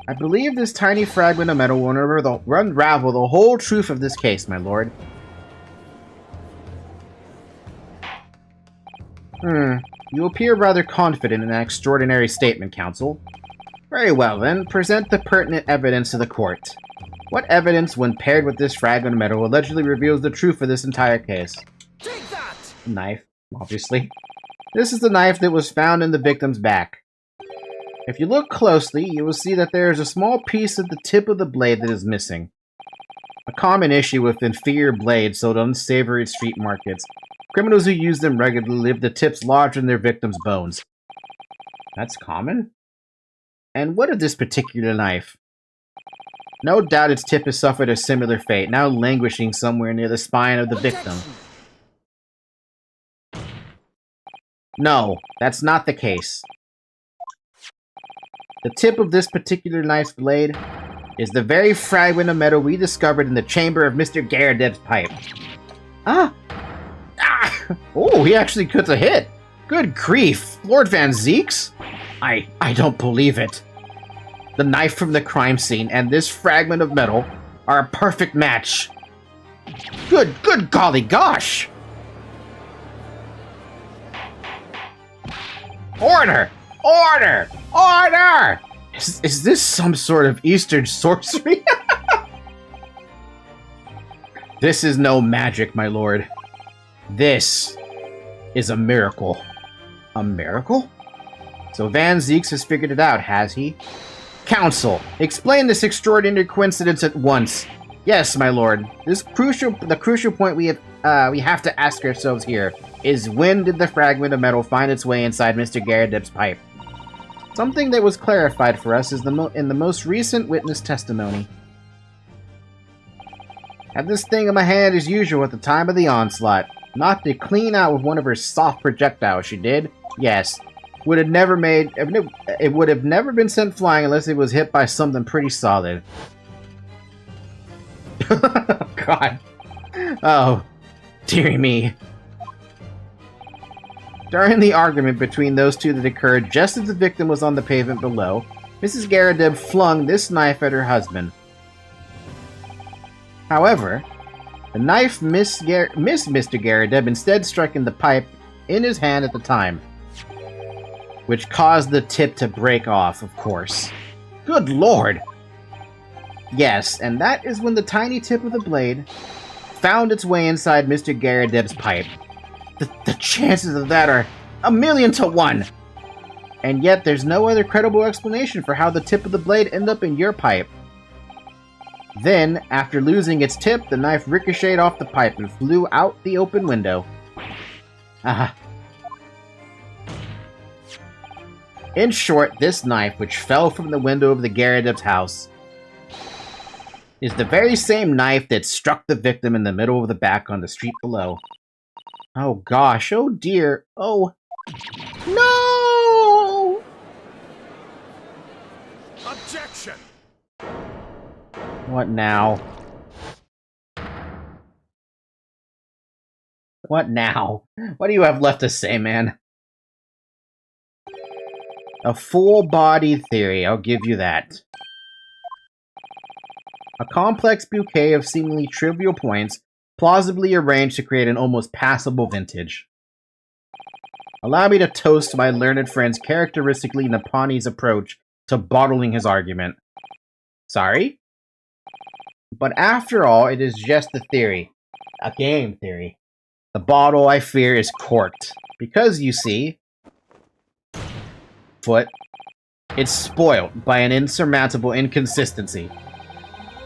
I believe this tiny fragment of metal will unravel the whole truth of this case, my lord. You appear rather confident in that extraordinary statement, Counsel. Very well, then. Present the pertinent evidence to the court. What evidence, when paired with this fragment of metal, allegedly reveals the truth of this entire case? Take that! Knife, obviously. This is the knife that was found in the victim's back. If you look closely, you will see that there is a small piece at the tip of the blade that is missing. A common issue with inferior blades sold on unsavory street markets. Criminals who use them regularly leave the tips lodged in their victims' bones. That's common? And what of this particular knife? No doubt its tip has suffered a similar fate, now languishing somewhere near the spine of the victim. No, that's not the case. The tip of this particular knife's blade is the very fragment of metal we discovered in the chamber of Mr. Garridib's pipe. Ah! Oh, he actually cuts a hit! Good grief! Lord Van Zeeks? I don't believe it. The knife from the crime scene and this fragment of metal are a perfect match. Good golly gosh! Order! Order! Order! Is this some sort of Eastern sorcery? This is no magic, my lord. This is a miracle. A miracle? So Van Zeeks has figured it out, has he? Counsel, explain this extraordinary coincidence at once. Yes, my lord. The crucial point we have to ask ourselves here is, when did the fragment of metal find its way inside Mr. Garridib's pipe? Something that was clarified for us is in the most recent witness testimony. Had this thing in my hand as usual at the time of the onslaught. Knocked it clean out with one of her soft projectiles, she did. Yes. It would have never been sent flying unless it was hit by something pretty solid. God. Oh. Dearie me. During the argument between those two that occurred just as the victim was on the pavement below, Mrs. Garridib flung this knife at her husband. However, the knife missed Mr. Garridib, instead striking the pipe in his hand at the time, which caused the tip to break off, of course. Good lord! Yes, and that is when the tiny tip of the blade found its way inside Mr. Garridib's pipe. The chances of that are 1,000,000 to 1! And yet there's no other credible explanation for how the tip of the blade ended up in your pipe. Then, after losing its tip, the knife ricocheted off the pipe and flew out the open window. Aha. In short, this knife, which fell from the window of the Garridib's house, is the very same knife that struck the victim in the middle of the back on the street below. Oh gosh, oh dear, oh... No! Objection! What now? What now? What do you have left to say, man? A full-bodied theory, I'll give you that. A complex bouquet of seemingly trivial points, plausibly arranged to create an almost passable vintage. Allow me to toast my learned friend's characteristically Nipponi's approach to bottling his argument. Sorry? But after all, it is just a theory. A game theory. The bottle, I fear, is corked. Because, you see... Foot. It's spoiled by an insurmountable inconsistency.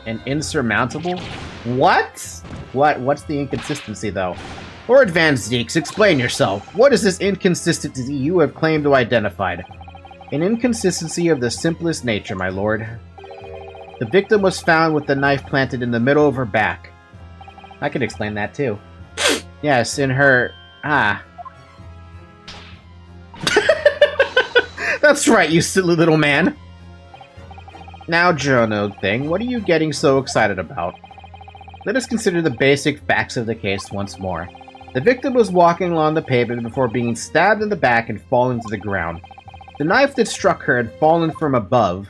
An insurmountable? What? What's the inconsistency, though? Or advanced Zeeks, explain yourself. What is this inconsistency you have claimed to identify? An inconsistency of the simplest nature, my lord. The victim was found with the knife planted in the middle of her back. I could explain that, too. Yes, in her... That's right, you silly little man. Now, Jono thing, what are you getting so excited about? Let us consider the basic facts of the case once more. The victim was walking along the pavement before being stabbed in the back and falling to the ground. The knife that struck her had fallen from above.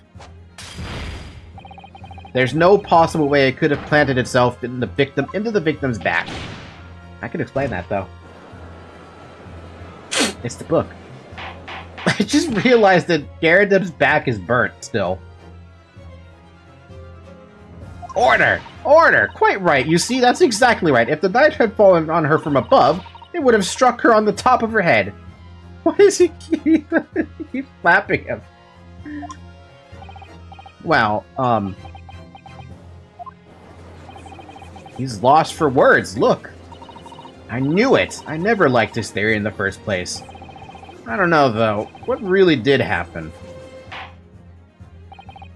There's no possible way it could have planted itself into the victim's back. I could explain that, though. It's the book. I just realized that Garrideb's back is burnt still. Order! Order! Quite right. You see, that's exactly right. If the knife had fallen on her from above, it would have struck her on the top of her head. Why does he keep slapping him? Well, he's lost for words. Look. I knew it. I never liked his theory in the first place. I don't know, though. What really did happen?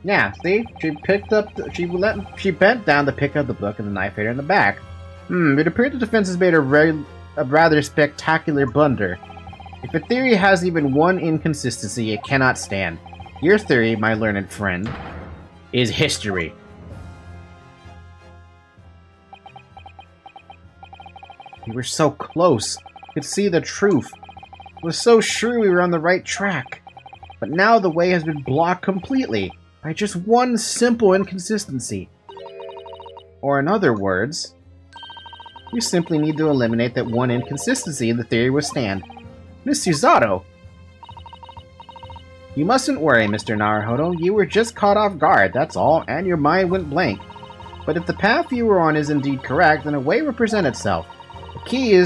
Yeah, see? She bent down to pick up the book and the knife hit her in the back. It appeared the defense has made a rather spectacular blunder. If a theory has even one inconsistency, it cannot stand. Your theory, my learned friend, is history. We were so close. Could see the truth. Was so sure we were on the right track. But now the way has been blocked completely by just one simple inconsistency. Or in other words, you simply need to eliminate that one inconsistency and the theory will stand. Miss Suzato! You mustn't worry, Mr. Naruhodo. You were just caught off guard, that's all, and your mind went blank. But if the path you were on is indeed correct, then a way will present itself. The key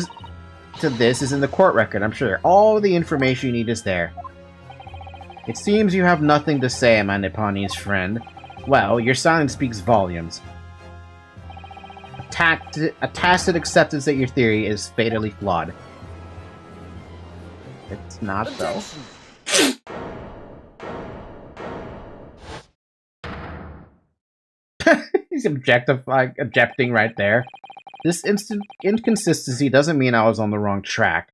to this is in the court record, I'm sure. All the information you need is there. It seems you have nothing to say, my Nipponese friend. Well, your silence speaks volumes. A tacit acceptance that your theory is fatally flawed. It's not, though. He's objecting right there. This inconsistency doesn't mean I was on the wrong track.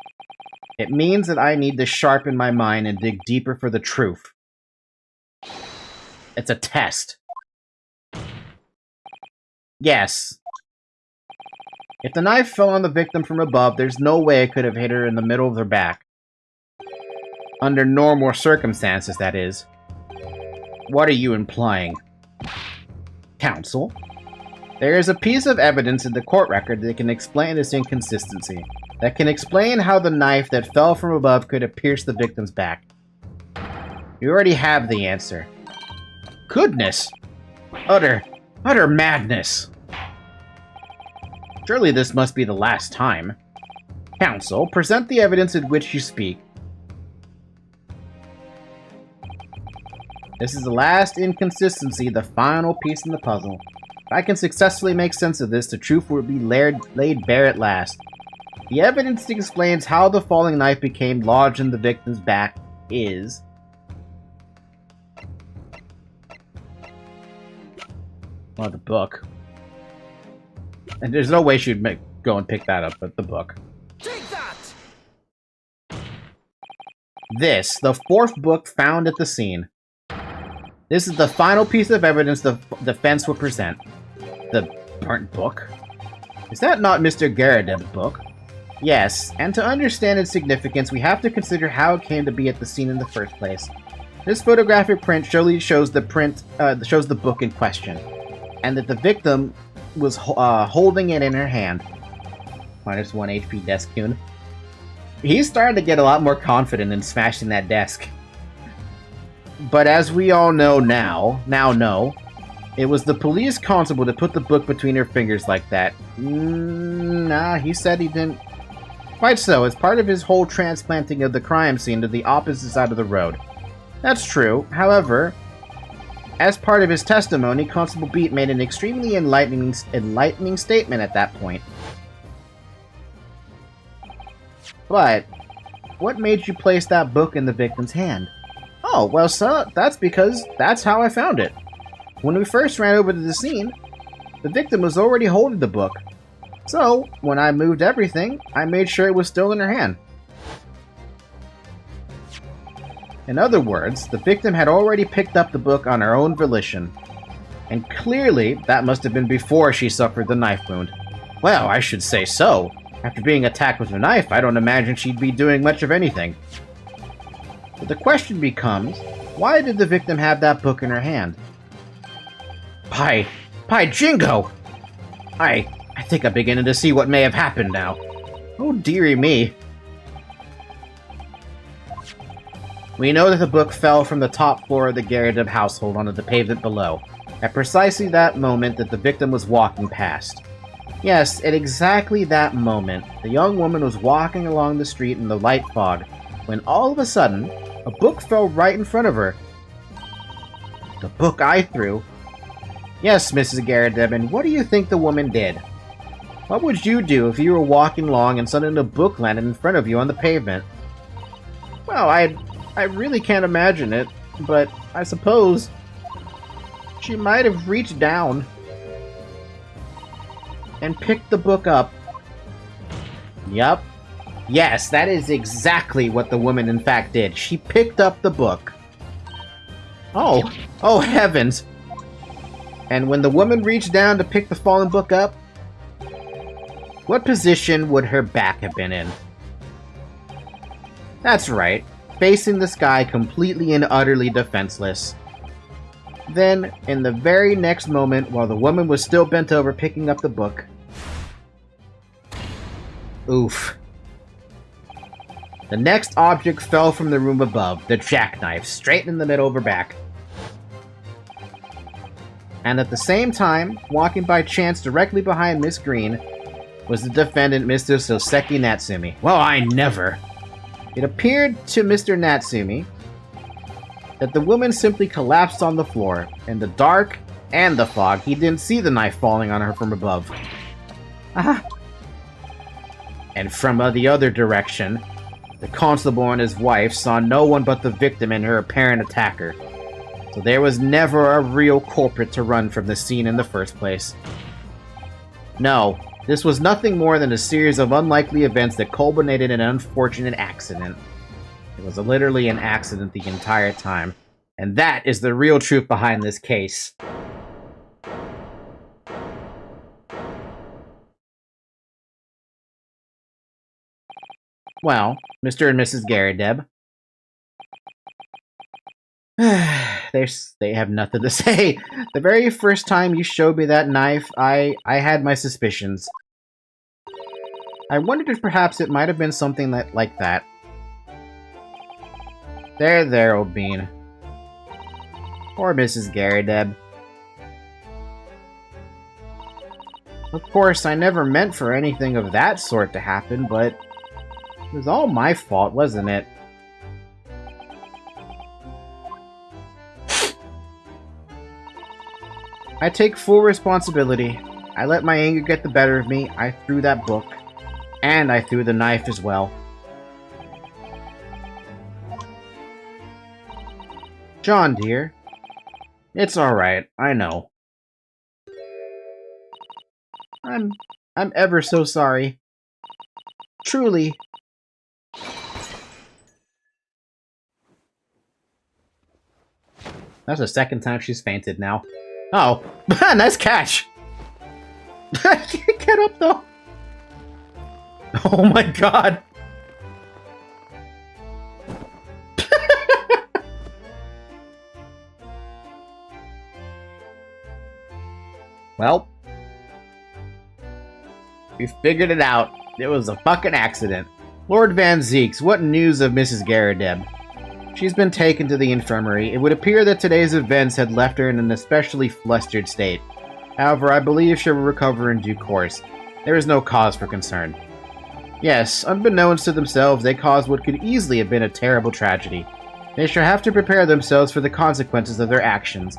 It means that I need to sharpen my mind and dig deeper for the truth. It's a test. Yes. If the knife fell on the victim from above, there's no way it could have hit her in the middle of her back. Under normal circumstances, that is. What are you implying? Counsel? There is a piece of evidence in the court record that can explain this inconsistency. That can explain how the knife that fell from above could have pierced the victim's back. You already have the answer. Goodness! Utter madness! Surely this must be the last time. Counsel, present the evidence in which you speak. This is the last inconsistency, the final piece in the puzzle. If I can successfully make sense of this, the truth will be laid bare at last. The evidence that explains how the falling knife became lodged in the victim's back is... well, the book. And there's no way she'd go and pick that up, but the book. Take that! This, the fourth book found at the scene. This is the final piece of evidence the defense will present. The burnt book? Is that not Mr. Garrideb's book? Yes, and to understand its significance, we have to consider how it came to be at the scene in the first place. This photographic print surely shows the book in question, and that the victim was holding it in her hand. Minus 1 HP Desk-kun. He's starting to get a lot more confident in smashing that desk. But as we all know now, It was the police constable that put the book between her fingers like that. Nah, he said he didn't. Quite so, as part of his whole transplanting of the crime scene to the opposite side of the road. That's true. However, as part of his testimony, Constable Beat made an extremely enlightening statement at that point. But, what made you place that book in the victim's hand? Oh, well, sir, that's because that's how I found it. When we first ran over to the scene, the victim was already holding the book. So, when I moved everything, I made sure it was still in her hand. In other words, the victim had already picked up the book on her own volition. And clearly, that must have been before she suffered the knife wound. Well, I should say so. After being attacked with a knife, I don't imagine she'd be doing much of anything. But the question becomes, why did the victim have that book in her hand? By Jingo! I think I'm beginning to see what may have happened now. Oh dearie me. We know that the book fell from the top floor of the Garrideb household onto the pavement below, at precisely that moment that the victim was walking past. Yes, at exactly that moment, the young woman was walking along the street in the light fog, when all of a sudden, a book fell right in front of her. The book I threw. Yes, Mrs. Garrideb, and what do you think the woman did? What would you do if you were walking along and suddenly a book landed in front of you on the pavement? Well, I really can't imagine it, but I suppose she might have reached down and picked the book up. Yup. Yes, that is exactly what the woman in fact did. She picked up the book. Oh heavens. And when the woman reached down to pick the fallen book up, what position would her back have been in? That's right, facing the sky completely and utterly defenseless. Then, in the very next moment, while the woman was still bent over picking up the book... Oof. The next object fell from the room above, the jackknife, straight in the middle of her back. And at the same time, walking by chance directly behind Miss Green, was the defendant, Mr. Soseki Natsumi. Well, I never! It appeared to Mr. Natsumi that the woman simply collapsed on the floor. In the dark and the fog, he didn't see the knife falling on her from above. Ah! And from the other direction, the constable and his wife saw no one but the victim and her apparent attacker. So there was never a real culprit to run from the scene in the first place. No, this was nothing more than a series of unlikely events that culminated in an unfortunate accident. It was literally an accident the entire time. And that is the real truth behind this case. Well, Mr. and Mrs. Garrideb. They have nothing to say. The very first time you showed me that knife, I had my suspicions. I wondered if perhaps it might have been something like that. There, old bean. Poor Mrs. Garrideb. Of course, I never meant for anything of that sort to happen, but it was all my fault, wasn't it? I take full responsibility. I let my anger get the better of me. I threw that book. And I threw the knife as well. John, dear. It's alright, I know. I'm ever so sorry. Truly. That's the second time she's fainted now. Oh, nice catch! Get up though! Oh my god! Well, we figured it out. It was a fucking accident. Lord Van Zeeks, what news of Mrs. Garrideb? She's been taken to the infirmary. It would appear that today's events had left her in an especially flustered state. However, I believe she will recover in due course. There is no cause for concern. Yes, unbeknownst to themselves, they caused what could easily have been a terrible tragedy. They shall have to prepare themselves for the consequences of their actions.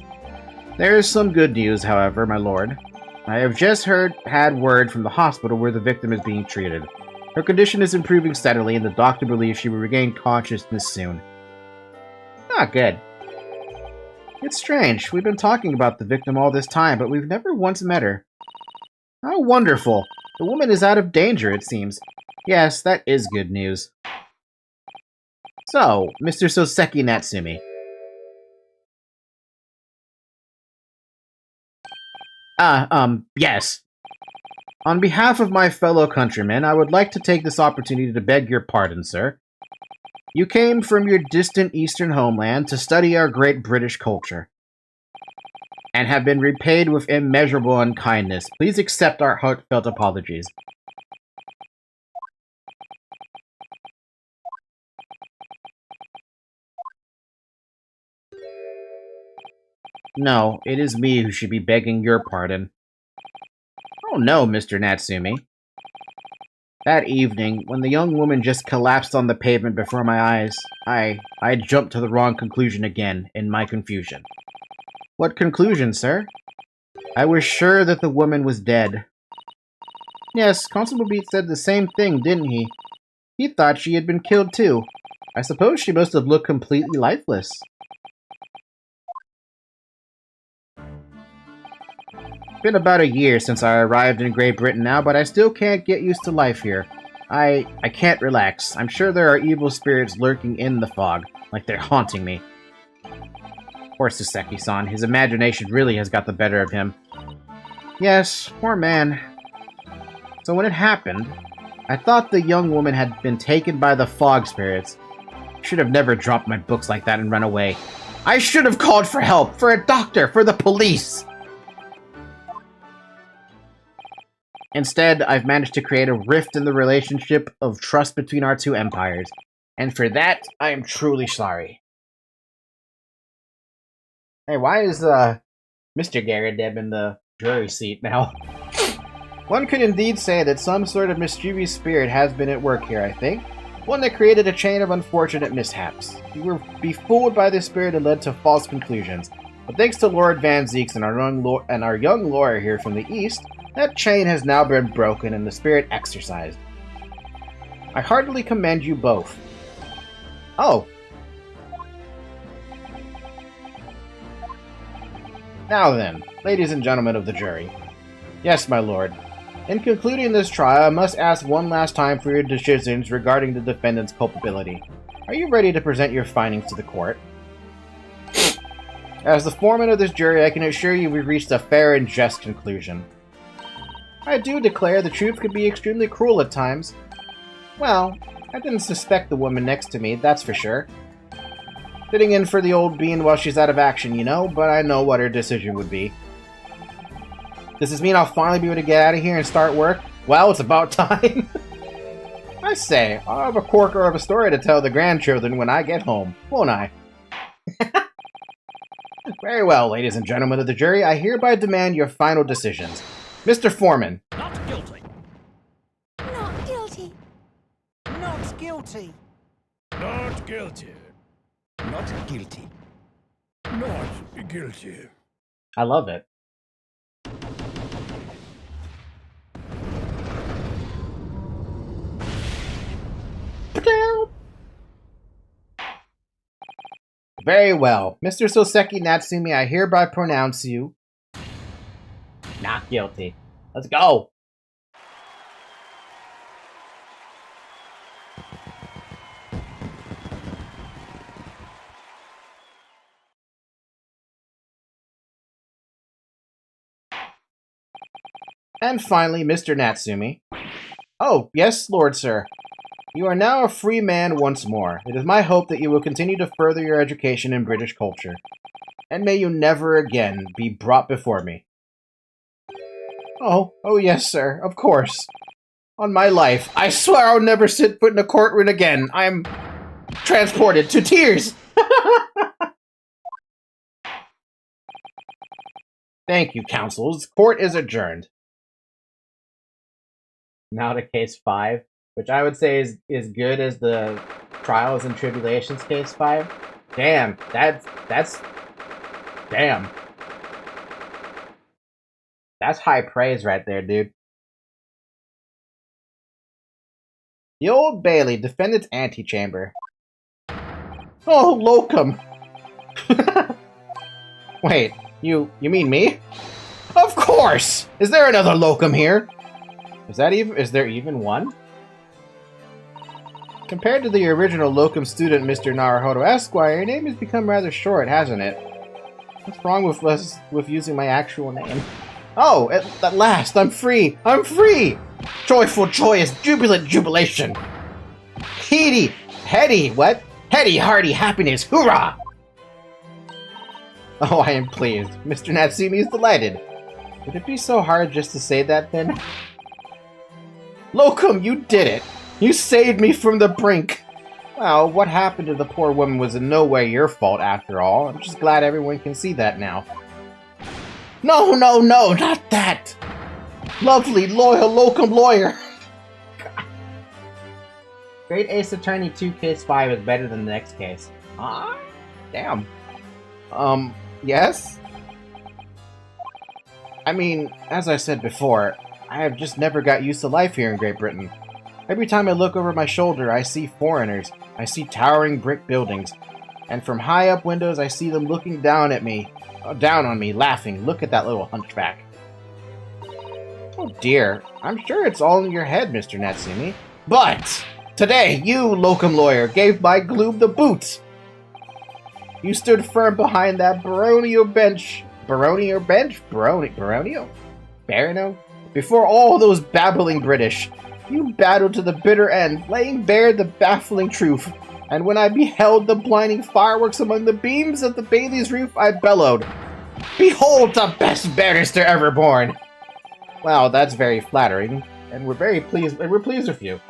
There is some good news, however, my lord. I have just had word from the hospital where the victim is being treated. Her condition is improving steadily, and the doctor believes she will regain consciousness soon. Ah, good. It's strange. We've been talking about the victim all this time, but we've never once met her. How wonderful. The woman is out of danger, it seems. Yes, that is good news. So, Mr. Soseki Natsumi. Yes. On behalf of my fellow countrymen, I would like to take this opportunity to beg your pardon, sir. You came from your distant eastern homeland to study our great British culture, and have been repaid with immeasurable unkindness. Please accept our heartfelt apologies. No, it is me who should be begging your pardon. Oh no, Mr. Natsumi. That evening, when the young woman just collapsed on the pavement before my eyes, I jumped to the wrong conclusion again, in my confusion. What conclusion, sir? I was sure that the woman was dead. Yes, Constable Beat said the same thing, didn't he? He thought she had been killed too. I suppose she must have looked completely lifeless. It's been about a year since I arrived in Great Britain now, but I still can't get used to life here. I can't relax. I'm sure there are evil spirits lurking in the fog, like they're haunting me. Poor Soseki-san, his imagination really has got the better of him. Yes, poor man. So when it happened, I thought the young woman had been taken by the fog spirits. I should have never dropped my books like that and run away. I should have called for help, for a doctor, for the police! Instead, I've managed to create a rift in the relationship of trust between our two empires. And for that, I am truly sorry. Hey, why is, Mr. Garrideb in the jury seat now? One could indeed say that some sort of mischievous spirit has been at work here, I think. One that created a chain of unfortunate mishaps. You were befooled by this spirit and led to false conclusions. But thanks to Lord Van Zeeks and our young lawyer here from the east, that chain has now been broken and the spirit exorcised. I heartily commend you both. Oh. Now then, ladies and gentlemen of the jury. Yes, my lord. In concluding this trial, I must ask one last time for your decisions regarding the defendant's culpability. Are you ready to present your findings to the court? As the foreman of this jury, I can assure you we've reached a fair and just conclusion. I do declare the truth could be extremely cruel at times. Well, I didn't suspect the woman next to me, that's for sure. Sitting in for the old bean while she's out of action, you know, but I know what her decision would be. Does this mean I'll finally be able to get out of here and start work? Well, it's about time. I say, I'll have a corker of a story to tell the grandchildren when I get home, won't I? Very well, ladies and gentlemen of the jury, I hereby demand your final decisions. Mr. Foreman. Not guilty. Not guilty. Not guilty. Not guilty. Not guilty. Not guilty. I love it. Very well. Mr. Soseki Natsumi, I hereby pronounce you not guilty. Let's go! And finally, Mr. Natsumi. Oh, yes, Lord Sir. You are now a free man once more. It is my hope that you will continue to further your education in British culture. And may you never again be brought before me. Oh yes, sir, of course. On my life, I swear I'll never set foot in a courtroom again. transported to tears! Thank you, counsels. Court is adjourned. Now to case 5, which I would say is good as the Trials and Tribulations case 5. Damn, that's damn. That's high praise right there, dude. The Old Bailey, defendant's antechamber. Oh, locum. Wait, you mean me? Of course! Is there another locum here? Is there even one? Compared to the original locum student, Mr. Naruhodo Esquire, your name has become rather short, hasn't it? What's wrong with using my actual name? Oh, at last, I'm free! I'm free! Joyful, joyous, jubilant jubilation! Heady, hearty happiness, hoorah! Oh, I am pleased. Mr. Natsumi is delighted. Would it be so hard just to say that, then? Locum, you did it! You saved me from the brink! Well, what happened to the poor woman was in no way your fault, after all. I'm just glad everyone can see that now. No, not that! Lovely, loyal locum lawyer! Great Ace Attorney 2 Case 5 is better than the next case. Ah? Damn. Yes? I mean, as I said before, I have just never got used to life here in Great Britain. Every time I look over my shoulder, I see foreigners. I see towering brick buildings. And from high up windows, I see them looking down on me, laughing. Look at that little hunchback. Oh dear, I'm sure it's all in your head, Mr. Natsumi. But today, you, locum lawyer, gave my gloom the boot. You stood firm behind that baronial bench. Baronio? Before all those babbling British. You battled to the bitter end, laying bare the baffling truth. And when I beheld the blinding fireworks among the beams of the Bailey's roof, I bellowed, "Behold the best barrister ever born!" Wow, that's very flattering, and we're pleased with you.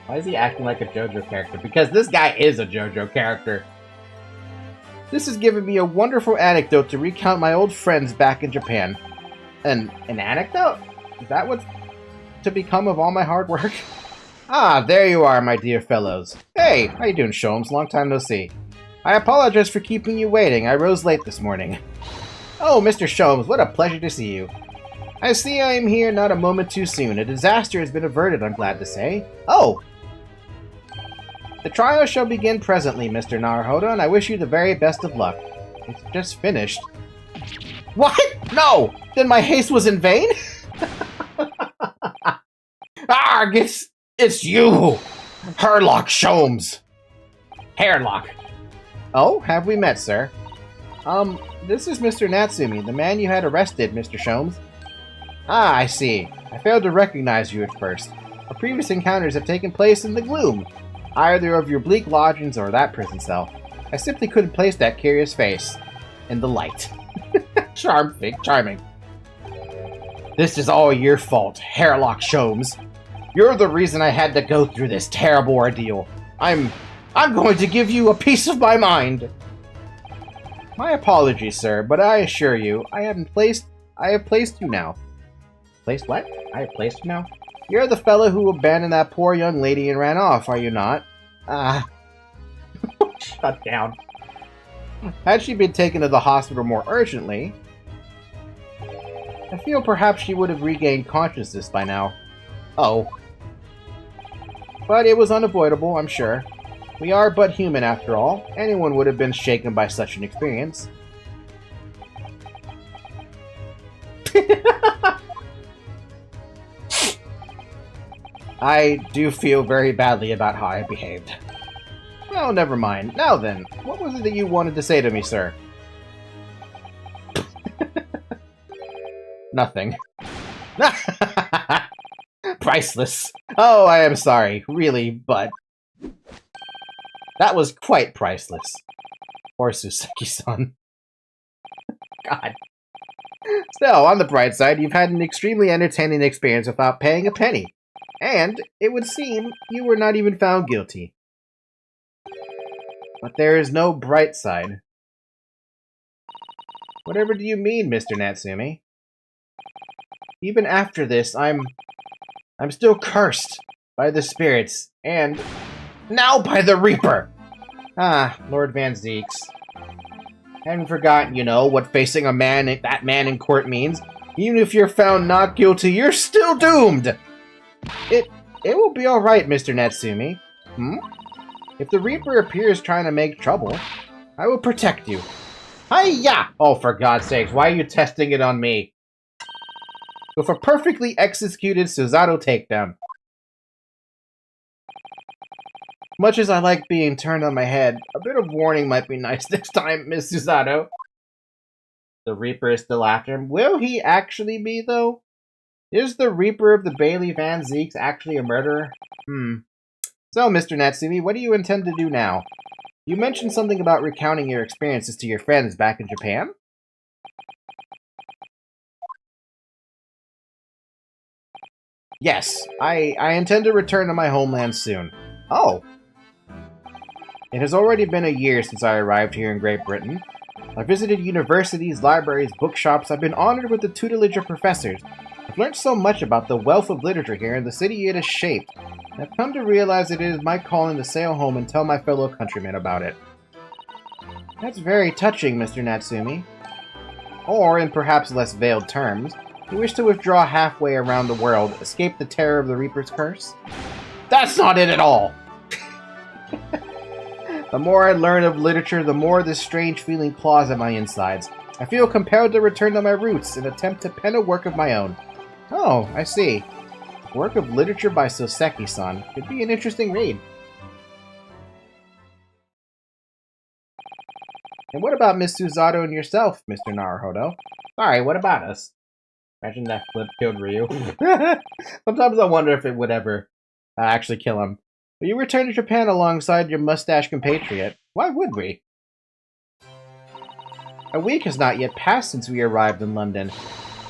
Why is he acting like a JoJo character? Because this guy is a JoJo character. This has given me a wonderful anecdote to recount my old friends back in Japan. An anecdote? Is that what's to become of all my hard work? Ah, there you are, my dear fellows. Hey, how you doing, Sholmes? Long time no see. I apologize for keeping you waiting. I rose late this morning. Oh, Mr. Sholmes, what a pleasure to see you. I see I am here not a moment too soon. A disaster has been averted, I'm glad to say. Oh! The trial shall begin presently, Mr. Naruhodo, and I wish you the very best of luck. It's just finished. What? No! Then my haste was in vain? Arg, it's you! Herlock Sholmes! Hairlock. Oh, have we met, sir? This is Mr. Natsumi, the man you had arrested, Mr. Sholmes. Ah, I see. I failed to recognize you at first. Our previous encounters have taken place in the gloom, either of your bleak lodgings or that prison cell. I simply couldn't place that curious face in the light. Charming. This is all your fault, Hairlock Sholmes. You're the reason I had to go through this terrible ordeal. I'm going to give you a piece of my mind. My apologies, sir, but I assure you, I have placed you now. Placed what? I have placed you now? You're the fellow who abandoned that poor young lady and ran off, are you not? Shut down. Had she been taken to the hospital more urgently, I feel perhaps she would have regained consciousness by now. Oh. But it was unavoidable, I'm sure. We are but human after all. Anyone would have been shaken by such an experience. I do feel very badly about how I behaved. Well, never mind. Now then, what was it that you wanted to say to me, sir? Nothing. Priceless. Oh, I am sorry, really, but that was quite priceless. Poor Suseki-san. God. Still, on the bright side, you've had an extremely entertaining experience without paying a penny. And, it would seem, you were not even found guilty. But there is no bright side. Whatever do you mean, Mr. Natsumi? Even after this, I'm still cursed by the spirits, and now by the Reaper! Ah, Lord Van Zeeks. Haven't forgotten, you know, what facing that man in court means. Even if you're found not guilty, you're still doomed! It will be alright, Mr. Natsumi. If the Reaper appears trying to make trouble, I will protect you. Hi-ya! Oh, for God's sakes, why are you testing it on me? With a perfectly executed Suzato takedown. Much as I like being turned on my head, a bit of warning might be nice next time, Miss Suzato. The Reaper is still after him. Will he actually be, though? Is the Reaper of the Bailey Van Zeeks actually a murderer? So, Mr. Natsumi, what do you intend to do now? You mentioned something about recounting your experiences to your friends back in Japan? Yes, I intend to return to my homeland soon. Oh! It has already been a year since I arrived here in Great Britain. I visited universities, libraries, bookshops. I've been honored with the tutelage of professors. I've learned so much about the wealth of literature here and the city it has shaped. I've come to realize that it is my calling to sail home and tell my fellow countrymen about it. That's very touching, Mr. Natsumi. Or, in perhaps less veiled terms, you wish to withdraw halfway around the world, escape the terror of the Reaper's curse? That's not it at all! The more I learn of literature, the more this strange feeling claws at my insides. I feel compelled to return to my roots and attempt to pen a work of my own. Oh, I see. Work of literature by Soseki-san. Could be an interesting read. And what about Miss Suzato and yourself, Mr. Naruhodo? Sorry, what about us? Imagine that flip killed Ryu. Sometimes I wonder if it would ever actually kill him. But you return to Japan alongside your mustache compatriot. Why would we? A week has not yet passed since we arrived in London.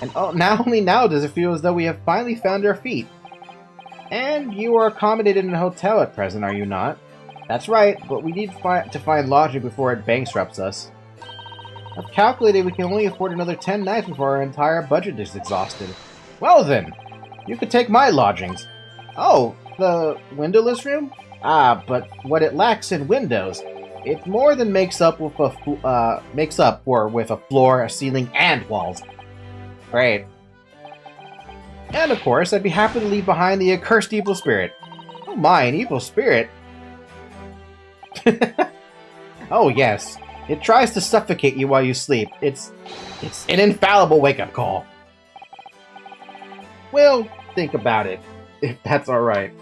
And only now does it feel as though we have finally found our feet. And you are accommodated in a hotel at present, are you not? That's right, but we need to find lodging before it bankrupts us. I've calculated we can only afford another 10 nights before our entire budget is exhausted. Well then, you could take my lodgings. Oh, the windowless room? Ah, but what it lacks in windows, it more than makes up with a floor, a ceiling, and walls. Great. And of course, I'd be happy to leave behind the accursed evil spirit. Oh my, an evil spirit? Oh yes, it tries to suffocate you while you sleep. It's an infallible wake-up call. Well, think about it, if that's alright.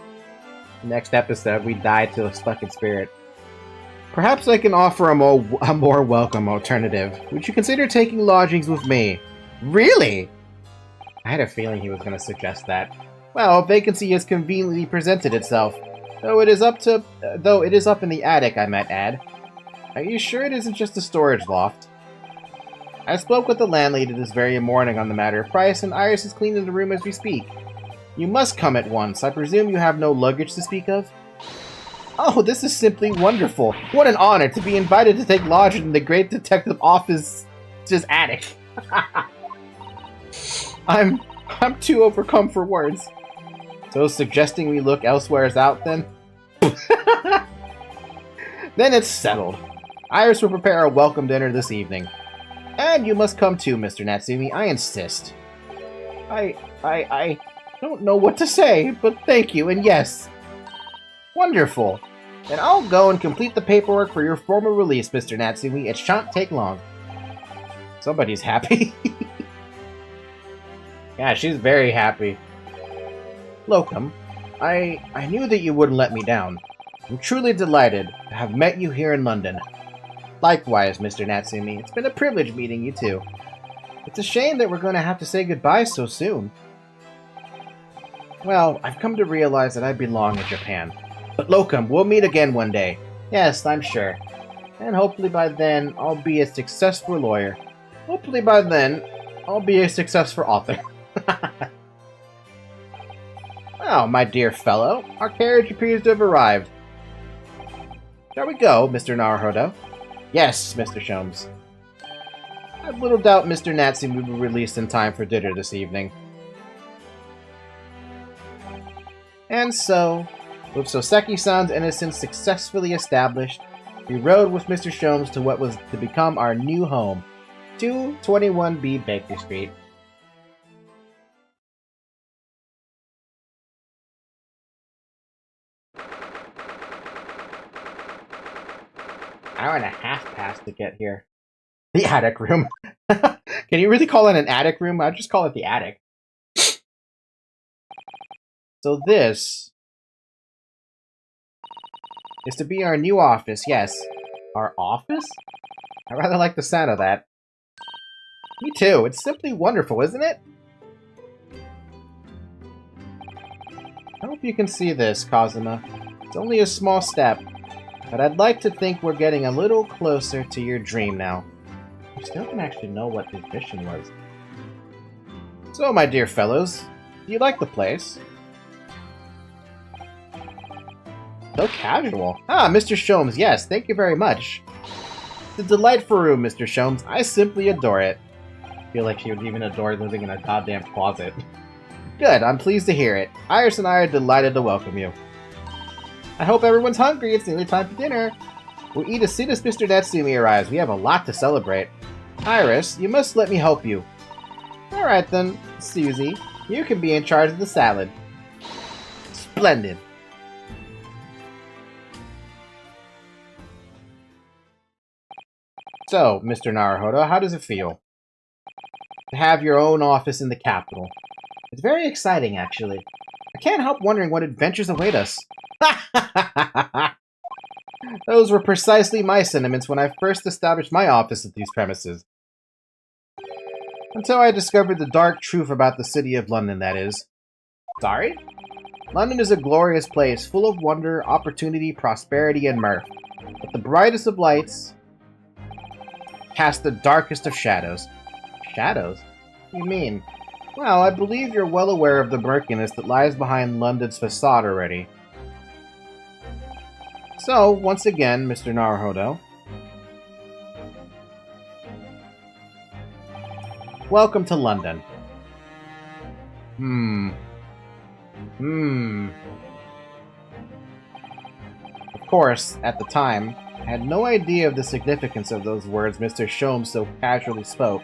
Next episode, we die to a fucking spirit. Perhaps I can offer a more welcome alternative. Would you consider taking lodgings with me? Really? I had a feeling he was going to suggest that. Well, vacancy has conveniently presented itself. Though it is up in the attic, I might add. Are you sure it isn't just a storage loft? I spoke with the landlady this very morning on the matter of price, and Iris is cleaning the room as we speak. You must come at once. I presume you have no luggage to speak of? Oh, this is simply wonderful. What an honor to be invited to take lodging in the great detective office's attic. I'm too overcome for words. So suggesting we look elsewhere is out, then? Then it's settled. Iris will prepare a welcome dinner this evening. And you must come too, Mr. Natsumi. I insist. I don't know what to say, but thank you, and yes. Wonderful. Then I'll go and complete the paperwork for your formal release, Mr. Natsumi. It shan't take long. Somebody's happy. Yeah, she's very happy. Locum, I knew that you wouldn't let me down. I'm truly delighted to have met you here in London. Likewise, Mr. Natsumi. It's been a privilege meeting you too. It's a shame that we're going to have to say goodbye so soon. Well, I've come to realize that I belong in Japan. But Locum, we'll meet again one day. Yes, I'm sure. And hopefully by then, I'll be a successful lawyer. Hopefully by then, I'll be a successful author. Well, my dear fellow, our carriage appears to have arrived. Shall we go, Mr. Naruhodo? Yes, Mr. Sholmes. I have little doubt Mr. Natsu will be released in time for dinner this evening. And so, with Soseki-san's innocence successfully established, we rode with Mr. Sholmes to what was to become our new home, 221B Baker Street. Hour and a half passed to get here. The attic room. Can you really call it an attic room? I'd just call it the attic. So this is to be our new office, yes. Our office? I rather like the sound of that. Me too. It's simply wonderful, isn't it? I hope you can see this, Kazuma. It's only a small step, but I'd like to think we're getting a little closer to your dream now. I still don't actually know what his mission was. So, my dear fellows, do you like the place? So casual. Ah, Mr. Sholmes, yes, thank you very much. It's a delightful room, Mr. Sholmes. I simply adore it. I feel like she would even adore living in a goddamn closet. Good, I'm pleased to hear it. Iris and I are delighted to welcome you. I hope everyone's hungry. It's nearly time for dinner. We'll eat as soon as Mr. Natsumi arrives. We have a lot to celebrate. Iris, you must let me help you. Alright then, Susie. You can be in charge of the salad. Splendid. So, Mr. Naruhodo, how does it feel to have your own office in the capital? It's very exciting, actually. I can't help wondering what adventures await us. Those were precisely my sentiments when I first established my office at these premises. Until I discovered the dark truth about the city of London, that is. Sorry? London is a glorious place, full of wonder, opportunity, prosperity, and mirth. But the brightest of lights cast the darkest of shadows. Shadows? What do you mean? Well, I believe you're well aware of the murkiness that lies behind London's facade already. So, once again, Mr. Naruhodo, welcome to London. Of course, at the time, I had no idea of the significance of those words Mr. Sholmes so casually spoke,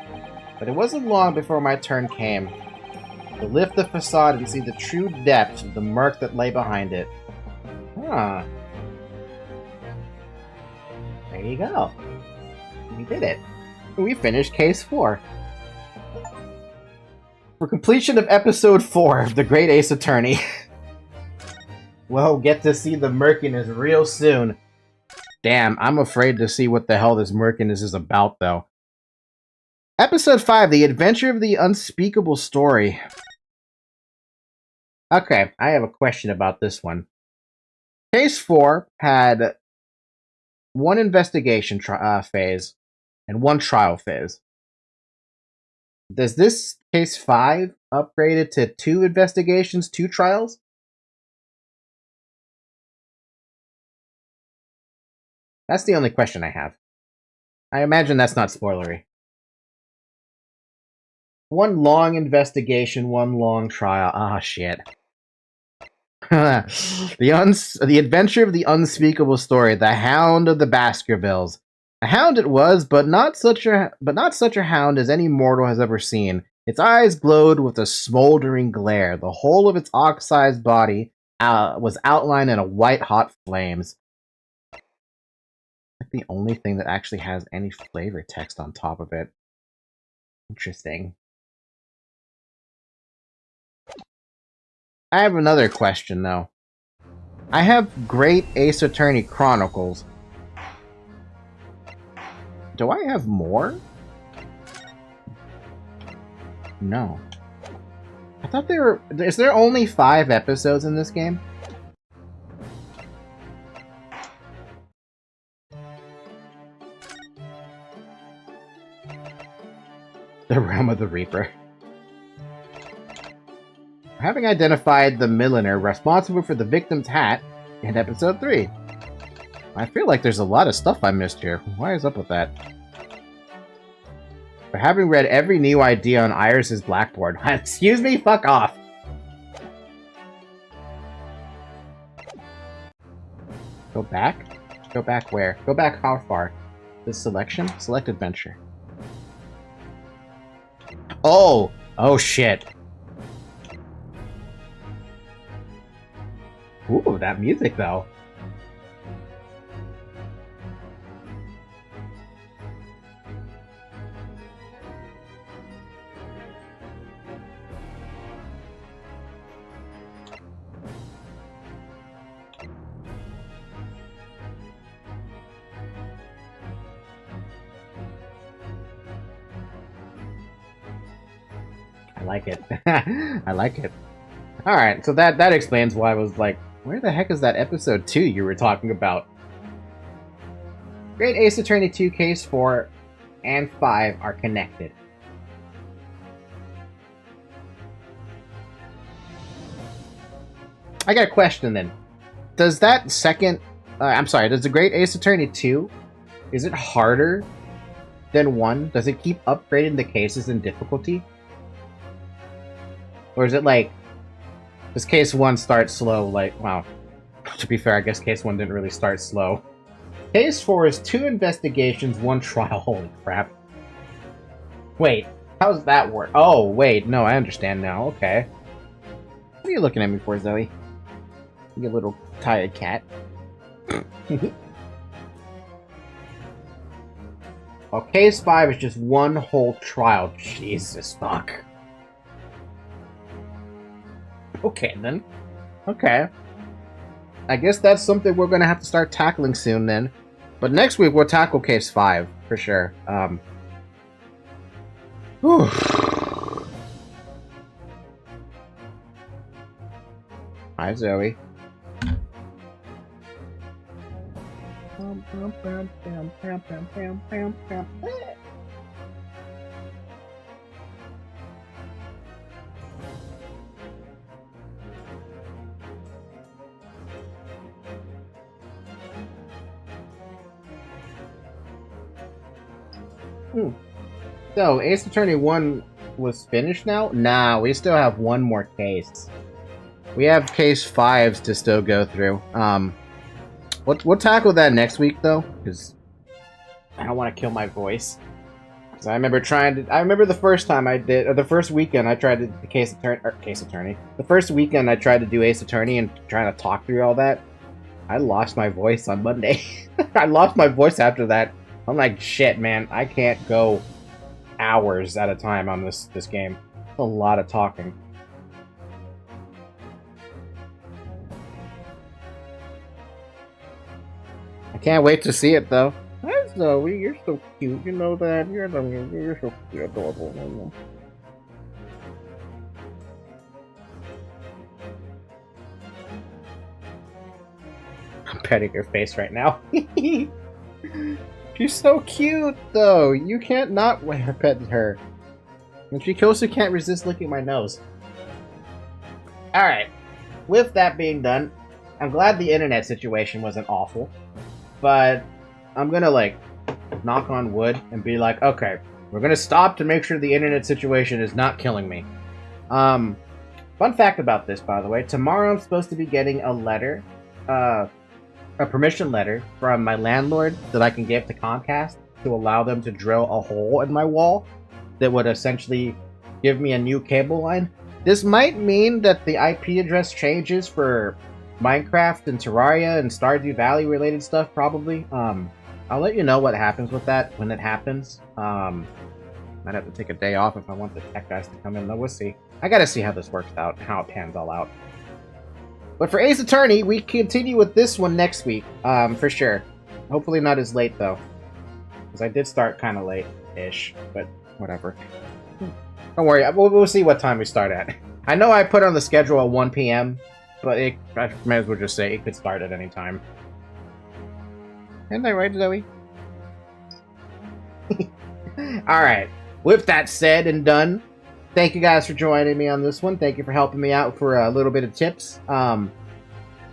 but it wasn't long before my turn came to lift the facade and see the true depth of the murk that lay behind it. Huh. There you go. We did it. We finished Case 4. For completion of Episode 4 of The Great Ace Attorney. We'll get to see the murkiness real soon. Damn, I'm afraid to see what the hell this murkiness is about, though. Episode 5, The Adventure of the Unspeakable Story. Okay, I have a question about this one. Case 4 had one investigation phase and one trial phase. Does this Case 5 upgrade it to 2 investigations, 2 trials? That's the only question I have. I imagine that's not spoilery. One long investigation, one long trial. Ah, shit. The Adventure of the Unspeakable Story, The Hound of the Baskervilles. A hound it was, but not such a hound as any mortal has ever seen. Its eyes glowed with a smoldering glare. The whole of its ox-sized body was outlined in a white-hot flames. Like the only thing that actually has any flavor text on top of it. Interesting. I have another question, though. I have Great Ace Attorney Chronicles. Do I have more? No. I thought there were... Is there only 5 episodes in this game? The Realm of the Reaper. Having identified the milliner responsible for the victim's hat in episode 3. I feel like there's a lot of stuff I missed here. Why is up with that? For having read every new idea on Iris's blackboard. Excuse me? Fuck off. Go back? Go back where? Go back how far? This selection? Select adventure. Oh! Oh shit. Ooh, that music though. I like it. I like it. Alright, so that explains why I was like, where the heck is that episode 2 you were talking about? Great Ace Attorney 2 Case 4 and 5 are connected. I got a question then. Does that second... I'm sorry, does the Great Ace Attorney 2... Is it harder than 1? Does it keep upgrading the cases in difficulty? Or is it like... Does case 1 start slow? Like, wow. To be fair, I guess case 1 didn't really start slow. Case 4 is 2 investigations, 1 trial. Holy crap. Wait, how does that work? Oh, wait, no, I understand now. Okay. What are you looking at me for, Zoe? You little tired cat. Well, case 5 is just 1 whole trial. Jesus, fuck. Okay, then. Okay. I guess that's something we're gonna have to start tackling soon, then. But next week, we'll tackle case 5, for sure. Whew. Hi, Zoe. So, Ace Attorney 1 was finished now? Nah, we still have 1 more case. We have case 5s to still go through. We'll tackle that next week, though, because I don't want to kill my voice. So I remember the first time I did, or the first weekend I tried to do Case Attorney. The first weekend I tried to do Ace Attorney and trying to talk through all that. I lost my voice on Monday. I lost my voice after that. I'm like, shit, man, I can't go hours at a time on this game. That's a lot of talking. I can't wait to see it, though. Hi, Zoe, you're so cute. You know that. You're so cute, adorable. I'm petting her face right now. She's so cute, though. You can't not pet her. And she also can't resist licking my nose. Alright. With that being done, I'm glad the internet situation wasn't awful. But I'm gonna, like, knock on wood and be like, okay, we're gonna stop to make sure the internet situation is not killing me. Fun fact about this, by the way. Tomorrow I'm supposed to be getting a letter, a permission letter from my landlord that I can give to Comcast to allow them to drill a hole in my wall that would essentially give me a new cable line. This might mean that the IP address changes for Minecraft and Terraria and Stardew Valley related stuff, probably. I'll let you know what happens with that when it happens. Might have to take a day off if I want the tech guys to come in, though. We'll see. I gotta see how this works out and how it pans all out. But for Ace Attorney, we continue with this one next week, for sure. Hopefully not as late, though. Because I did start kind of late-ish, but whatever. Don't worry, we'll see what time we start at. I know I put on the schedule at 1 p.m., but I may as well just say it could start at any time. Isn't that right, Zoe? Alright, with that said and done, thank you guys for joining me on this one. Thank you for helping me out for a little bit of tips. I'm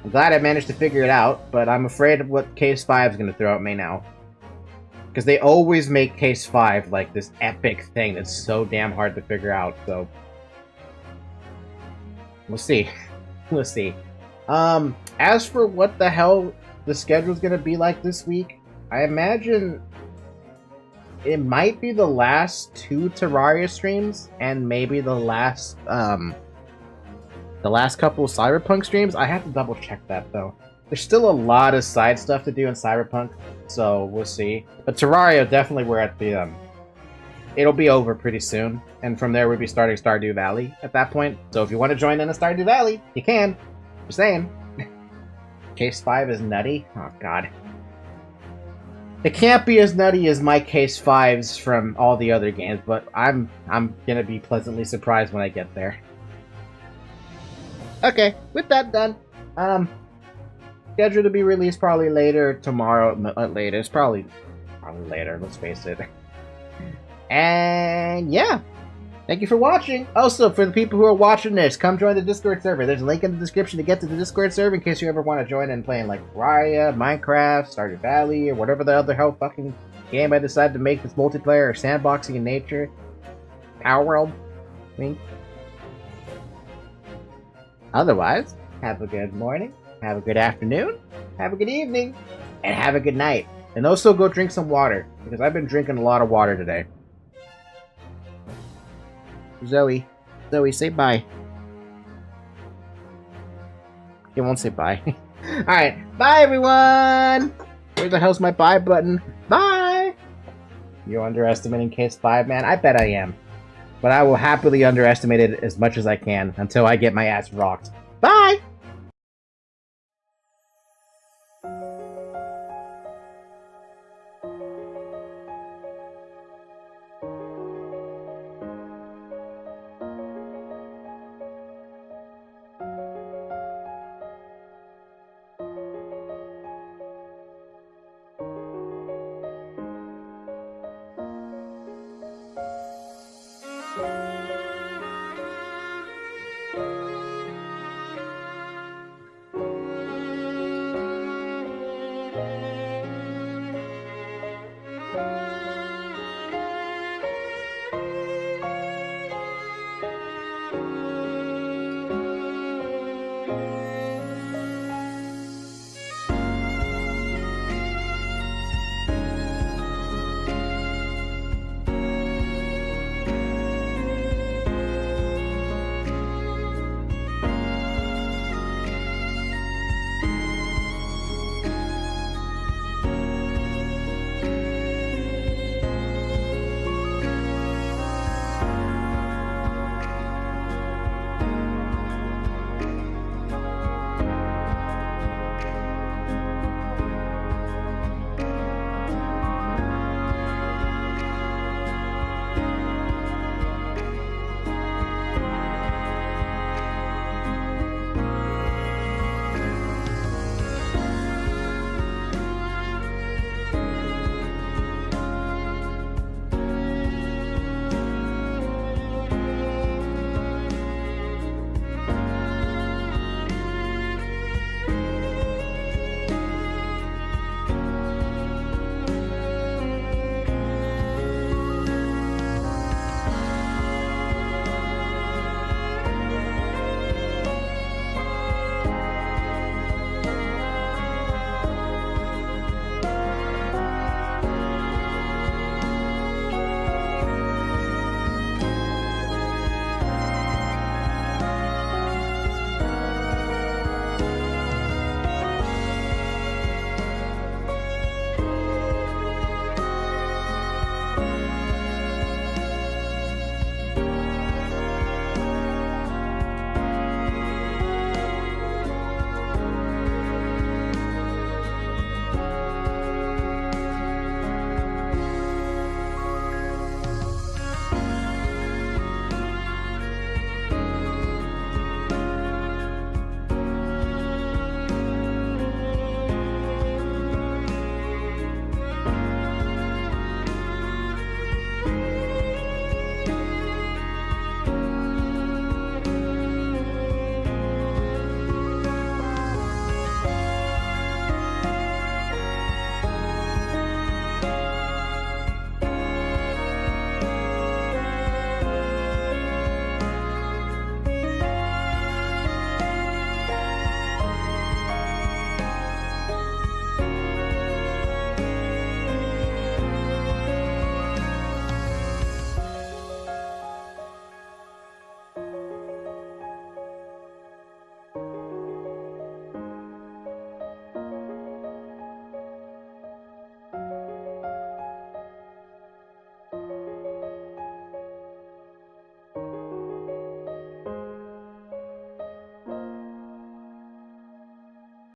I'm glad I managed to figure it out, but I'm afraid of what Case 5 is going to throw at me now. Because they always make Case 5 like this epic thing that's so damn hard to figure out, so... We'll see. We'll see. As for what the hell the schedule's going to be like this week, I imagine it might be the last 2 Terraria streams, and maybe the last couple of Cyberpunk streams. I have to double check that, though. There's still a lot of side stuff to do in Cyberpunk, so we'll see. But Terraria, definitely we're at the, it'll be over pretty soon, and from there we'll be starting Stardew Valley at that point. So if you want to join in a Stardew Valley, you can. Just saying. Case 5 is nutty? Oh, God. It can't be as nutty as my Case 5s from all the other games, but I'm gonna be pleasantly surprised when I get there. Okay, with that done, scheduled to be released probably later tomorrow, latest, probably later, let's face it. And yeah, thank you for watching. Also, for the people who are watching this, come join the Discord server. There's a link in the description to get to the Discord server in case you ever want to join in playing like Terraria, Minecraft, Stardew Valley, or whatever the other hell fucking game I decide to make this multiplayer or sandboxing in nature. Power World, wink. Otherwise, have a good morning, have a good afternoon, have a good evening, and have a good night. And also go drink some water, because I've been drinking a lot of water today. Zoe, say bye. You won't say bye. Alright, bye everyone! Where the hell's my bye button? Bye! You're underestimating Case 5, man? I bet I am. But I will happily underestimate it as much as I can until I get my ass rocked. Bye! Bye.